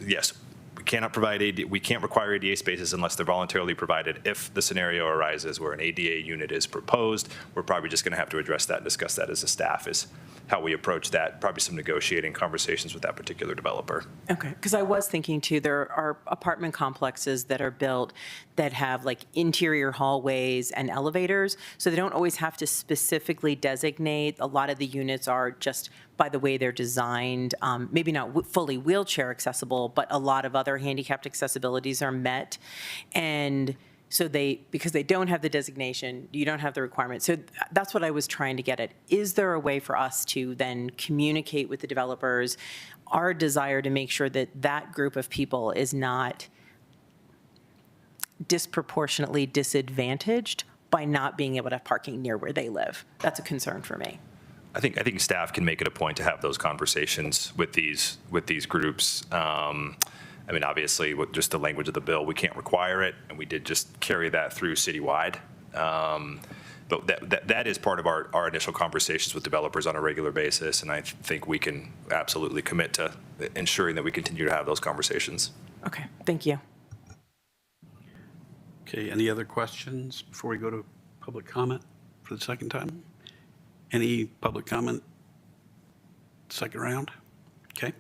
yes, we can't require ADA spaces unless they're voluntarily provided. If the scenario arises where an ADA unit is proposed, we're probably just going to have to address that and discuss that as a staff, is how we approach that, probably some negotiating conversations with that particular developer. Okay, because I was thinking too, there are apartment complexes that are built that have like interior hallways and elevators, so they don't always have to specifically designate. A lot of the units are just by the way they're designed, maybe not fully wheelchair accessible, but a lot of other handicapped accessibilities are met. And so because they don't have the designation, you don't have the requirement. So that's what I was trying to get at. Is there a way for us to then communicate with the developers our desire to make sure that that group of people is not disproportionately disadvantaged by not being able to have parking near where they live? That's a concern for me. I think staff can make it a point to have those conversations with these groups. I mean, obviously, with just the language of the bill, we can't require it, and we did just carry that through citywide. But that is part of our initial conversations with developers on a regular basis, and I think we can absolutely commit to ensuring that we continue to have those conversations. Okay, thank you. Okay, any other questions before we go to public comment for the second time? Any public comment? Second round? Okay.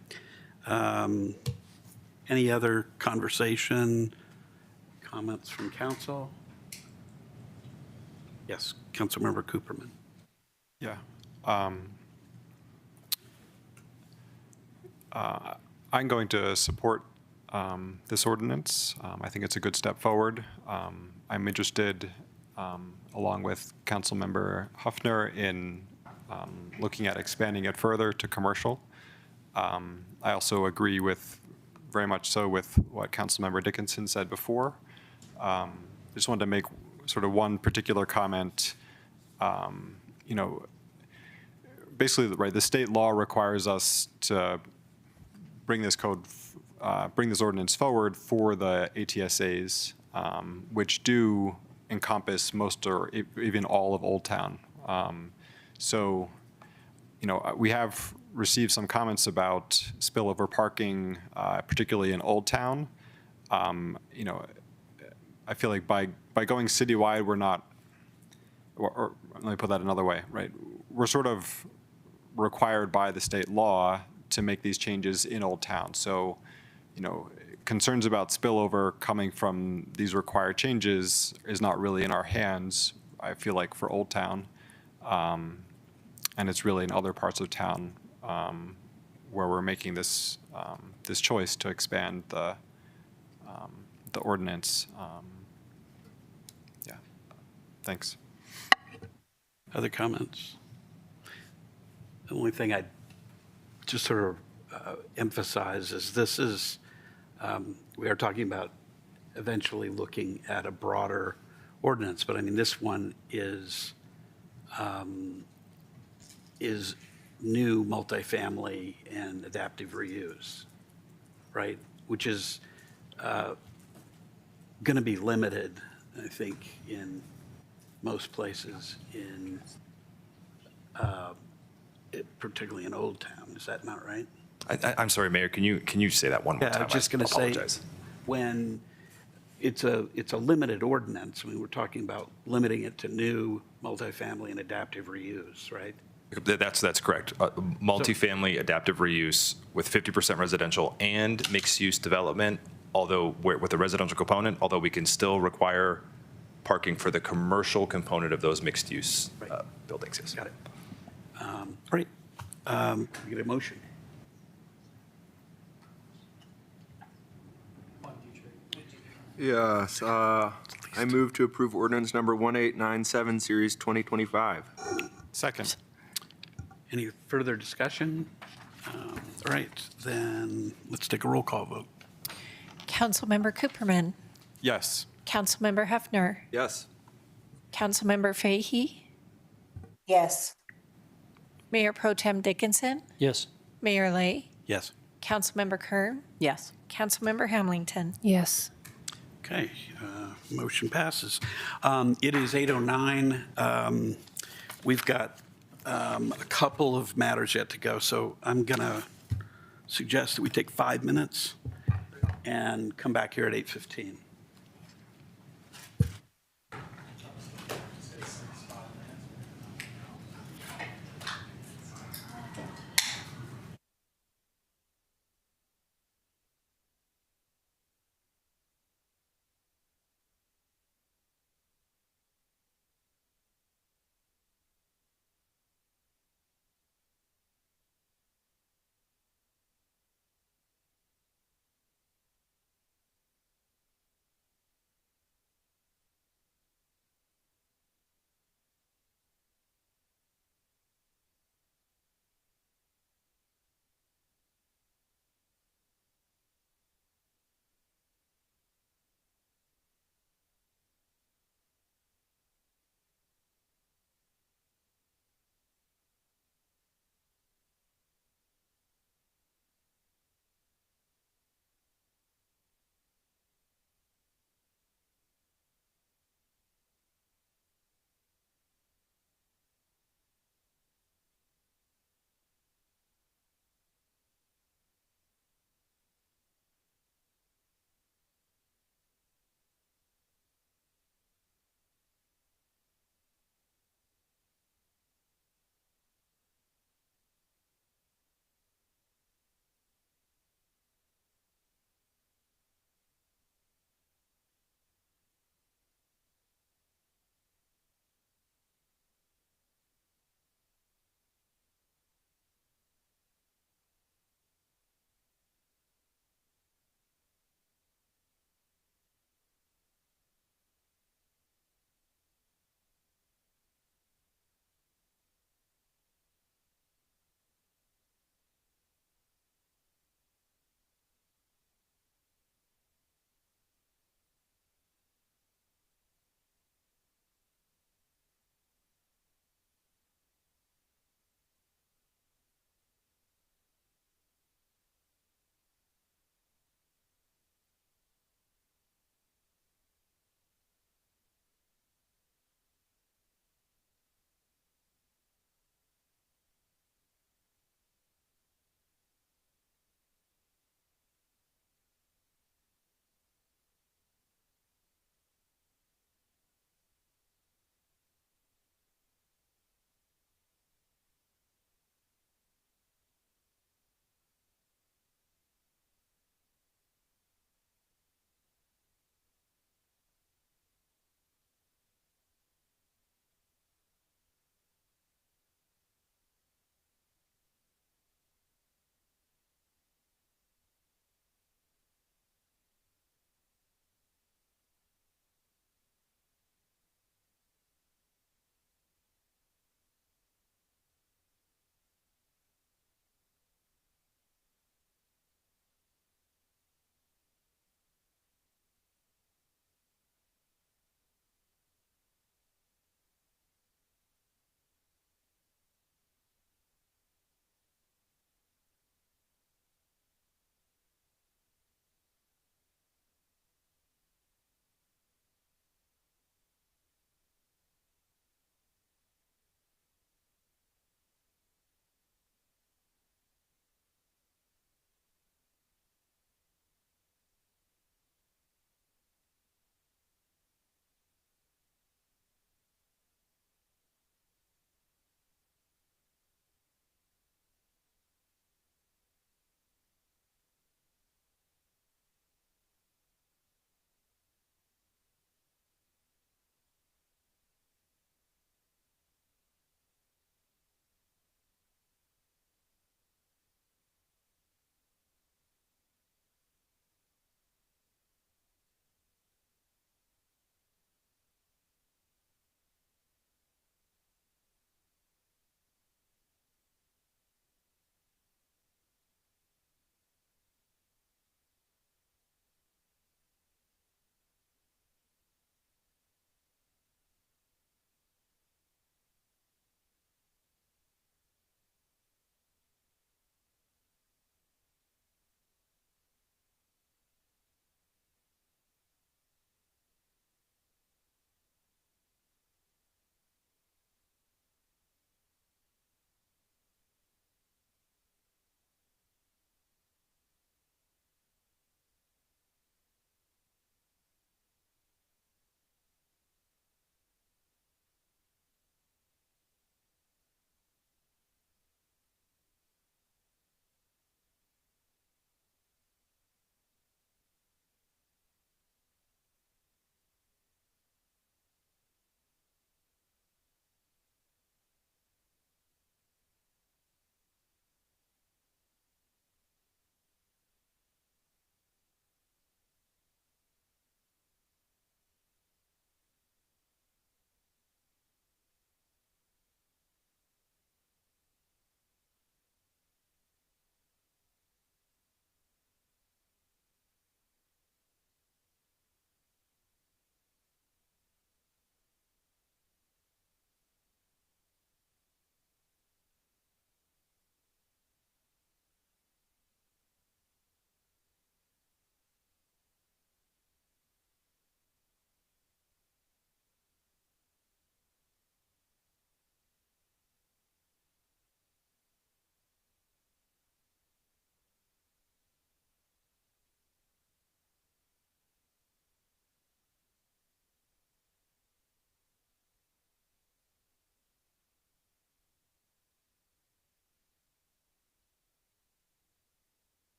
Any other conversation, comments from council? Yes, Councilmember Cooperman. Yeah. I'm going to support this ordinance. I think it's a good step forward. I'm interested, along with Councilmember Huffner, in looking at expanding it further to commercial. I also agree very much so with what Councilmember Dickinson said before. I just wanted to make sort of one particular comment. Basically, right, the state law requires us to bring this ordinance forward for the ATSAs, which do encompass most or even all of Old Town. So, we have received some comments about spillover parking, particularly in Old Town. I feel like by going citywide, we're not, or let me put that another way, right? We're sort of required by the state law to make these changes in Old Town. So, concerns about spillover coming from these required changes is not really in our hands, I feel like, for Old Town. And it's really in other parts of town where we're making this this choice to expand the ordinance. Yeah, thanks. Other comments? The only thing I'd just sort of emphasize is this is, we are talking about eventually looking at a broader ordinance, but I mean, this one is new multifamily and adaptive reuse, right? Which is going to be limited, I think, in most places in, particularly in Old Town. Is that not right? I'm sorry, Mayor, can you say that one more Yeah, time? I was just going to say, apologize. when it's a limited ordinance, I mean, we're talking about limiting it to new multifamily and adaptive reuse, right? That's correct. Multifamily adaptive reuse with 50% residential and mixed-use development, although with a residential component, although we can still require parking for the commercial component of those mixed-use buildings. Yes. Got it. Great. Can we get a motion? Yes, I move to approve ordinance number 1897, series 2025. Second. Any further discussion? All right, then let's take a roll call vote. Councilmember Cooperman, Yes. Councilmember Hefner, Yes. Councilmember Fahy, Yes. Mayor Pro Tem Dickinson, Yes. Mayor Lay, Yes. Councilmember Kern, Yes. Councilmember Hamilton. Yes. Okay, motion passes. It is 8:09. We've got a couple of matters yet to go, so I'm going to suggest that we take 5 minutes and come back here at 8:15.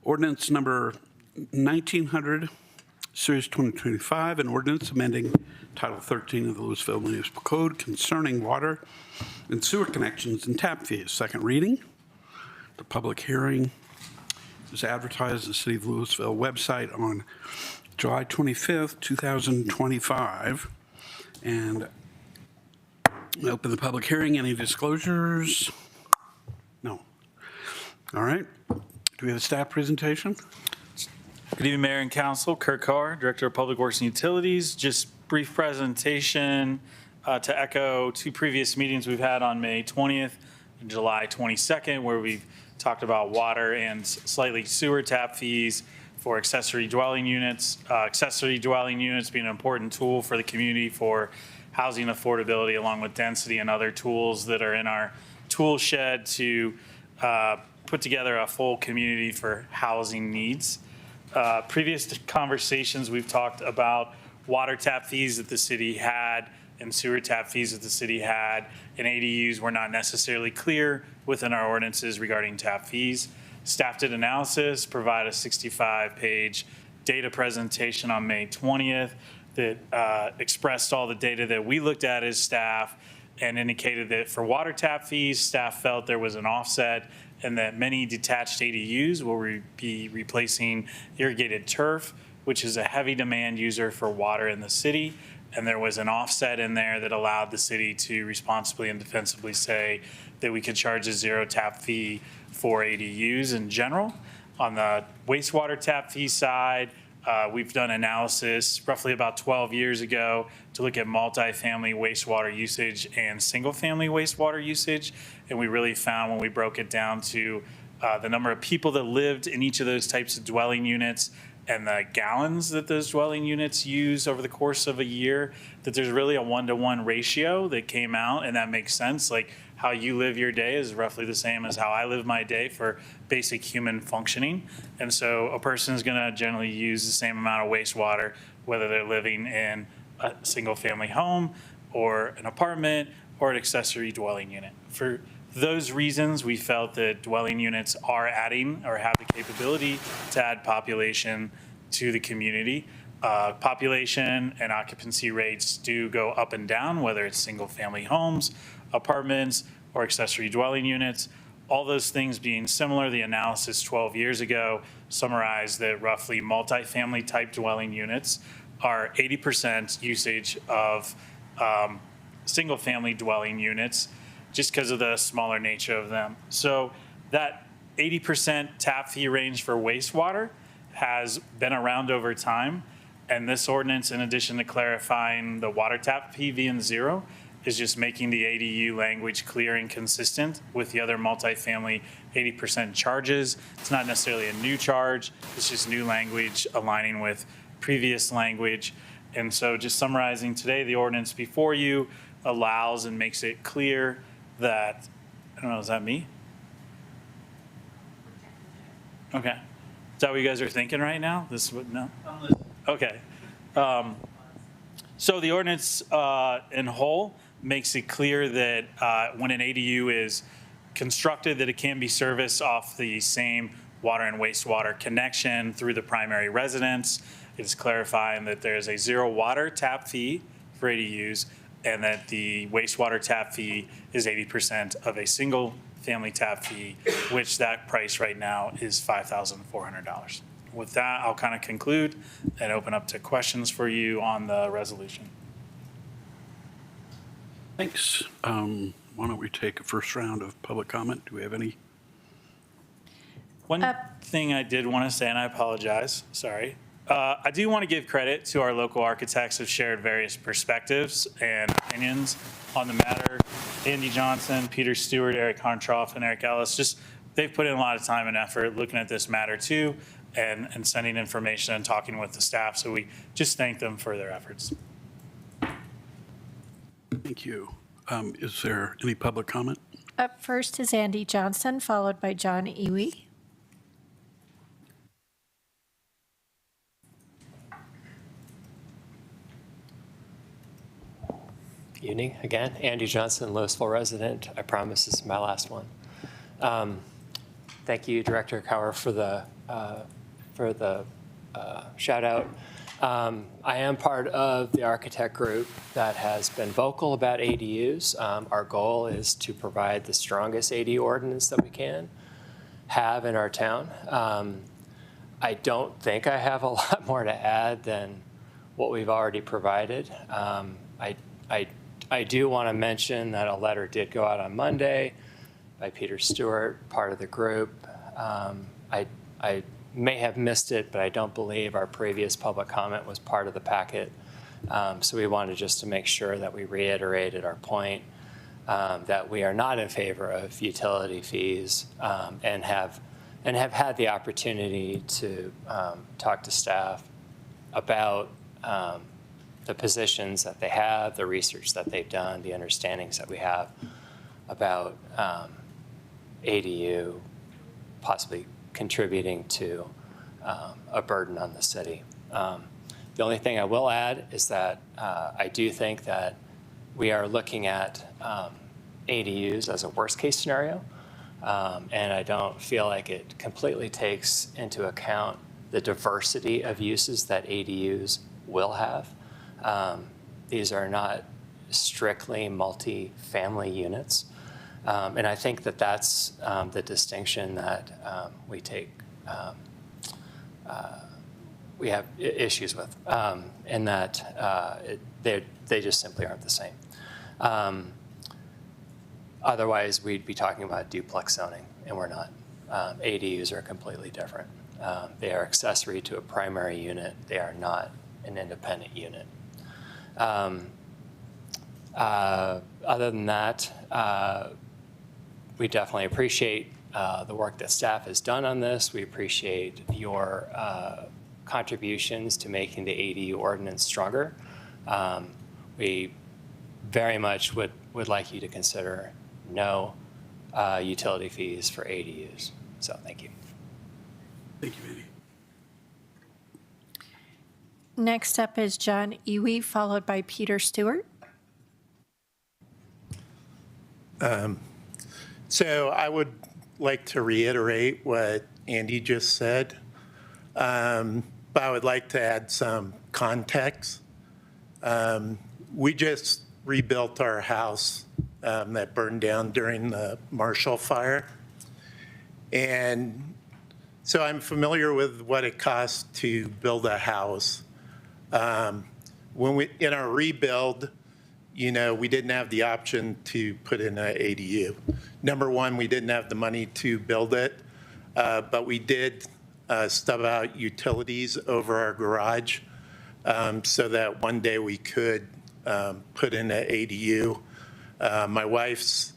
Ordinance number 1900, Series 2025, an ordinance amending Title 13 of the Louisville Municipal Code concerning water and sewer connections and tap fees. Second reading. The public hearing is advertised in the City of Louisville website on July 25th, 2025. And I open the public hearing. Any disclosures? No. All right. Do we have a staff presentation? Good evening, Mayor and Council. Kirk Carr, Director of Public Works and Utilities. Just brief presentation to echo two previous meetings we've had on May 20th and July 22nd, where we've talked about water and slightly sewer tap fees for accessory dwelling units. Accessory dwelling units being an important tool for the community for housing affordability, along with density and other tools that are in our tool shed to put together a full community for housing needs. Previous conversations, we've talked about water tap fees that the city had and sewer tap fees that the city had, and ADUs were not necessarily clear within our ordinances regarding tap fees. Staff did analysis, provide a 65-page data presentation on May 20th that expressed all the data that we looked at as staff and indicated that for water tap fees, staff felt there was an offset and that many detached ADUs will be replacing irrigated turf, which is a heavy demand user for water in the city. And there was an offset in there that allowed the city to responsibly and defensively say that we could charge a zero tap fee for ADUs in general. On the wastewater tap fee side, we've done analysis roughly about 12 years ago to look at multifamily wastewater usage and single-family wastewater usage. And we really found when we broke it down to the number of people that lived in each of those types of dwelling units and the gallons that those dwelling units use over the course of a year, that there's really a 1-to-1 ratio that came out, and that makes sense. Like how you live your day is roughly the same as how I live my day for basic human functioning. And so a person is going to generally use the same amount of wastewater, whether they're living in a single family home or an apartment or an accessory dwelling unit. For those reasons, we felt that dwelling units are adding or have the capability to add population to the community. Population and occupancy rates do go up and down, whether it's single family homes, apartments, or accessory dwelling units. All those things being similar, the analysis 12 years ago summarized that roughly multifamily type dwelling units are 80% usage of single family dwelling units, just because of the smaller nature of them. So that 80% tap fee range for wastewater has been around over time. And this ordinance, in addition to clarifying the water tap fee being zero, is just making the ADU language clear and consistent with the other multifamily 80% charges. It's not necessarily a new charge, it's just new language aligning with previous language. And so just summarizing today, the ordinance before you allows and makes it clear that, I don't know, is that me? Okay. Is that what you guys are thinking right now? This would, no? Okay. So the ordinance in whole makes it clear that when an ADU is constructed, that it can be serviced off the same water and wastewater connection through the primary residence. It is clarifying that there is a zero water tap fee for ADUs, and that the wastewater tap fee is 80% of a single family tap fee, which that price right now is $5,400. With that, I'll kind of conclude and open up to questions for you on the resolution. Thanks. Why don't we take a first round of public comment? Do we have any? One thing I did want to say, and I apologize, sorry. I do want to give credit to our local architects who've shared various perspectives and opinions on the matter. Andy Johnson, Peter Stewart, Eric Harntroff, and Eric Ellis, just they've put in a lot of time and effort looking at this matter too, and sending information and talking with the staff. So we just thank them for their efforts. Thank you. Is there any public comment? Up first is Andy Johnson, followed by John Iwi. Evening again. Andy Johnson, Louisville resident. I promise this is my last one. Thank you, Director Cower, for the shout out. I am part of the architect group that has been vocal about ADUs. Our goal is to provide the strongest ADU ordinance that we can have in our town. I don't think I have a lot more to add than what we've already provided. I do want to mention that a letter did go out on Monday by Peter Stewart, part of the group. I may have missed it, but I don't believe our previous public comment was part of the packet. So we wanted just to make sure that we reiterated our point that we are not in favor of utility fees and have had the opportunity to talk to staff about the positions that they have, the research that they've done, the understandings that we have about ADU possibly contributing to a burden on the city. The only thing I will add is that I do think that we are looking at ADUs as a worst case scenario, and I don't feel like it completely takes into account the diversity of uses that ADUs will have. These are not strictly multi-family units. And I think that that's the distinction that we take, we have issues with, in that they just simply aren't the same. Otherwise, we'd be talking about duplex zoning, and we're not. ADUs are completely different. They are accessory to a primary unit. They are not an independent unit. Other than that, we definitely appreciate the work that staff has done on this. We appreciate your contributions to making the ADU ordinance stronger. We very much would like you to consider no utility fees for ADUs. So thank you. Thank you, Andy. Next up is John Ewey, followed by Peter Stewart. So I would like to reiterate what Andy just said, but I would like to add some context. We just rebuilt our house that burned down during the Marshall Fire. And so I'm familiar with what it costs to build a house. In our rebuild, we didn't have the option to put in an ADU. Number one, we didn't have the money to build it, but we did stub out utilities over our garage so that one day we could put in an ADU. My wife's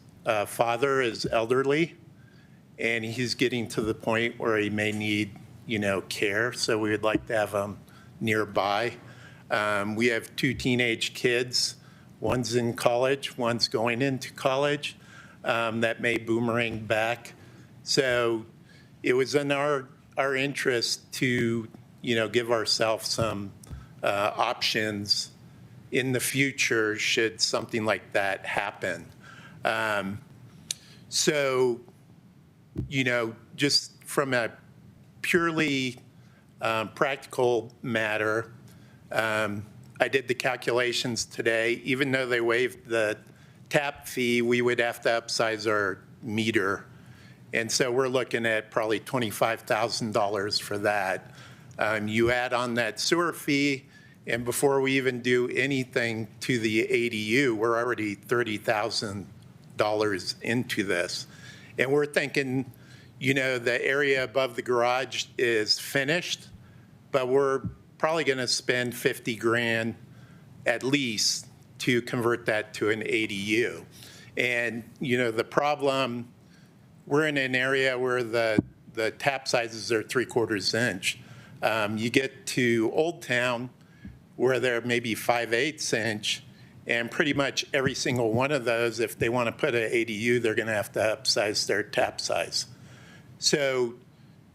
father is elderly, and he's getting to the point where he may need, care, so we would like to have him nearby. We have 2 teenage kids. One's in college, one's going into college. That may boomerang back. So it was in our interest to, give ourselves some options in the future should something like that happen. So, just from a purely practical matter, I did the calculations today. Even though they waived the tap fee, we would have to upsize our meter. And so we're looking at probably $25,000 for that. You add on that sewer fee, and before we even do anything to the ADU, we're already $30,000 into this. And we're thinking, the area above the garage is finished, but we're probably going to spend 50 grand at least to convert that to an ADU. And, the problem, we're in an area where the tap sizes are 3/4 inch. You get to Old Town where they're maybe 5/8 inch, and pretty much every single one of those, if they want to put an ADU, they're going to have to upsize their tap size. So,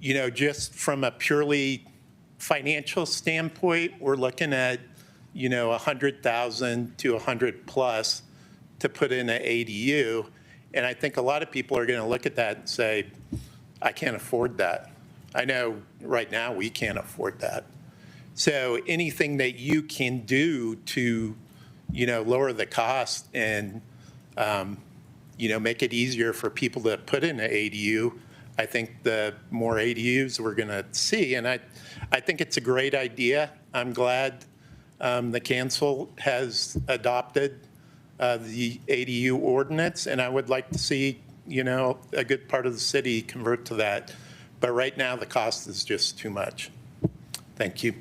just from a purely financial standpoint, we're looking at, $100,000 to $100,000+ to put in an ADU. And I think a lot of people are going to look at that and say, I can't afford that. I know right now we can't afford that. So anything that you can do to, lower the cost and, make it easier for people to put in an ADU, I think the more ADUs we're going to see. And I think it's a great idea. I'm glad the council has adopted the ADU ordinance, and I would like to see, a good part of the city convert to that. But right now, the cost is just too much. Thank you.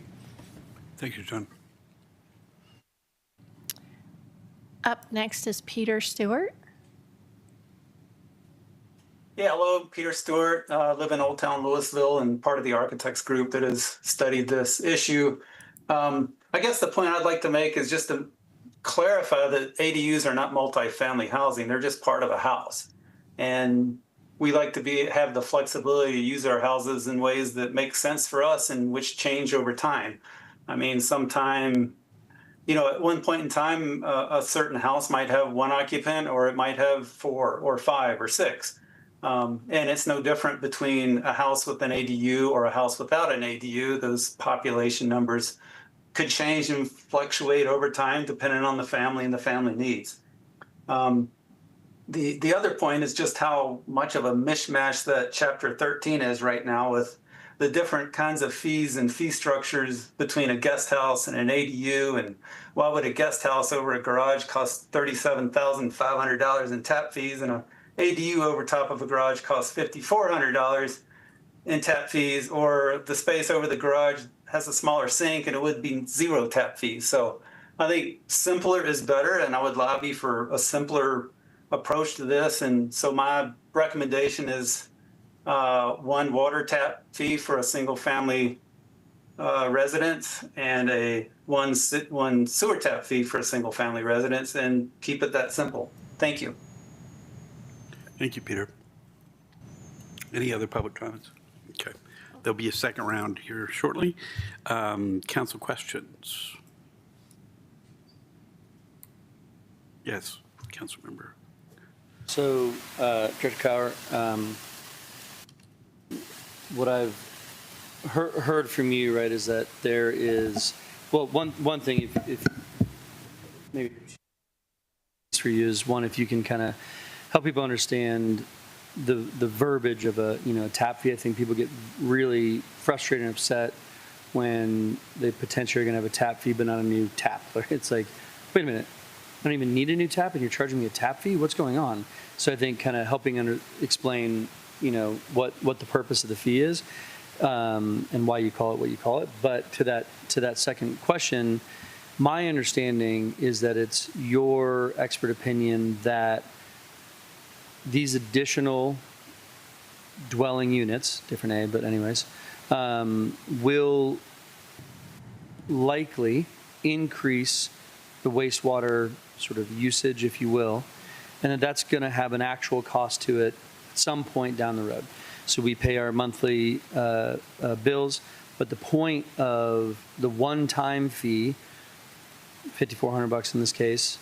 Thank you, John. Up next is Peter Stewart. Yeah, hello, Peter Stewart. Live in Old Town Louisville and part of the architects group that has studied this issue. I guess the point I'd like to make is just to clarify that ADUs are not multifamily housing. They're just part of a house. And we like to have the flexibility to use our houses in ways that make sense for us and which change over time. I mean, sometime, at one point in time, a certain house might have one occupant, or it might have 4 or 5 or 6. And it's no different between a house with an ADU or a house without an ADU. Those population numbers could change and fluctuate over time depending on the family and the family needs. The other point is just how much of a mishmash that Chapter 13 is right now, with the different kinds of fees and fee structures between a guest house and an ADU. And why would a guest house over a garage cost $37,500 in tap fees, and a ADU over top of a garage costs $5,400 in tap fees, or the space over the garage has a smaller sink and it would be 0 tap fees? So I think simpler is better, and I would lobby for a simpler approach to this. And so my recommendation is 1 water tap fee for a single family residence, and one sewer tap fee for a single family residence, and keep it that simple. Thank you. Thank you, Peter. Any other public comments? Okay. There'll be a second round here shortly. Council questions? Yes, council member. So, Director Cower, what I've heard from you, right, is that there is, well, one thing, if maybe for you is, one, if you can kind of help people understand the verbiage of a tap fee. I think people get really frustrated and upset when they potentially are going to have a tap fee but not a new tap. It's like, wait a minute, I don't even need a new tap and you're charging me a tap fee? What's going on? So I think kind of helping explain what the purpose of the fee is, and why you call it what you call it. But to that second question, my understanding is that it's your expert opinion that these additional dwelling units, different A, but anyways, will likely increase the wastewater sort of usage, if you will, and that's going to have an actual cost to it at some point down the road. So we pay our monthly bills, but the point of the one-time fee, $5,400 in this case,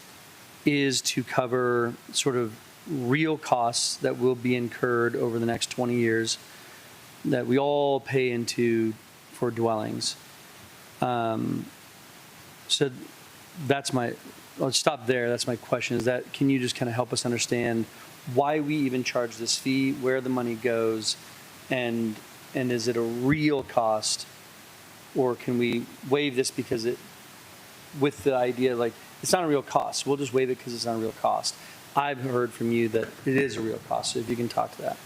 is to cover sort of real costs that will be incurred over the next 20 years that we all pay into for dwellings. So that's I'll stop there. That's my question, is that, can you just kind of help us understand why we even charge this fee, where the money goes, and is it a real cost, or can we waive this because with the idea like it's not a real cost, we'll just waive it because it's not a real cost? I've heard from you that it is a real cost, so if you can talk to that.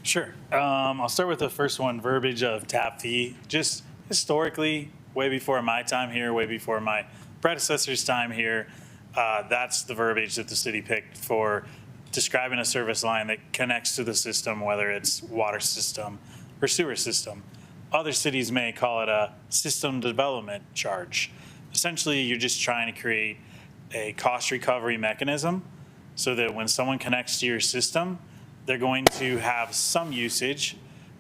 Sure. I'll start with the first one, verbiage of tap fee. Just historically, way before my time here, way before my predecessor's time here, that's the verbiage that the city picked for describing a service line that connects to the system, whether it's water system or sewer system. Other cities may call it a system development charge. Essentially, you're just trying to create a cost recovery mechanism so that when someone connects to your system, they're going to have some usage,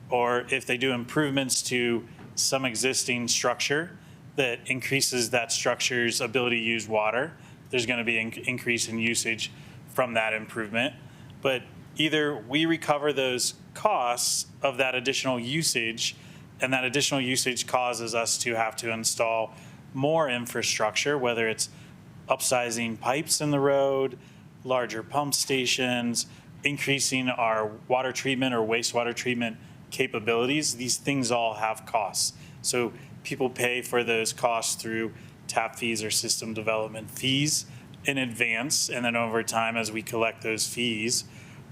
or if they do improvements to some existing structure that increases that structure's ability to use water, there's going to be an increase in usage from that improvement. But either we recover those costs of that additional usage, and that additional usage causes us to have to install more infrastructure, whether it's upsizing pipes in the road, larger pump stations, increasing our water treatment or wastewater treatment capabilities. These things all have costs. So people pay for those costs through tap fees or system development fees in advance, and then over time, as we collect those fees,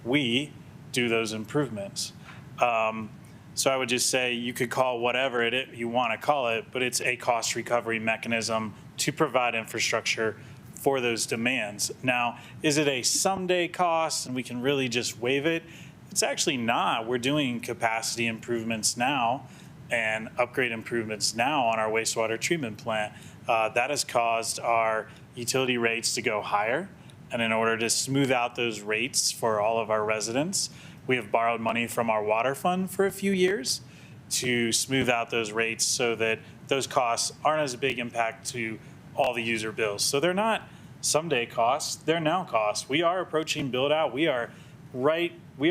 we do those improvements. So I would just say you could call whatever you want to call it, but it's a cost recovery mechanism to provide infrastructure for those demands. Now, is it a someday cost and we can really just waive it? It's actually not. We're doing capacity improvements now and upgrade improvements now on our wastewater treatment plant. That has caused our utility rates to go higher. And in order to smooth out those rates for all of our residents, we have borrowed money from our water fund for a few years to smooth out those rates so that those costs aren't as a big impact to all the user bills. So they're not someday costs, they're now costs. We are approaching build out. We are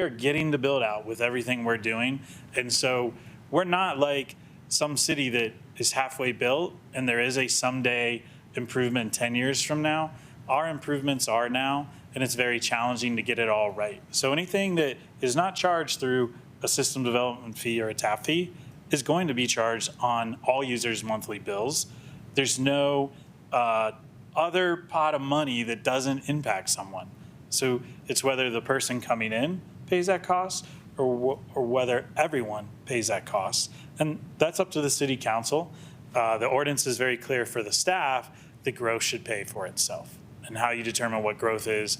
getting the build out with everything we're doing. And so we're not like some city that is halfway built and there is a someday improvement 10 years from now. Our improvements are now, and it's very challenging to get it all right. So anything that is not charged through a system development fee or a tap fee is going to be charged on all users' monthly bills. There's no other pot of money that doesn't impact someone. So it's whether the person coming in pays that cost or whether everyone pays that cost. And that's up to the city council. The ordinance is very clear for the staff that growth should pay for itself. And how you determine what growth is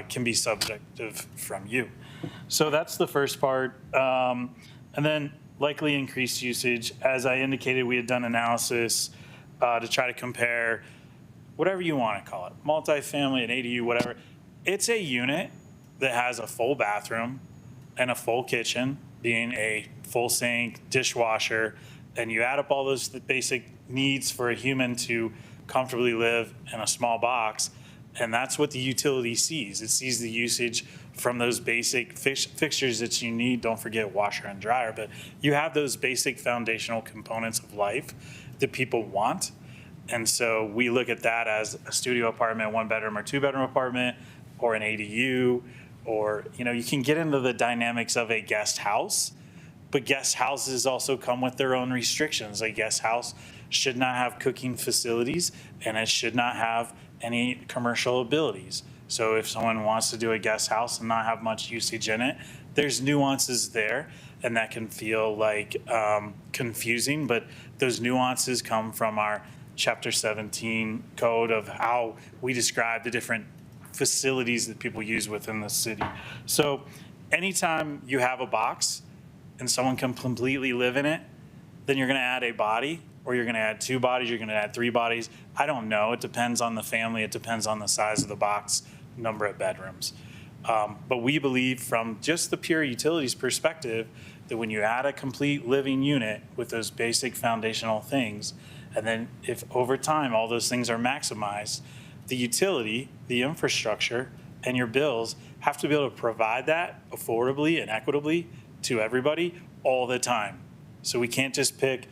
can be subjective from you. So that's the first part. And then likely increased usage. As I indicated, we had done analysis to try to compare whatever you want to call it, multifamily, an ADU, whatever. It's a unit that has a full bathroom and a full kitchen, being a full sink, dishwasher, and you add up all those basic needs for a human to comfortably live in a small box, and that's what the utility sees. It sees the usage from those basic fixtures that you need. Don't forget washer and dryer, but you have those basic foundational components of life that people want. And so we look at that as a studio apartment, 1-bedroom or 2-bedroom apartment, or an ADU, or, you can get into the dynamics of a guest house, but guest houses also come with their own restrictions. A guest house should not have cooking facilities, and it should not have any commercial abilities. So if someone wants to do a guest house and not have much usage in it, there's nuances there, and that can feel like confusing, but those nuances come from our Chapter 17 code of how we describe the different facilities that people use within the city. So anytime you have a box and someone can completely live in it, then you're going to add a body, or you're going to add 2 bodies, you're going to add 3 bodies. I don't know. It depends on the family. It depends on the size of the box, number of bedrooms. But we believe from just the pure utilities perspective that when you add a complete living unit with those basic foundational things, and then if over time all those things are maximized, the utility, the infrastructure, and your bills have to be able to provide that affordably and equitably to everybody all the time. So we can't just pick,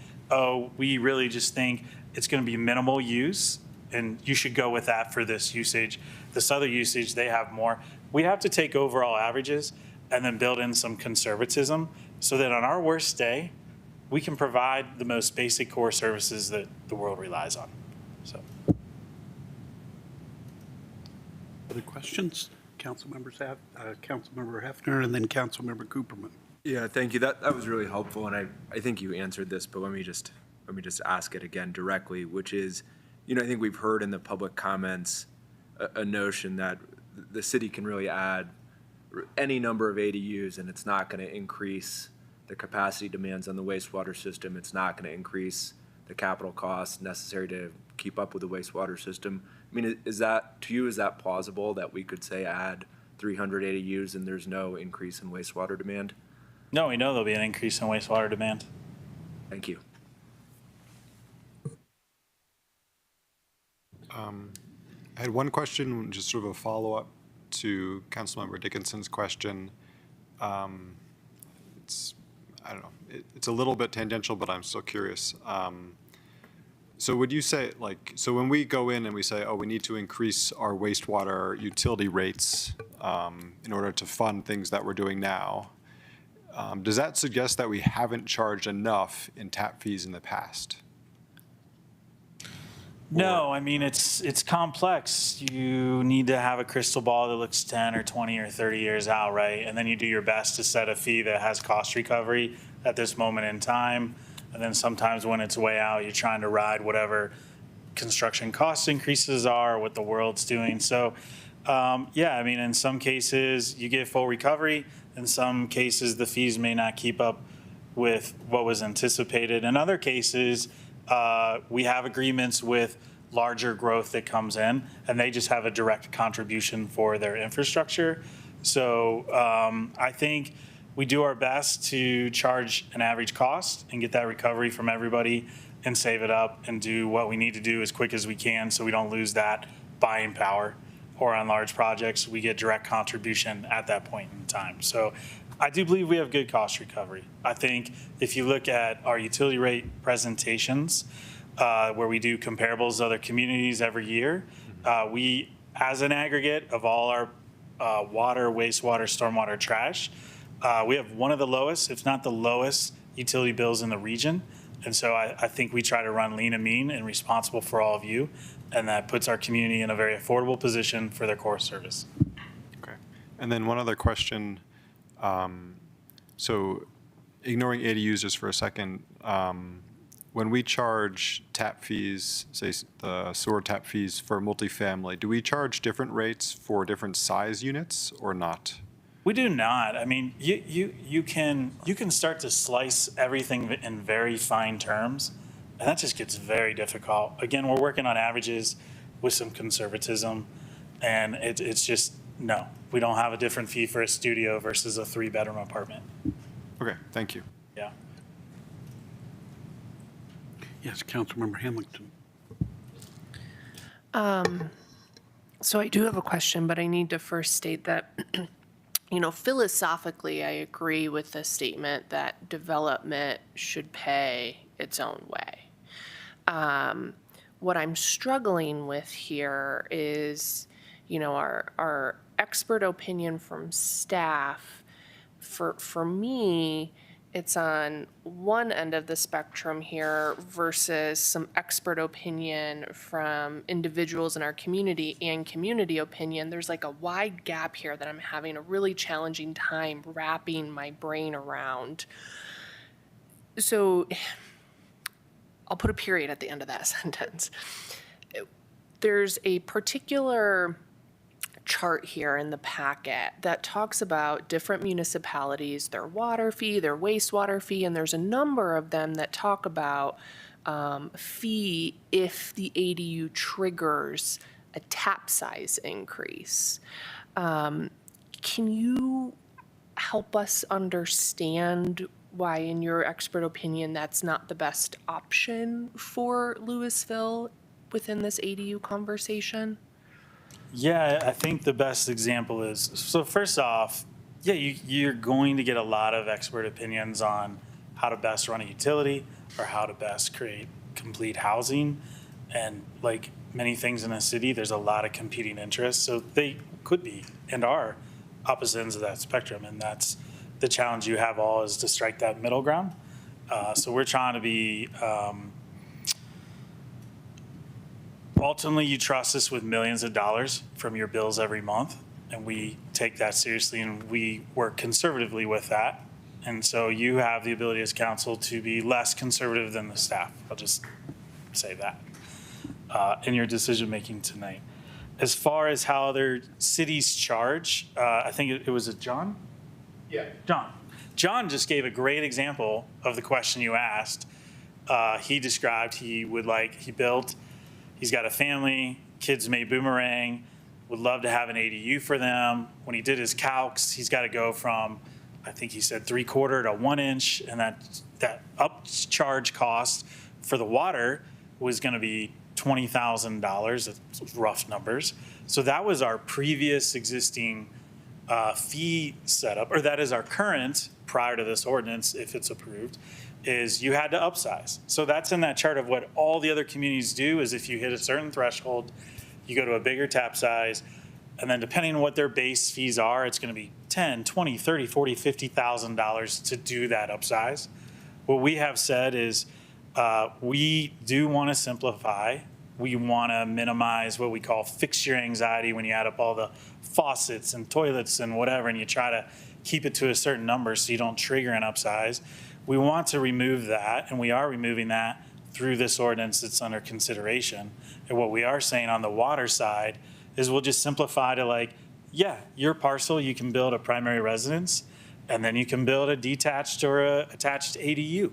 we really just think it's going to be minimal use, and you should go with that for this usage. This other usage, they have more. We have to take overall averages and then build in some conservatism so that on our worst day, we can provide the most basic core services that the world relies on. So, other questions? Councilmember Hefner, and then Councilmember Cooperman. Yeah, thank you. That was really helpful, and I think you answered this, but let me just ask it again directly, which is, I think we've heard in the public comments a notion that the city can really add any number of ADUs, and it's not going to increase the capacity demands on the wastewater system. It's not going to increase the capital costs necessary to keep up with the wastewater system. I mean, is that plausible that we could say add 300 ADUs and there's no increase in wastewater demand? No, we know there'll be an increase in wastewater demand. Thank you. I had one question, just sort of a follow-up to Councilmember Dickinson's question. I don't know, it's a little bit tangential, but I'm still curious. So would you say, like, so when we go in and we say, oh, we need to increase our wastewater utility rates in order to fund things that we're doing now, does that suggest that we haven't charged enough in tap fees in the past? No, I mean, it's complex. You need to have a crystal ball that looks 10 or 20 or 30 years out, right? And then you do your best to set a fee that has cost recovery at this moment in time. And then sometimes when it's way out, you're trying to ride whatever construction cost increases are, what the world's doing. So, yeah, I mean, in some cases, you get full recovery. In some cases, the fees may not keep up with what was anticipated. In other cases, we have agreements with larger growth that comes in, and they just have a direct contribution for their infrastructure. So I think we do our best to charge an average cost and get that recovery from everybody and save it up and do what we need to do as quick as we can so we don't lose that buying power. Or on large projects, we get direct contribution at that point in time. So I do believe we have good cost recovery. I think if you look at our utility rate presentations, where we do comparables to other communities every year, we, as an aggregate of all our water, wastewater, stormwater, trash, we have one of the lowest, if not the lowest, utility bills in the region. And so I think we try to run lean and mean and responsible for all of you. And that puts our community in a very affordable position for their core service. Okay. And then one other question. So ignoring ADUs just for a second, when we charge tap fees, say the sewer tap fees for multifamily, do we charge different rates for different size units or not? We do not. I mean, you can start to slice everything in very fine terms, and that just gets very difficult. Again, we're working on averages with some conservatism, and it's just, no, we don't have a different fee for a studio versus a 3-bedroom apartment. Okay, thank you. Yeah. Yes, Councilmember Hamilton. So I do have a question, but I need to first state that, you know, philosophically, I agree with the statement that development should pay its own way. What I'm struggling with here is, you know, our expert opinion from staff. For me, it's on one end of the spectrum here versus some expert opinion from individuals in our community and community opinion. There's like a wide gap here that I'm having a really challenging time wrapping my brain around. So I'll put a period at the end of that sentence. There's a particular chart here in the packet that talks about different municipalities, their water fee, their wastewater fee, and there's a number of them that talk about fee if the ADU triggers a tap size increase. Can you help us understand why, in your expert opinion, that's not the best option for Louisville within this ADU conversation? Yeah, I think the best example is, so first off, yeah, you're going to get a lot of expert opinions on how to best run a utility or how to best create complete housing. And like many things in a city, there's a lot of competing interests. So they could be and are opposite ends of that spectrum. And that's the challenge you have all, is to strike that middle ground. So we're trying to be, ultimately, you trust us with millions of dollars from your bills every month, and we take that seriously, and we work conservatively with that. And so you have the ability as council to be less conservative than the staff. I'll just say that in your decision-making tonight. As far as how other cities charge, I think it was John? Yeah. John just gave a great example of the question you asked. He described he's got a family, kids may boomerang, would love to have an ADU for them. When he did his calcs, he's got to go from, I think he said 3/4 to 1 inch, and that upcharge cost for the water was going to be $20,000, that's rough numbers. So that was our previous existing fee setup, or that is our current prior to this ordinance, if it's approved, is you had to upsize. So that's in that chart of what all the other communities do is if you hit a certain threshold, you go to a bigger tap size, and then depending on what their base fees are, it's going to be $10, $20, $30, $40, $50,000 to do that upsize. What we have said is we do want to simplify. We want to minimize what we call fixture anxiety when you add up all the faucets and toilets and whatever, and you try to keep it to a certain number so you don't trigger an upsize. We want to remove that, and we are removing that through this ordinance that's under consideration. And what we are saying on the water side is we'll just simplify to like, yeah, your parcel, you can build a primary residence, and then you can build a detached or a attached ADU.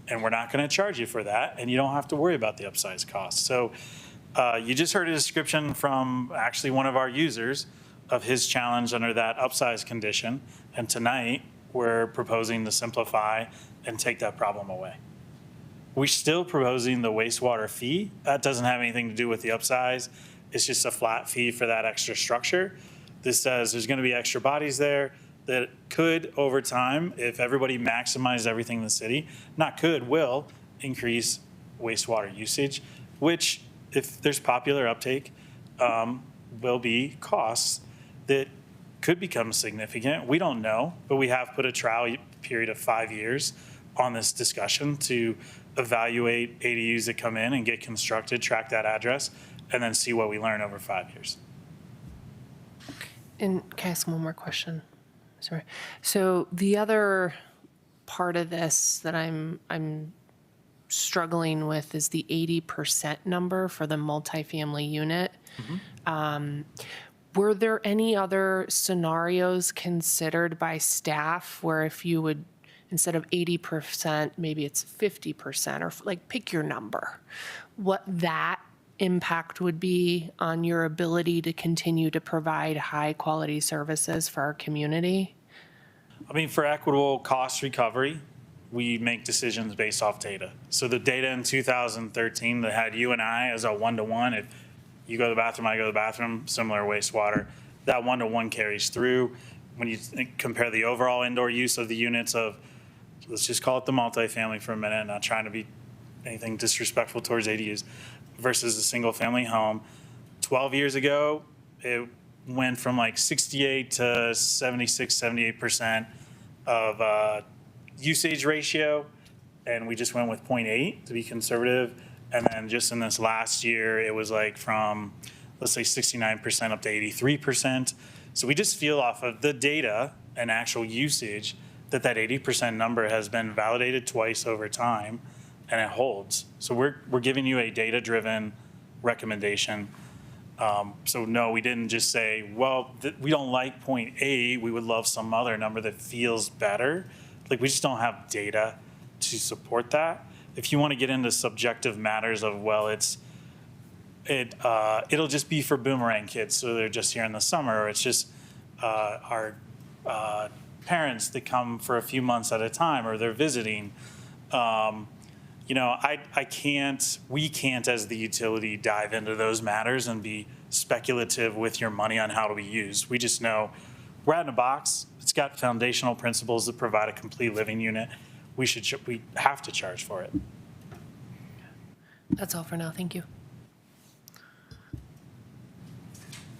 And we're not going to charge you for that, and you don't have to worry about the upsize cost. So you just heard a description from actually one of our users of his challenge under that upsize condition. And tonight, we're proposing to simplify and take that problem away. We're still proposing the wastewater fee. That doesn't have anything to do with the upsize. It's just a flat fee for that extra structure. This says there's going to be extra bodies there that could, over time, if everybody maximizes everything in the city, not could, will increase wastewater usage, which, if there's popular uptake, will be costs that could become significant. We don't know, but we have put a trial period of 5 years on this discussion to evaluate ADUs that come in and get constructed, track that address, and then see what we learn over 5 years. And can I ask one more question? Sorry. So the other part of this that I'm struggling with is the 80% number for the multifamily unit. Were there any other scenarios considered by staff where if you would, instead of 80%, maybe it's 50%, or like pick your number, what that impact would be on your ability to continue to provide high quality services for our community? I mean, for equitable cost recovery, we make decisions based off data. So the data in 2013 that had you and I as a one-to-one, if you go to the bathroom, I go to the bathroom, similar wastewater, that one-to-one carries through. When you compare the overall indoor use of the units of, let's just call it the multifamily for a minute, not trying to be anything disrespectful towards ADUs, versus a single family home. 12 years ago, it went from like 68 to 76, 78% of usage ratio, and we just went with 0.8 to be conservative. And then just in this last year, it was like from, let's say 69% up to 83%. So we just feel off of the data and actual usage that 80% number has been validated twice over time, and it holds. So we're giving you a data-driven recommendation. So no, we didn't just say, well, we don't like 0.8, we would love some other number that feels better. Like, we just don't have data to support that. If you want to get into subjective matters of, well, it'll just be for boomerang kids, so they're just here in the summer, or it's just our parents that come for a few months at a time, or they're visiting. We can't as the utility dive into those matters and be speculative with your money on how to be used. We just know we're out in a box. It's got foundational principles that provide a complete living unit. We have to charge for it. That's all for now. Thank you.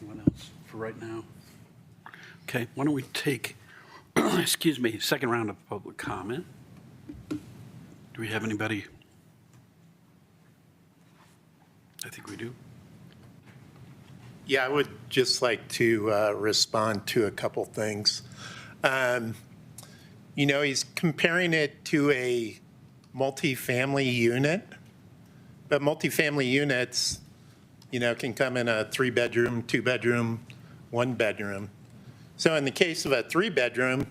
Anyone else for right now? Okay, why don't we take, second round of public comment. Do we have anybody? I think we do. Yeah, I would just like to respond to a couple things. He's comparing it to a multifamily unit, but multifamily units, can come in a 3-bedroom, 2-bedroom, 1-bedroom. So in the case of a 3-bedroom,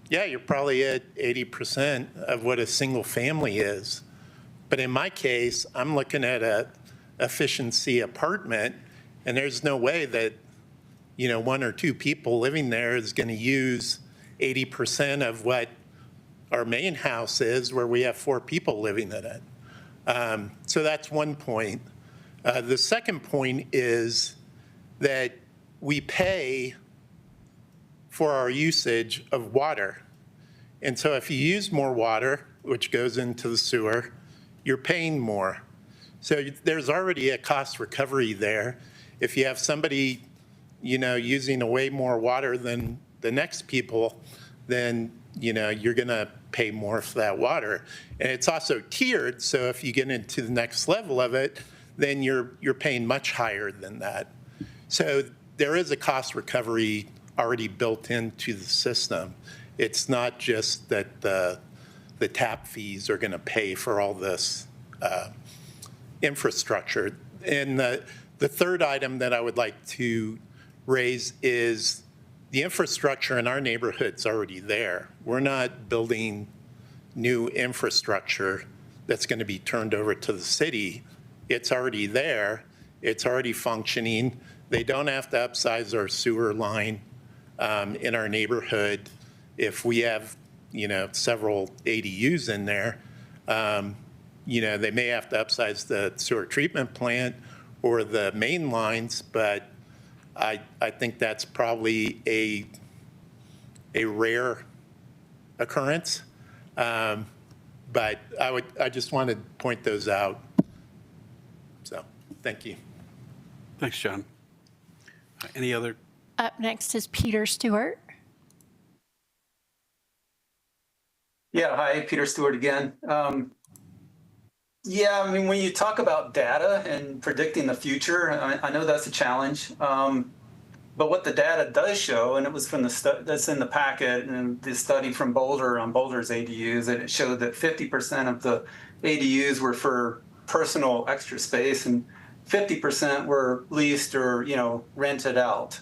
yeah, you're probably at 80% of what a single family is. But in my case, I'm looking at a efficiency apartment, and there's no way that, 1 or 2 people living there is going to use 80% of what our main house is, where we have 4 people living in it. So that's one point. The second point is that we pay for our usage of water. And so if you use more water, which goes into the sewer, you're paying more. So there's already a cost recovery there. If you have somebody, using way more water than the next people, then, you're going to pay more for that water. And it's also tiered, so if you get into the next level of it, then you're paying much higher than that. So there is a cost recovery already built into the system. It's not just that the tap fees are going to pay for all this infrastructure. And the third item that I would like to raise is the infrastructure in our neighborhood's already there. We're not building new infrastructure that's going to be turned over to the city. It's already there. It's already functioning. They don't have to upsize our sewer line in our neighborhood. If we have, several ADUs in there, they may have to upsize the sewer treatment plant or the main lines, but I think that's probably a rare occurrence. But I just wanted to point those out. So, thank you. Thanks, John. Any other? Up next is Peter Stewart. Yeah, hi, Peter Stewart again. Yeah, I mean, when you talk about data and predicting the future, I know that's a challenge. But what the data does show, and it was from that's in the packet, and the study from Boulder on Boulder's ADUs, and it showed that 50% of the ADUs were for personal extra space, and 50% were leased or rented out.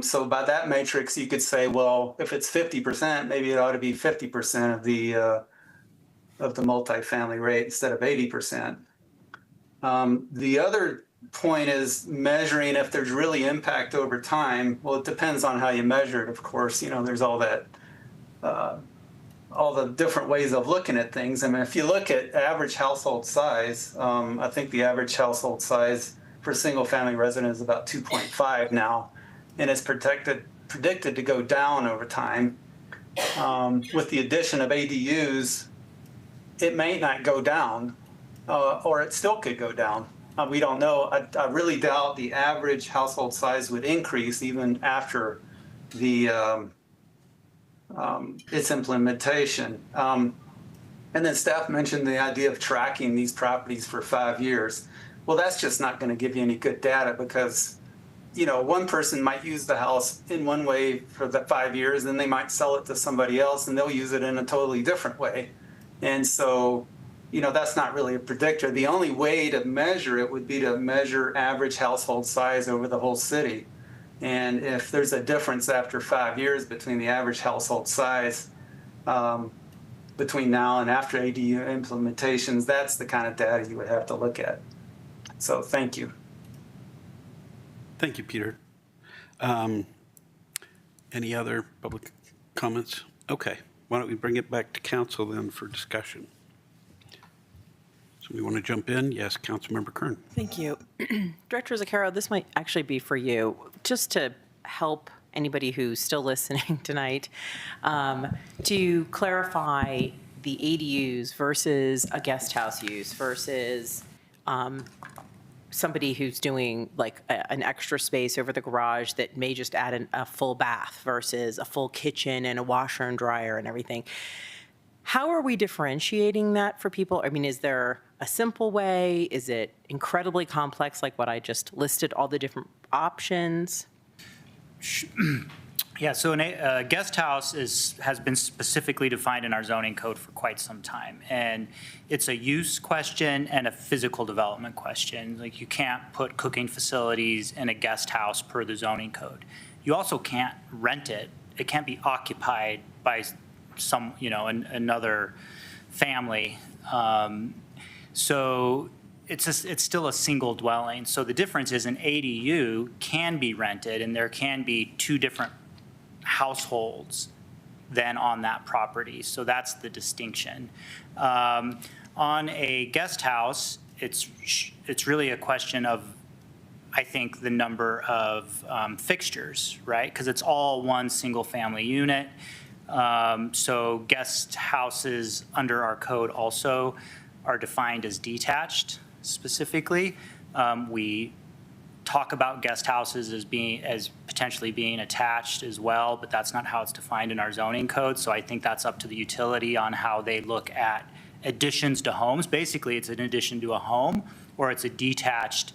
So by that matrix, you could say, well, if it's 50%, maybe it ought to be 50% of the multifamily rate instead of 80%. The other point is measuring if there's really impact over time. Well, it depends on how you measure it, of course. There's all that, all the different ways of looking at things. I mean, if you look at average household size, I think the average household size for single-family resident is about 2.5 now, and it's predicted to go down over time. With the addition of ADUs, it may not go down, or it still could go down. We don't know. I really doubt the average household size would increase even after the its implementation. And then staff mentioned the idea of tracking these properties for 5 years. Well, that's just not going to give you any good data because, one person might use the house in one way for the 5 years, then they might sell it to somebody else and they'll use it in a totally different way. And so, that's not really a predictor. The only way to measure it would be to measure average household size over the whole city. And if there's a difference after 5 years between the average household size between now and after ADU implementations, that's the kind of data you would have to look at. So thank you. Thank you, Peter. Any other public comments? Okay, why don't we bring it back to council then for discussion? So we want to jump in? Yes, Councilmember Kern. Thank you. Director Zaccaro, this might actually be for you. Just to help anybody who's still listening tonight, to clarify the ADUs versus a guest house use versus somebody who's doing like an extra space over the garage that may just add a full bath versus a full kitchen and a washer and dryer and everything. How are we differentiating that for people? I mean, is there a simple way? Is it incredibly complex, like what I just listed, all the different options? Yeah, so a guest house has been specifically defined in our zoning code for quite some time. And it's a use question and a physical development question. Like you can't put cooking facilities in a guest house per the zoning code. You also can't rent it. It can't be occupied by some, another family. So it's still a single dwelling. So the difference is an ADU can be rented and there can be two different households then on that property. So that's the distinction. On a guest house, it's really a question of, I think, the number of fixtures, right? Because it's all one single family unit. So guest houses under our code also are defined as detached specifically. We talk about guest houses as potentially being attached as well, but that's not how it's defined in our zoning code. So I think that's up to the utility on how they look at additions to homes. Basically, it's an addition to a home, or it's a detached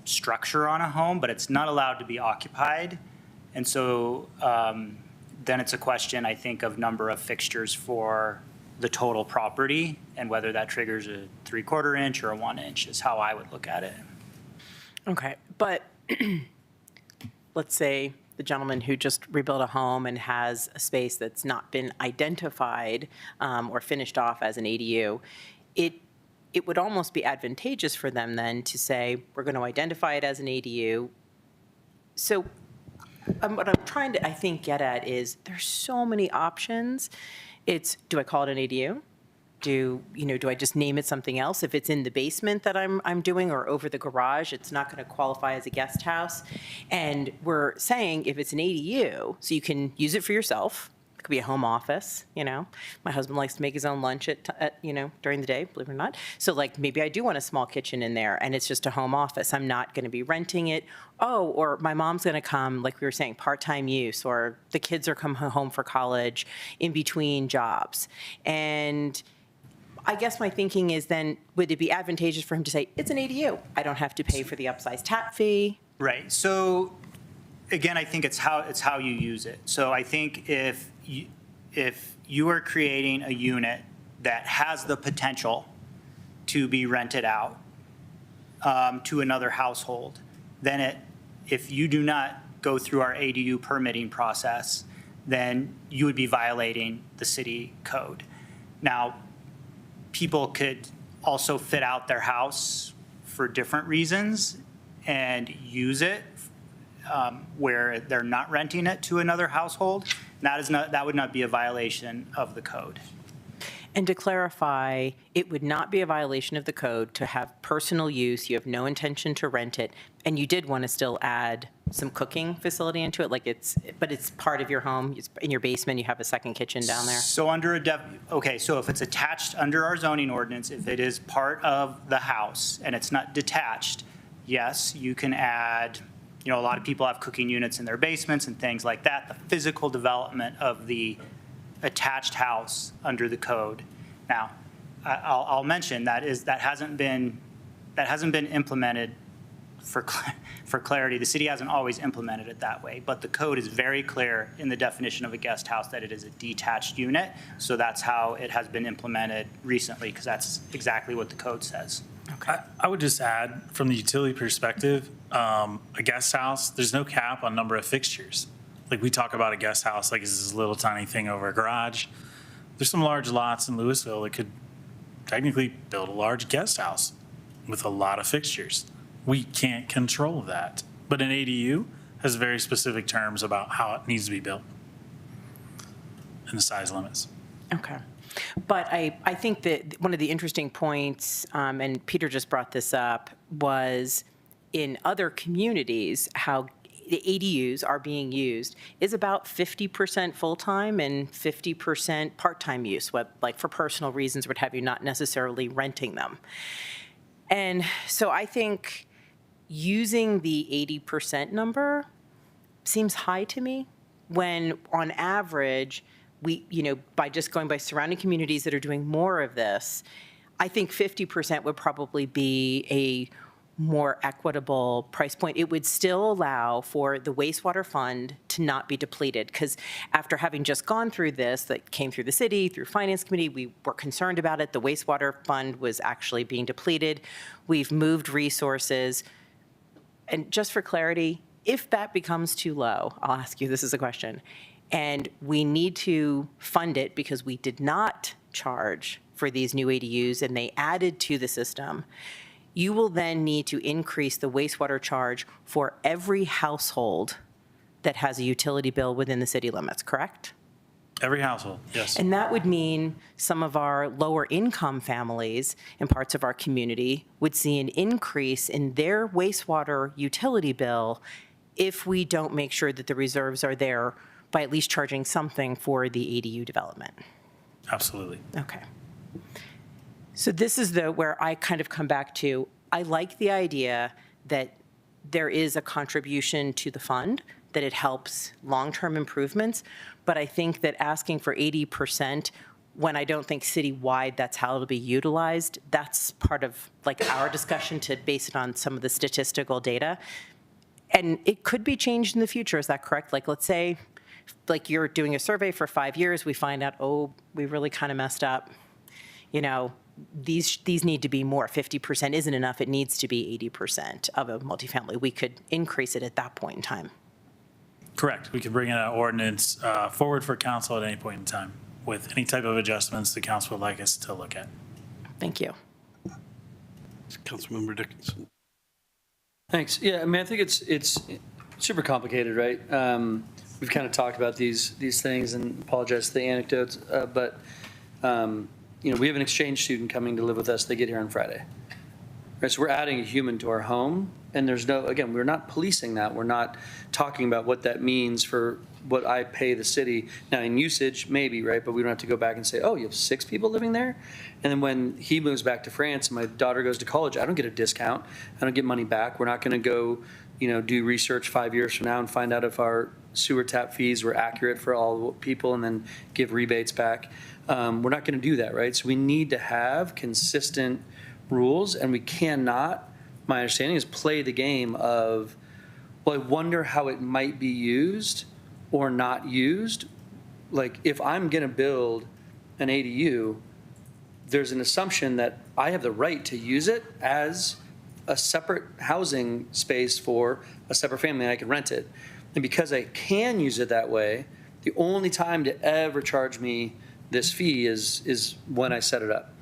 structure on a home, but it's not allowed to be occupied. And so then it's a question, I think, of number of fixtures for the total property and whether that triggers a 3/4 inch or a 1 inch is how I would look at it. Okay, but let's say the gentleman who just rebuilt a home and has a space that's not been identified or finished off as an ADU, it would almost be advantageous for them then to say, we're going to identify it as an ADU. So what I'm trying to, I think, get at is there's so many options. It's, do I call it an ADU? Do I just name it something else? If it's in the basement that I'm doing or over the garage, it's not going to qualify as a guest house. And we're saying if it's an ADU, so you can use it for yourself. It could be a home office, My husband likes to make his own lunch at during the day, believe it or not. So like maybe I do want a small kitchen in there and it's just a home office. I'm not going to be renting it. Oh, or my mom's going to come, like we were saying, part-time use, or the kids are coming home for college in between jobs. And I guess my thinking is then, would it be advantageous for him to say, it's an ADU? I don't have to pay for the upsized tap fee. Right. So again, I think it's how you use it. So I think if you are creating a unit that has the potential to be rented out to another household, then if you do not go through our ADU permitting process, then you would be violating the city code. Now, people could also fit out their house for different reasons and use it where they're not renting it to another household. That would not be a violation of the code. And to clarify, it would not be a violation of the code to have personal use, you have no intention to rent it, and you did want to still add some cooking facility into it, but it's part of your home, it's in your basement, you have a second kitchen down there? So so if it's attached under our zoning ordinance, if it is part of the house and it's not detached, yes, you can add, a lot of people have cooking units in their basements and things like that. The physical development of the attached house under the code. Now, I'll mention that hasn't been implemented for clarity. The city hasn't always implemented it that way, but the code is very clear in the definition of a guest house that it is a detached unit. So that's how it has been implemented recently, because that's exactly what the code says. I would just add, from the utility perspective, a guest house, there's no cap on number of fixtures. Like we talk about a guest house like it's this little tiny thing over a garage. There's some large lots in Louisville that could technically build a large guest house with a lot of fixtures. We can't control that. But an ADU has very specific terms about how it needs to be built and the size limits. Okay. But I think that one of the interesting points, and Peter just brought this up, was in other communities, how the ADUs are being used is about 50% full-time and 50% part-time use, like for personal reasons, what have you, not necessarily renting them. And so I think using the 80% number seems high to me, when on average, by just going by surrounding communities that are doing more of this, I think 50% would probably be a more equitable price point. It would still allow for the wastewater fund to not be depleted, because after having just gone through this, that came through the city, through finance committee, we were concerned about it. The wastewater fund was actually being depleted. We've moved resources. And just for clarity, if that becomes too low, I'll ask you, this is a question, and we need to fund it because we did not charge for these new ADUs and they added to the system, you will then need to increase the wastewater charge for every household that has a utility bill within the city limits, correct? Every household, yes. And that would mean some of our lower income families in parts of our community would see an increase in their wastewater utility bill if we don't make sure that the reserves are there by at least charging something for the ADU development. Absolutely. Okay. So this is where I kind of come back to, I like the idea that there is a contribution to the fund, that it helps long-term improvements, but I think that asking for 80%, when I don't think citywide that's how it'll be utilized, that's part of like our discussion to base it on some of the statistical data. And it could be changed in the future, is that correct? Like, let's say, like you're doing a survey for 5 years, we find out, oh, we really kind of messed up. You know, these need to be more. 50% isn't enough. It needs to be 80% of a multifamily. We could increase it at that point in time. Correct. We could bring in an ordinance forward for council at any point in time with any type of adjustments the council would like us to look at. Thank you. Councilmember Dickinson. Thanks. Yeah, I mean, I think it's super complicated, right? We've kind of talked about these things, and apologize for the anecdotes, but you know, we have an exchange student coming to live with us. They get here on Friday. Right, so we're adding a human to our home, and there's no, again, we're not policing that. We're not talking about what that means for what I pay the city. Now, in usage, maybe, right? But we don't have to go back and say, oh, you have 6 people living there? And then when he moves back to France and my daughter goes to college, I don't get a discount. I don't get money back. We're not going to go, you know, do research 5 years from now and find out if our sewer tap fees were accurate for all people and then give rebates back. We're not going to do that, right? So we need to have consistent rules, and we cannot, my understanding is, play the game of, well, I wonder how it might be used or not used. Like, if I'm going to build an ADU, there's an assumption that I have the right to use it as a separate housing space for a separate family, and I can rent it. And because I can use it that way, the only time to ever charge me this fee is when I set it up.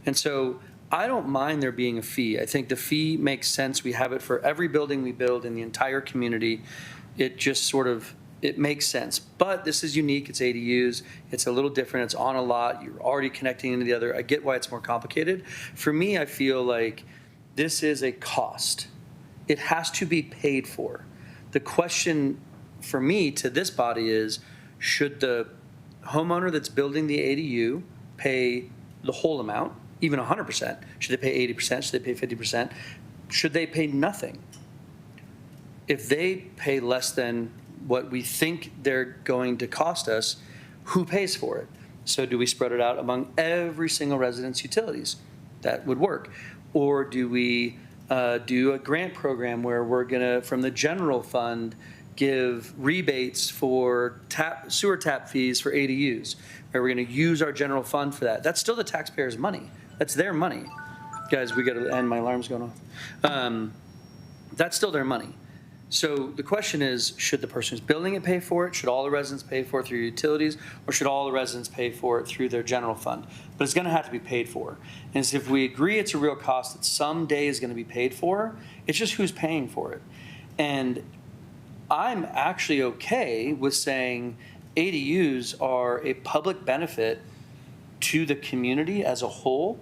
And so I don't mind there being a fee. I think the fee makes sense. We have it for every building we build in the entire community. It just sort of, it makes sense. But this is unique. It's ADUs. It's a little different. It's on a lot. You're already connecting into the other. I get why it's more complicated. For me, I feel like this is a cost. It has to be paid for. The question for me to this body is, should the homeowner that's building the ADU pay the whole amount, even 100%? Should they pay 80%? Should they pay 50%? Should they pay nothing? If they pay less than what we think they're going to cost us, who pays for it? So do we spread it out among every single resident's utilities? That would work. Or do we do a grant program where we're going to, from the general fund, give rebates for sewer tap fees for ADUs, where we're going to use our general fund for that? That's still the taxpayers' money. That's their money. Guys, we got to end. My alarm's going off. That's still their money. So the question is, should the person who's building it pay for it? Should all the residents pay for it through utilities? Or should all the residents pay for it through their general fund? But it's going to have to be paid for. And so if we agree it's a real cost that someday is going to be paid for, it's just who's paying for it. And I'm actually okay with saying ADUs are a public benefit to the community as a whole,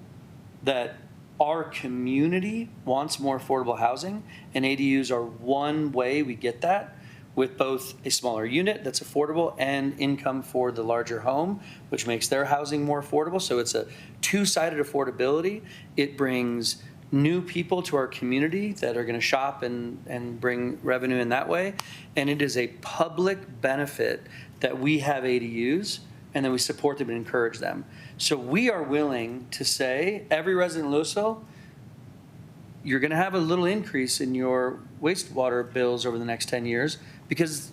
that our community wants more affordable housing, and ADUs are one way we get that, with both a smaller unit that's affordable and income for the larger home, which makes their housing more affordable. So it's a two-sided affordability. It brings new people to our community that are going to shop and bring revenue in that way. And it is a public benefit that we have ADUs, and then we support them and encourage them. So we are willing to say, every resident in Louisville, you're going to have a little increase in your wastewater bills over the next 10 years, because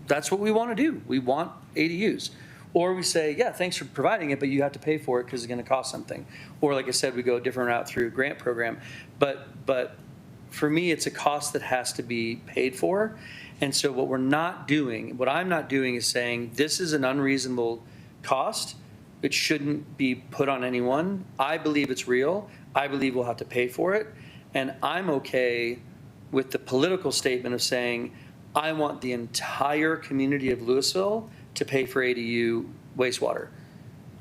that's what we want to do. We want ADUs. Or we say, yeah, thanks for providing it, but you have to pay for it because it's going to cost something. Or like I said, we go a different route through a grant program. But for me, it's a cost that has to be paid for. And so what I'm not doing is saying this is an unreasonable cost. It shouldn't be put on anyone. I believe it's real. I believe we'll have to pay for it. And I'm okay with the political statement of saying, I want the entire community of Louisville to pay for ADU wastewater.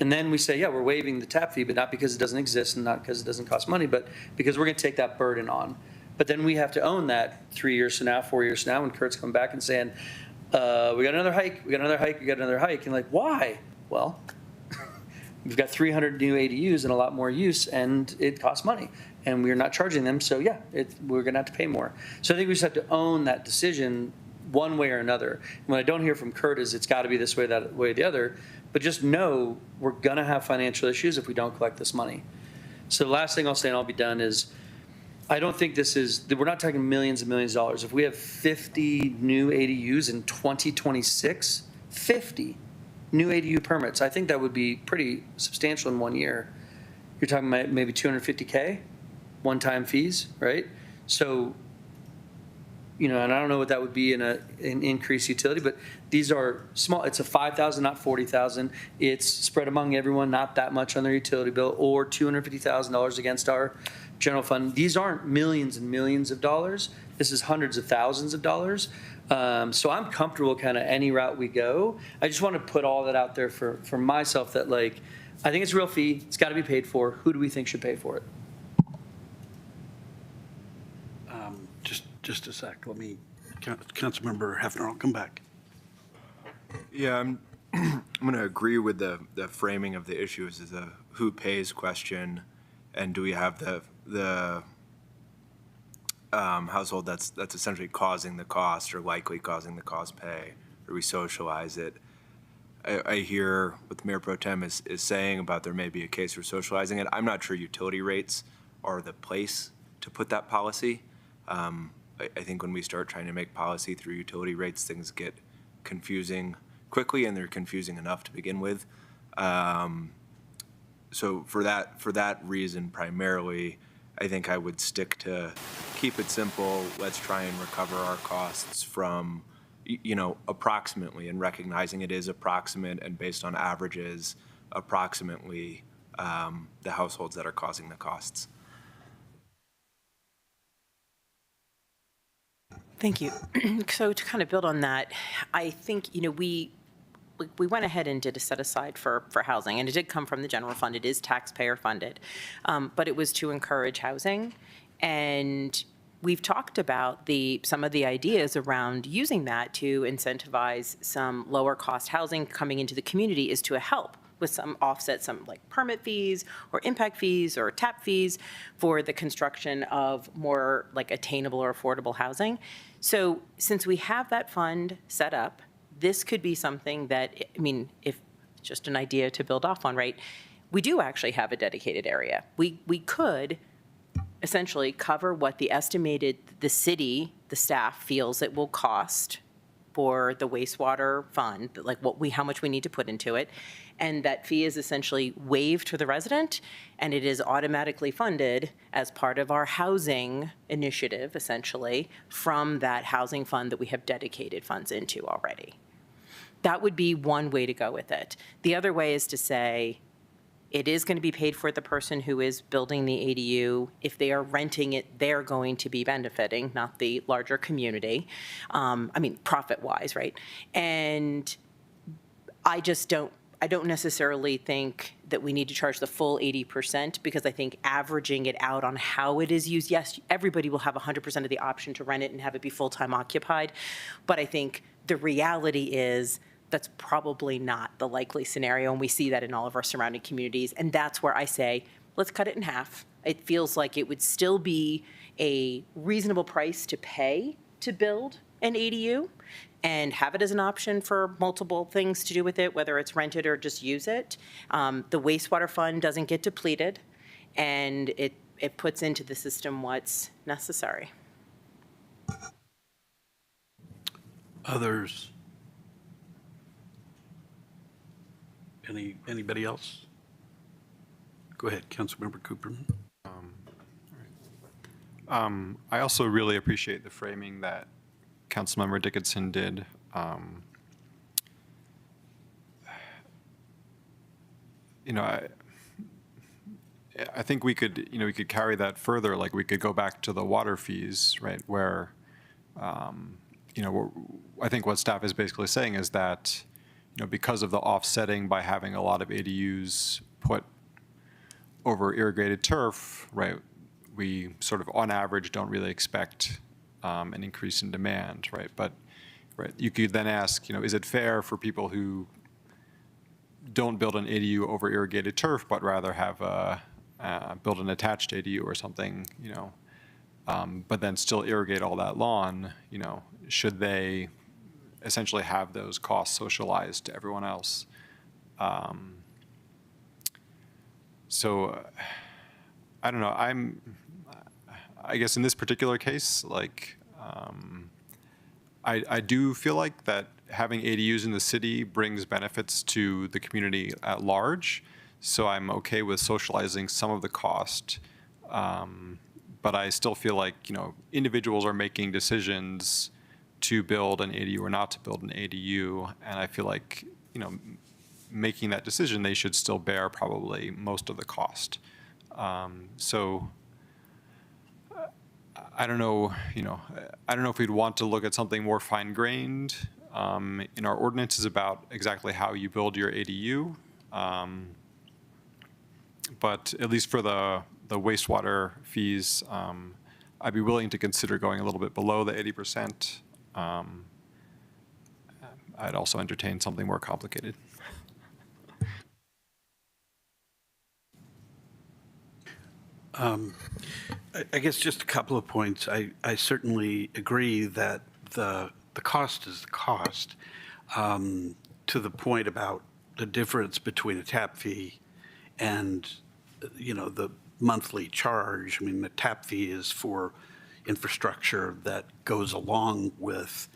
And then we say, yeah, we're waiving the tap fee, but not because it doesn't exist and not because it doesn't cost money, but because we're going to take that burden on. But then we have to own that 3 years from now, 4 years from now, when Kurt's come back and saying, we got another hike, we got another hike, we got another hike. And like, why? Well, we've got 300 new ADUs and a lot more use, and it costs money. And we're not charging them, so yeah, we're going to have to pay more. So I think we just have to own that decision one way or another. And what I don't hear from Kurt is it's got to be this way, that way, or the other. But just know we're going to have financial issues if we don't collect this money. So the last thing I'll say, and I'll be done, is I don't think we're not talking millions and millions of dollars. If we have 50 new ADUs in 2026, 50 new ADU permits, I think that would be pretty substantial in 1 year. You're talking about maybe 250K one-time fees, right? So, and I don't know what that would be in an increased utility, but these are small. It's a $5,000, not $40,000. It's spread among everyone, not that much on their utility bill, or $250,000 against our general fund. These aren't millions and millions of dollars. This is hundreds of thousands of dollars. So I'm comfortable kind of any route we go. I just want to put all that out there for myself that, like, I think it's a real fee. It's got to be paid for. Who do we think should pay for it? Just a sec. Let me, Councilmember Hefner, I'll come back. Yeah, I'm going to agree with the framing of the issues as a who pays question, and do we have the household that's essentially causing the cost or likely causing the cost pay, or we socialize it. I hear what the Mayor Pro Tem is saying about there may be a case for socializing it. I'm not sure utility rates are the place to put that policy. I think when we start trying to make policy through utility rates, things get confusing quickly, and they're confusing enough to begin with. So for that reason primarily, I think I would stick to keep it simple. Let's try and recover our costs from, approximately, and recognizing it is approximate and based on averages, approximately the households that are causing the costs. Thank you. So to kind of build on that, I think, we went ahead and did a set aside for housing, and it did come from the general fund. It is taxpayer funded, but it was to encourage housing. And we've talked about some of the ideas around using that to incentivize some lower cost housing coming into the community is to help with some offset, some like permit fees or impact fees or tap fees for the construction of more like attainable or affordable housing. So since we have that fund set up, this could be something that, if just an idea to build off on, right? We do actually have a dedicated area. We could essentially cover what the city, the staff feels it will cost for the wastewater fund, like how much we need to put into it. And that fee is essentially waived to the resident, and it is automatically funded as part of our housing initiative, essentially, from that housing fund that we have dedicated funds into already. That would be one way to go with it. The other way is to say, it is going to be paid for the person who is building the ADU. If they are renting it, they're going to be benefiting, not the larger community. Profit-wise, right? And I don't necessarily think that we need to charge the full 80%, because I think averaging it out on how it is used, yes, everybody will have 100% of the option to rent it and have it be full-time occupied. But I think the reality is that's probably not the likely scenario, and we see that in all of our surrounding communities. And that's where I say, let's cut it in half. It feels like it would still be a reasonable price to pay to build an ADU and have it as an option for multiple things to do with it, whether it's rented or just use it. The wastewater fund doesn't get depleted, and it puts into the system what's necessary. Others? Anybody else? Go ahead, Councilmember Cooper. I also really appreciate the framing that Councilmember Dickinson did. I think we could carry that further. Like, we could go back to the water fees, right? Where, I think what staff is basically saying is that, because of the offsetting by having a lot of ADUs put over irrigated turf, right? We sort of, on average, don't really expect an increase in demand, right? But right? You could then ask, is it fair for people who don't build an ADU over irrigated turf, but rather have build an attached ADU or something, but then still irrigate all that lawn, should they essentially have those costs socialized to everyone else? So I don't know. I guess in this particular case, I do feel like that having ADUs in the city brings benefits to the community at large. So I'm okay with socializing some of the cost. But I still feel like, individuals are making decisions to build an ADU or not to build an ADU. And I feel like, making that decision, they should still bear probably most of the cost. So I don't know, I don't know if we'd want to look at something more fine-grained in our ordinances about exactly how you build your ADU. But at least for the wastewater fees, I'd be willing to consider going a little bit below the 80%. I'd also entertain something more complicated. I guess just a couple of points. I certainly agree that the cost is the cost. To the point about the difference between a tap fee and, the monthly charge. I mean, the tap fee is for infrastructure that goes along with,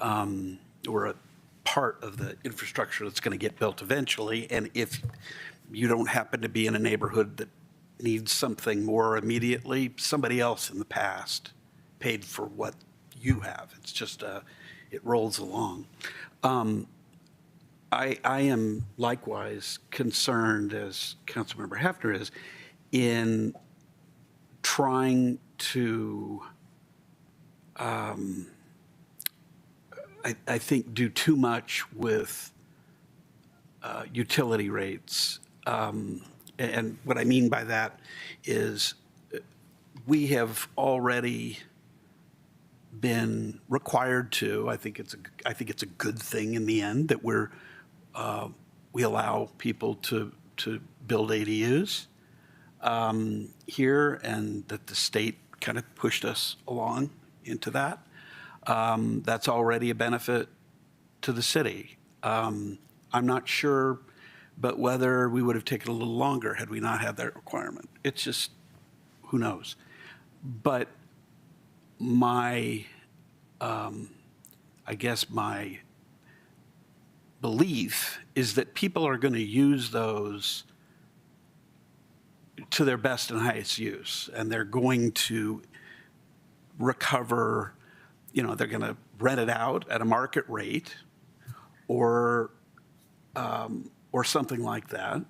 or a part of the infrastructure that's going to get built eventually. And if you don't happen to be in a neighborhood that needs something more immediately, somebody else in the past paid for what you have. It's just, it rolls along. I am likewise concerned, as Councilmember Hefner is, in trying to, I think, do too much with utility rates. And what I mean by that is we have already been required to, I think it's a good thing in the end that we allow people to build ADUs here, and that the state kind of pushed us along into that. That's already a benefit to the city. I'm not sure, but whether we would have taken a little longer had we not had that requirement. It's just, who knows? But my, I guess my belief is that people are going to use those to their best and highest use, and they're going to recover, they're going to rent it out at a market rate or something like that.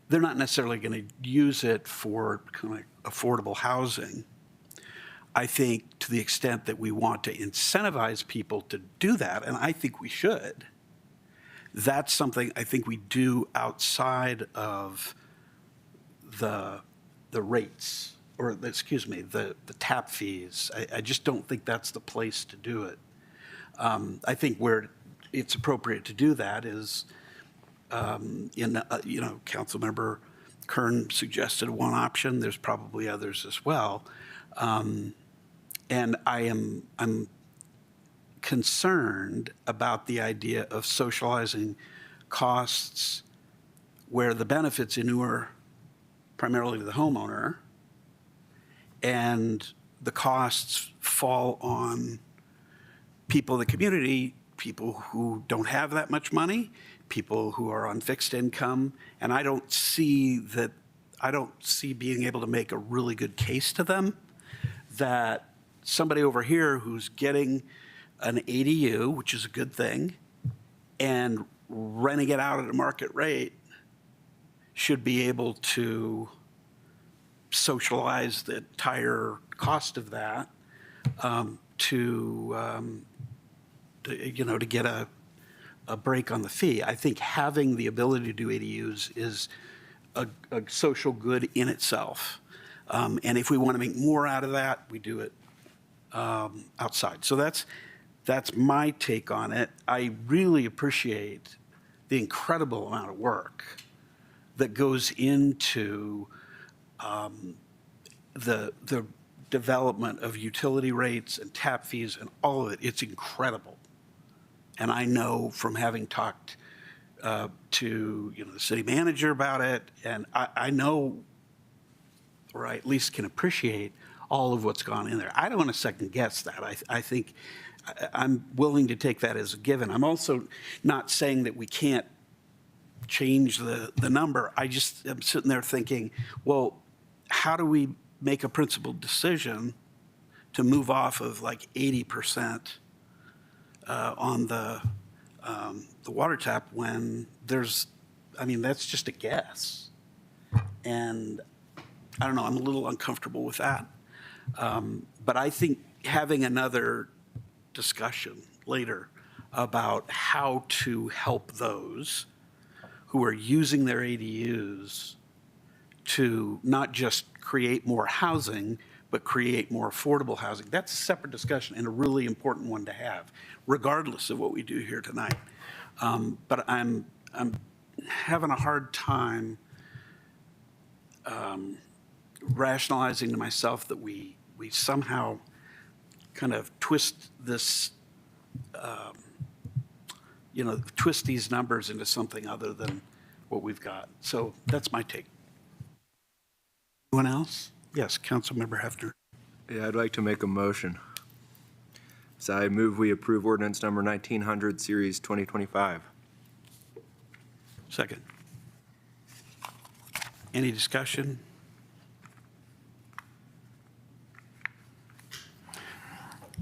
They're not necessarily going to use it for kind of affordable housing. I think to the extent that we want to incentivize people to do that, and I think we should, that's something I think we do outside of the rates, or the tap fees. I just don't think that's the place to do it. I think where it's appropriate to do that is Councilmember Kern suggested one option. There's probably others as well. And I'm concerned about the idea of socializing costs where the benefits inure primarily to the homeowner and the costs fall on people in the community, people who don't have that much money, people who are on fixed income. And I don't see being able to make a really good case to them that somebody over here who's getting an ADU, which is a good thing, and renting it out at a market rate should be able to socialize the entire cost of that to get a break on the fee. I think having the ability to do ADUs is a social good in itself. And if we want to make more out of that, we do it outside. So that's my take on it. I really appreciate the incredible amount of work that goes into the development of utility rates and tap fees and all of it. It's incredible. And I know from having talked to the city manager about it, and I know, or I at least can appreciate all of what's gone in there. I don't want to second guess that. I think I'm willing to take that as a given. I'm also not saying that we can't change the number. I just am sitting there thinking, well, how do we make a principled decision to move off of like 80% on the water tap when there's, that's just a guess. And I don't know, I'm a little uncomfortable with that. But I think having another discussion later about how to help those who are using their ADUs to not just create more housing, but create more affordable housing. That's a separate discussion and a really important one to have, regardless of what we do here tonight. But I'm having a hard time rationalizing to myself that we somehow kind of twist this, twist these numbers into something other than what we've got. So that's my take. Anyone else? Yes, Councilmember Hefner. Yeah, I'd like to make a motion. So I move we approve ordinance number 1900, series 2025. Second. Any discussion?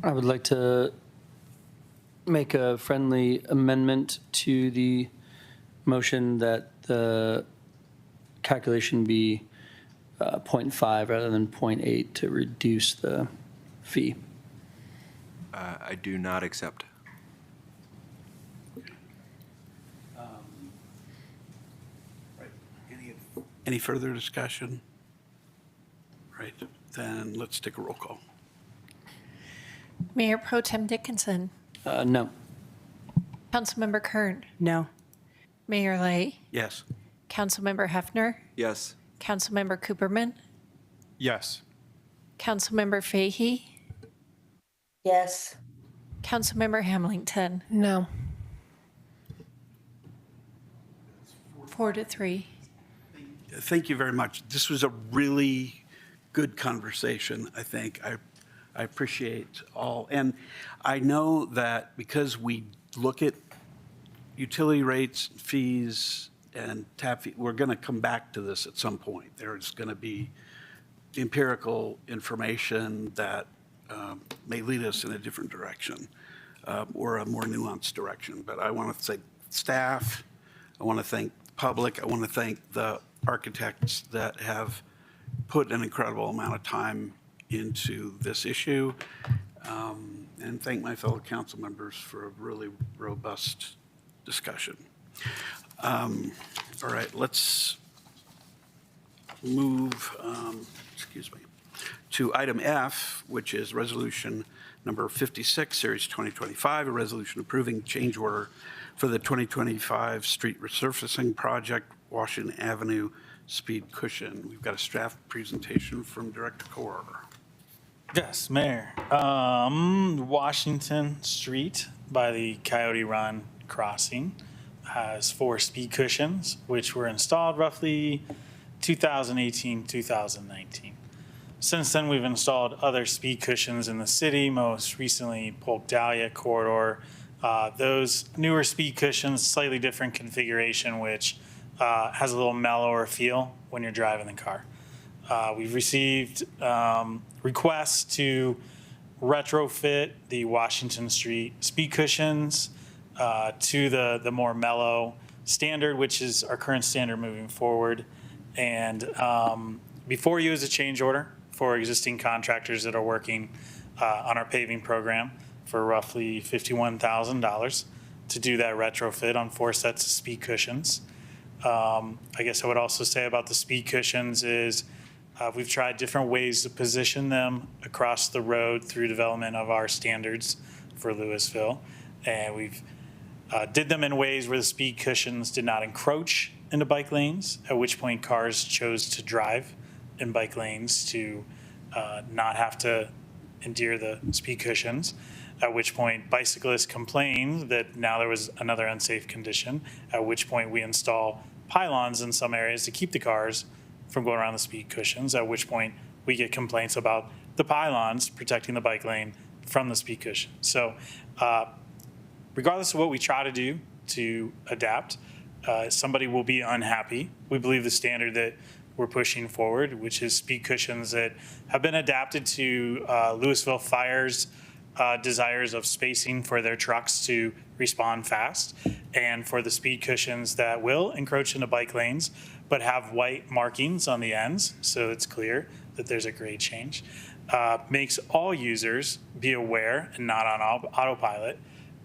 I would like to make a friendly amendment to the motion that the calculation be 0.5 rather than 0.8 to reduce the fee. I do not accept. Any further discussion? Right, then let's take a roll call. Mayor Pro Tem Dickinson. No. Councilmember Kern. No. Mayor Lay. Yes. Councilmember Hefner. Yes. Councilmember Cooperman. Yes. Councilmember Fahey. Yes. Councilmember Hamilton. No. 4-3. Thank you very much. This was a really good conversation, I think. I appreciate all. And I know that because we look at utility rates, fees, and tap fee, we're going to come back to this at some point. There's going to be empirical information that may lead us in a different direction or a more nuanced direction. But I want to thank staff. I want to thank the public. I want to thank the architects that have put an incredible amount of time into this issue, and thank my fellow council members for a really robust discussion. All right, let's move, to item F, which is resolution number 56, series 2025, a resolution approving change order for the 2025 street resurfacing project, Washington Avenue Speed Cushion. We've got a staff presentation from Director Corr. Yes, Mayor. Washington Street by the Coyote Run crossing has 4 speed cushions, which were installed roughly 2018, 2019. Since then, we've installed other speed cushions in the city, most recently Polk Dahlia corridor. Those newer speed cushions, slightly different configuration, which has a little mellower feel when you're driving the car. We've received requests to retrofit the Washington Street speed cushions to the more mellow standard, which is our current standard moving forward. And before you is a change order for existing contractors that are working on our paving program for roughly $51,000 to do that retrofit on 4 sets of speed cushions. I guess I would also say about the speed cushions is we've tried different ways to position them across the road through development of our standards for Louisville. And we've did them in ways where the speed cushions did not encroach into bike lanes, at which point cars chose to drive in bike lanes to not have to endure the speed cushions, at which point bicyclists complained that now there was another unsafe condition, at which point we install pylons in some areas to keep the cars from going around the speed cushions, at which point we get complaints about the pylons protecting the bike lane from the speed cushion. So regardless of what we try to do to adapt, somebody will be unhappy. We believe the standard that we're pushing forward, which is speed cushions that have been adapted to Louisville Fire's desires of spacing for their trucks to respond fast, and for the speed cushions that will encroach into bike lanes but have white markings on the ends so it's clear that there's a grade change, makes all users be aware and not on autopilot,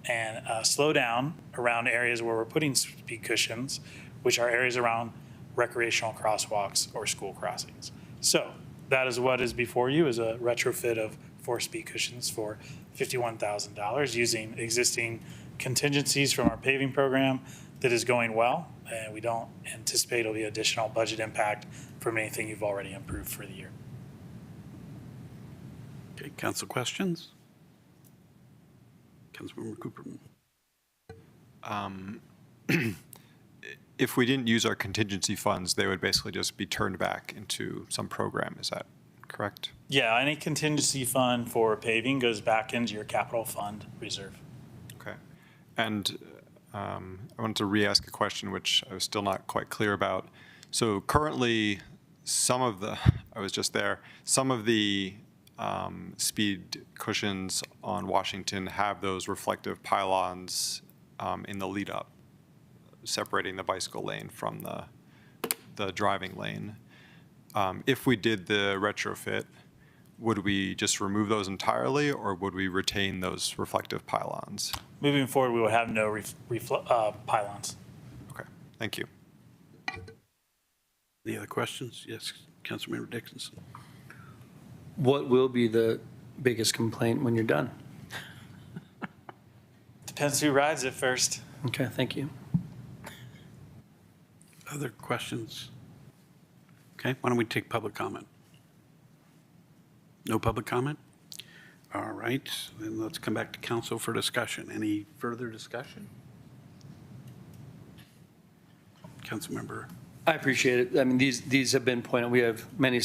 and slow down around areas where we're putting speed cushions, which are areas around recreational crosswalks or school crossings. So that is what is before you, is a retrofit of 4 speed cushions for $51,000 using existing contingencies from our paving program that is going well, and we don't anticipate it'll be additional budget impact from anything you've already improved for the year. Okay, council questions? Councilmember Cooperman. If we didn't use our contingency funds, they would basically just be turned back into some program. Is that correct? Yeah, any contingency fund for paving goes back into your capital fund reserve. Okay. And I wanted to re-ask a question which I was still not quite clear about. So currently, some of the speed cushions on Washington have those reflective pylons in the lead up, separating the bicycle lane from the driving lane. If we did the retrofit, would we just remove those entirely, or would we retain those reflective pylons? Moving forward, we will have no pylons. Okay, thank you. Any other questions? Yes, Councilmember Dickinson. What will be the biggest complaint when you're done? Depends who rides it first. Okay, thank you. Other questions? Okay, why don't we take public comment? No public comment? All right, then let's come back to council for discussion. Any further discussion? Councilmember. I appreciate it. I mean, these have been pointed, we have many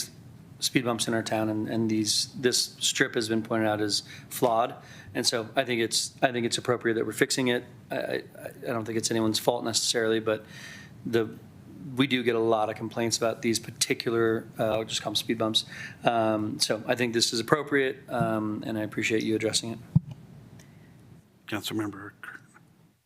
speed bumps in our town, and this strip has been pointed out as flawed. And so I think it's appropriate that we're fixing it. I don't think it's anyone's fault necessarily, but we do get a lot of complaints about these particular, I'll just call them speed bumps. So I think this is appropriate, and I appreciate you addressing it. Councilmember.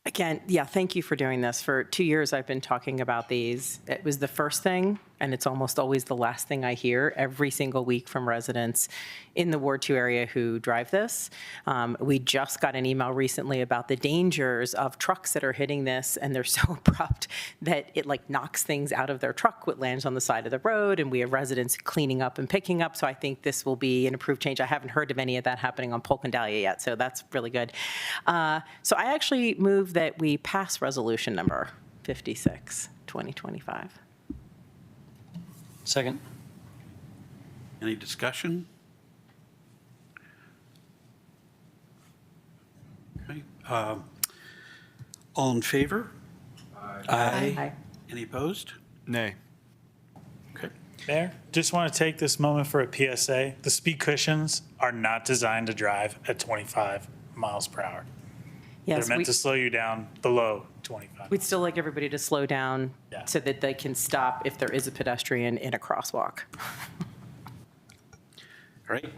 Again, yeah, thank you for doing this. For 2 years, I've been talking about these. It was the first thing, and it's almost always the last thing I hear every single week from residents in the Ward 2 area who drive this. We just got an email recently about the dangers of trucks that are hitting this, and they're so abrupt that it like knocks things out of their truck, what lands on the side of the road, and we have residents cleaning up and picking up. So I think this will be an improved change. I haven't heard of any of that happening on Polk and Dahlia yet, so that's really good. So I actually move that we pass resolution number 56, 2025. Second. Any discussion? Okay. All in favor? Aye. Any opposed? Nay. Okay. Mayor, just want to take this moment for a PSA. The speed cushions are not designed to drive at 25 miles per hour. Yes, They're meant to slow you down below 25. We'd still like everybody to slow down so that they can stop if there is a pedestrian in a crosswalk. All right.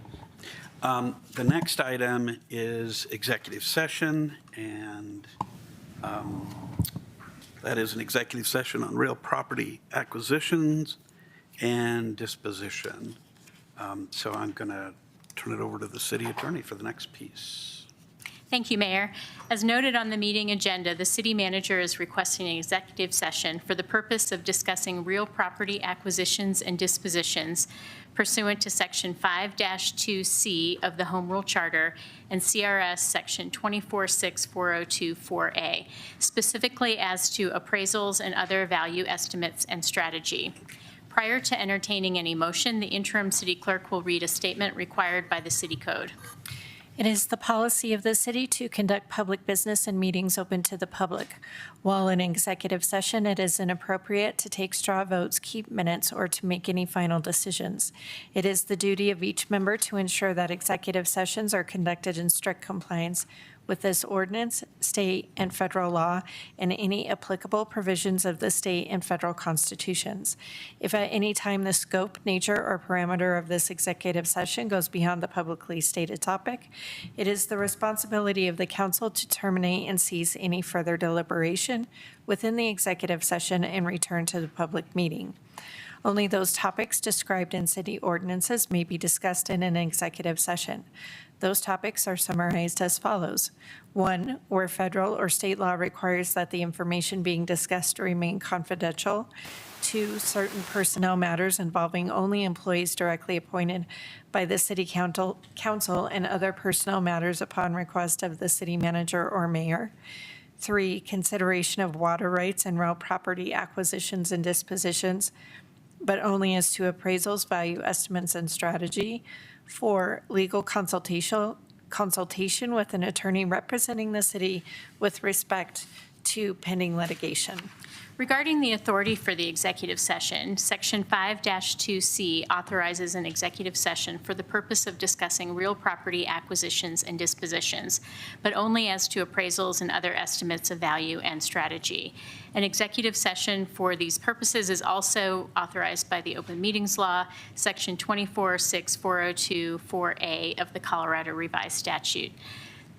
The next item is executive session, and that is an executive session on real property acquisitions and disposition. So I'm going to turn it over to the city attorney for the next piece. Thank you, Mayor. As noted on the meeting agenda, the city manager is requesting an executive session for the purpose of discussing real property acquisitions and dispositions pursuant to Section 5-2C of the Home Rule Charter and CRS Section 2464024A, specifically as to appraisals and other value estimates and strategy. Prior to entertaining any motion, the interim city clerk will read a statement required by the city code. It is the policy of the city to conduct public business and meetings open to the public. While in executive session, it is inappropriate to take straw votes, keep minutes, or to make any final decisions. It is the duty of each member to ensure that executive sessions are conducted in strict compliance with this ordinance, state and federal law, and any applicable provisions of the state and federal constitutions. If at any time the scope, nature, or parameter of this executive session goes beyond the publicly stated topic, it is the responsibility of the council to terminate and cease any further deliberation within the executive session and return to the public meeting. Only those topics described in city ordinances may be discussed in an executive session. Those topics are summarized as follows. 1, where federal or state law requires that the information being discussed remain confidential. 2, certain personnel matters involving only employees directly appointed by the city council and other personnel matters upon request of the city manager or mayor. 3, consideration of water rights and real property acquisitions and dispositions, but only as to appraisals, value estimates, and strategy. 4, legal consultation with an attorney representing the city with respect to pending litigation. Regarding the authority for the executive session, Section 5-2C authorizes an executive session for the purpose of discussing real property acquisitions and dispositions, but only as to appraisals and other estimates of value and strategy. An executive session for these purposes is also authorized by the Open Meetings Law, Section 2464024A of the Colorado Revised Statute.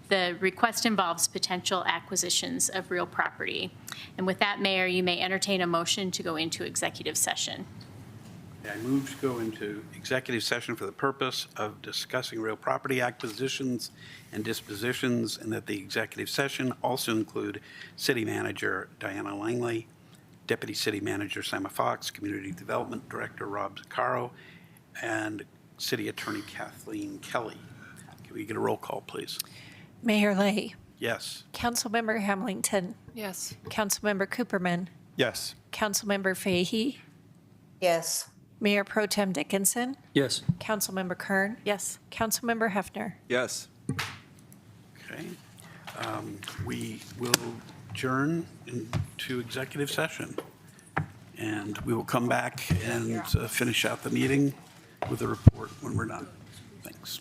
The request involves potential acquisitions of real property. And with that, Mayor, you may entertain a motion to go into executive session. I move to go into executive session for the purpose of discussing real property acquisitions and dispositions, and that the executive session also include City Manager Diana Langley, Deputy City Manager Sama Fox, Community Development Director Rob Zaccaro, and City Attorney Kathleen Kelly. Can we get a roll call, please? Mayor Lay, Yes. Councilmember Hamilton, Yes. Councilmember Cooperman, Yes. Councilmember Fahy, Yes. Mayor Pro Tem Dickinson, Yes. Councilmember Kern. Yes. Councilmember Hefner. Yes. Okay. We will adjourn into executive session. And we will come back and finish out the meeting with a report when we're done. Thanks.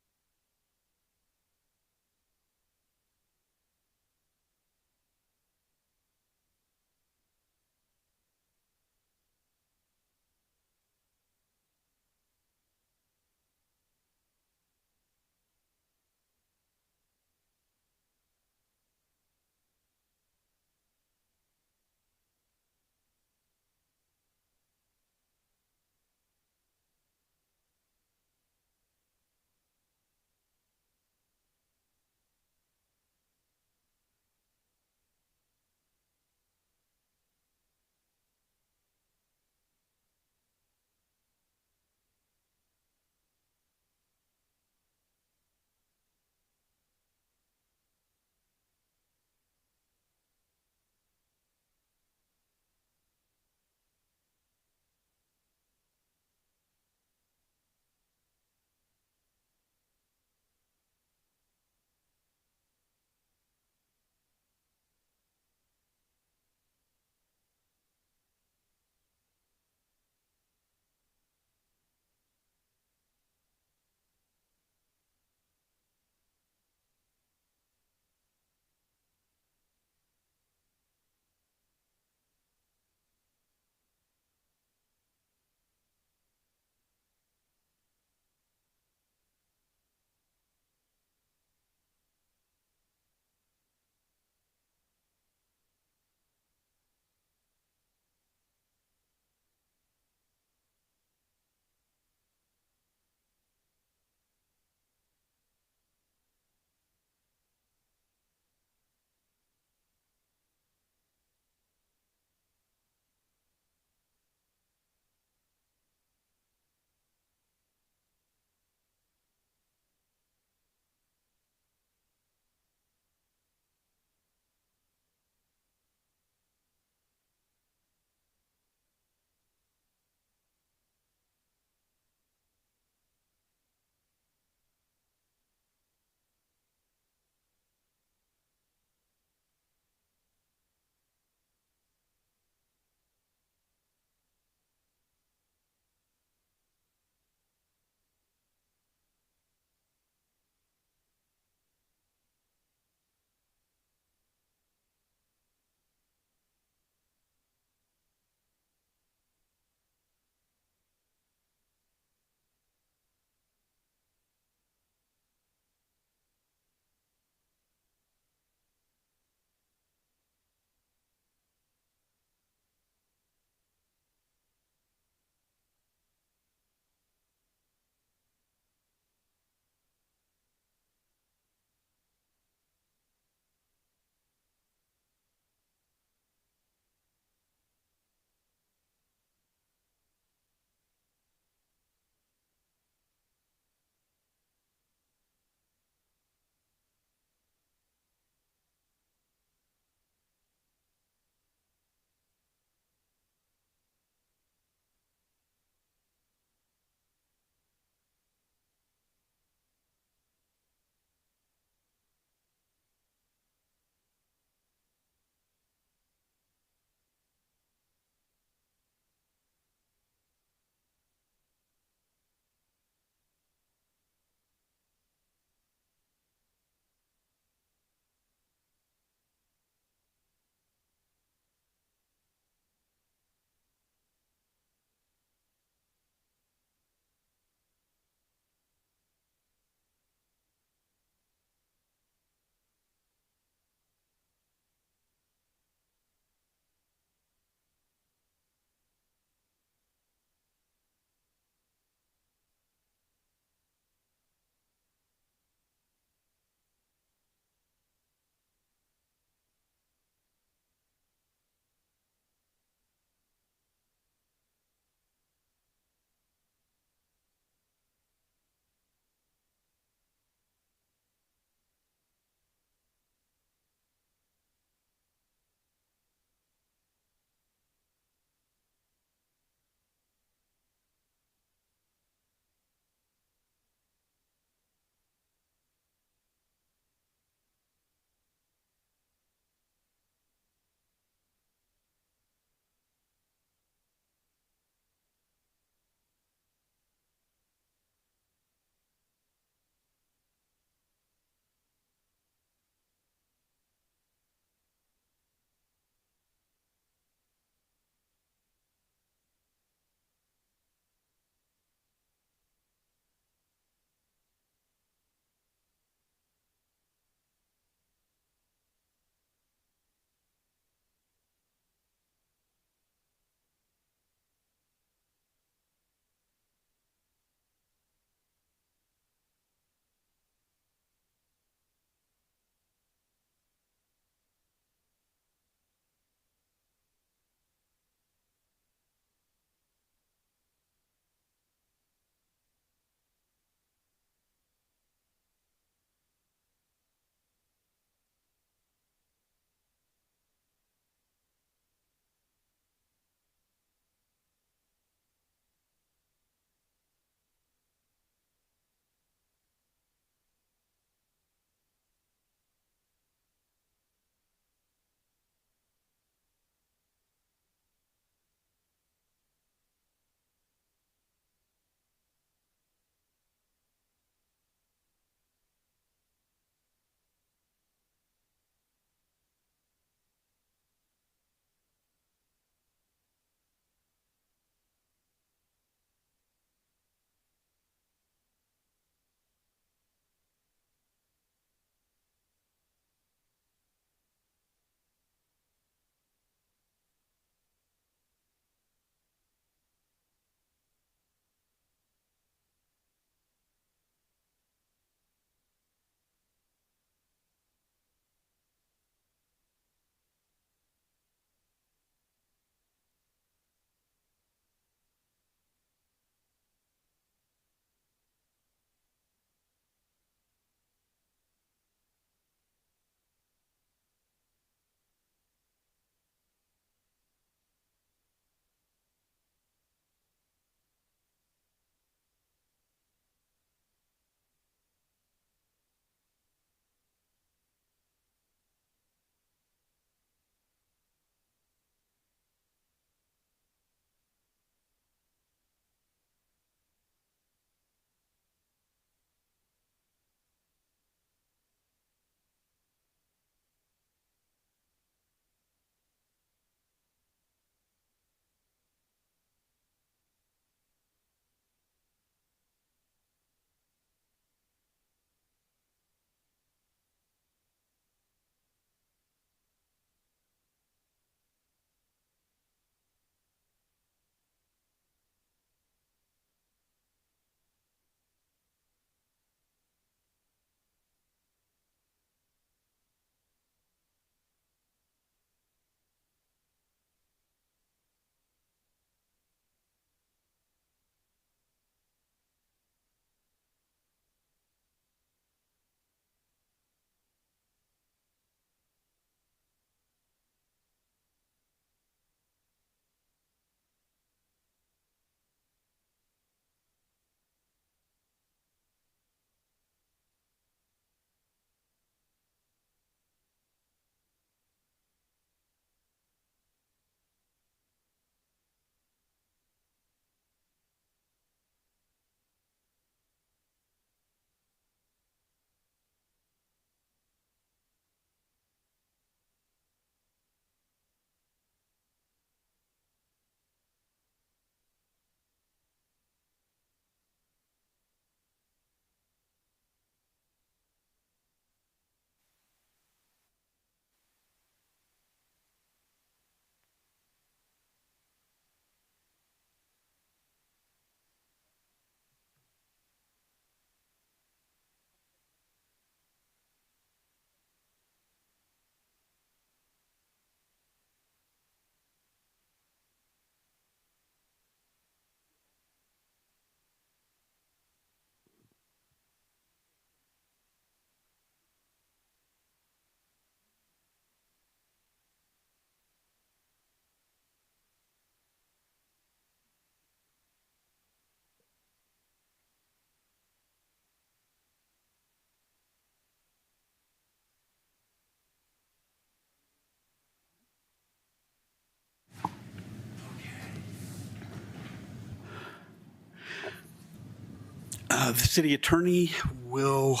The city attorney will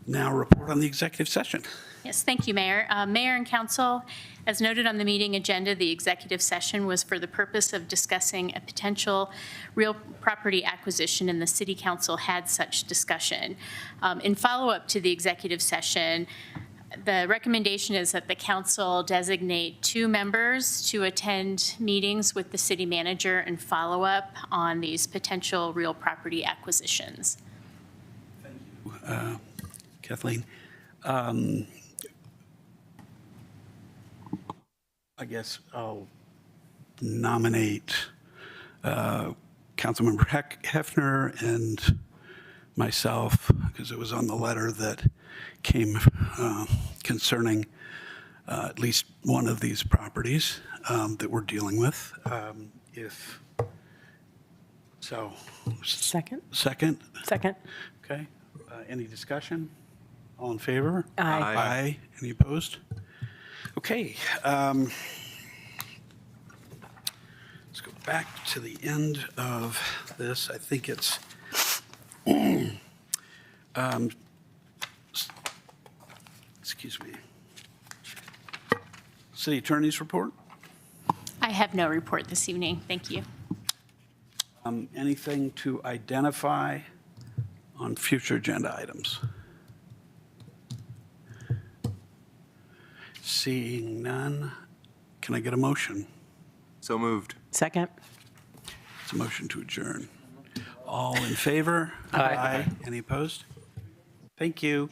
now report on the executive session. Yes, thank you, Mayor. Mayor and council, as noted on the meeting agenda, the executive session was for the purpose of discussing a potential real property acquisition, and the city council had such discussion. In follow-up to the executive session, the recommendation is that the council designate 2 members to attend meetings with the city manager and follow up on these potential real property acquisitions. Kathleen. I guess I'll nominate Councilmember Hefner and myself, because it was on the letter that came concerning at least one of these properties that we're dealing with. Second? Second? Second. Okay. Any discussion? All in favor? Aye. Aye. Any opposed? Okay. Let's go back to the end of this. I think it's excuse me. City Attorney's report? I have no report this evening. Thank you. Anything to identify on future agenda items? Seeing none, can I get a motion? So moved. Second. It's a motion to adjourn. All in favor? Aye. Any opposed? Thank you.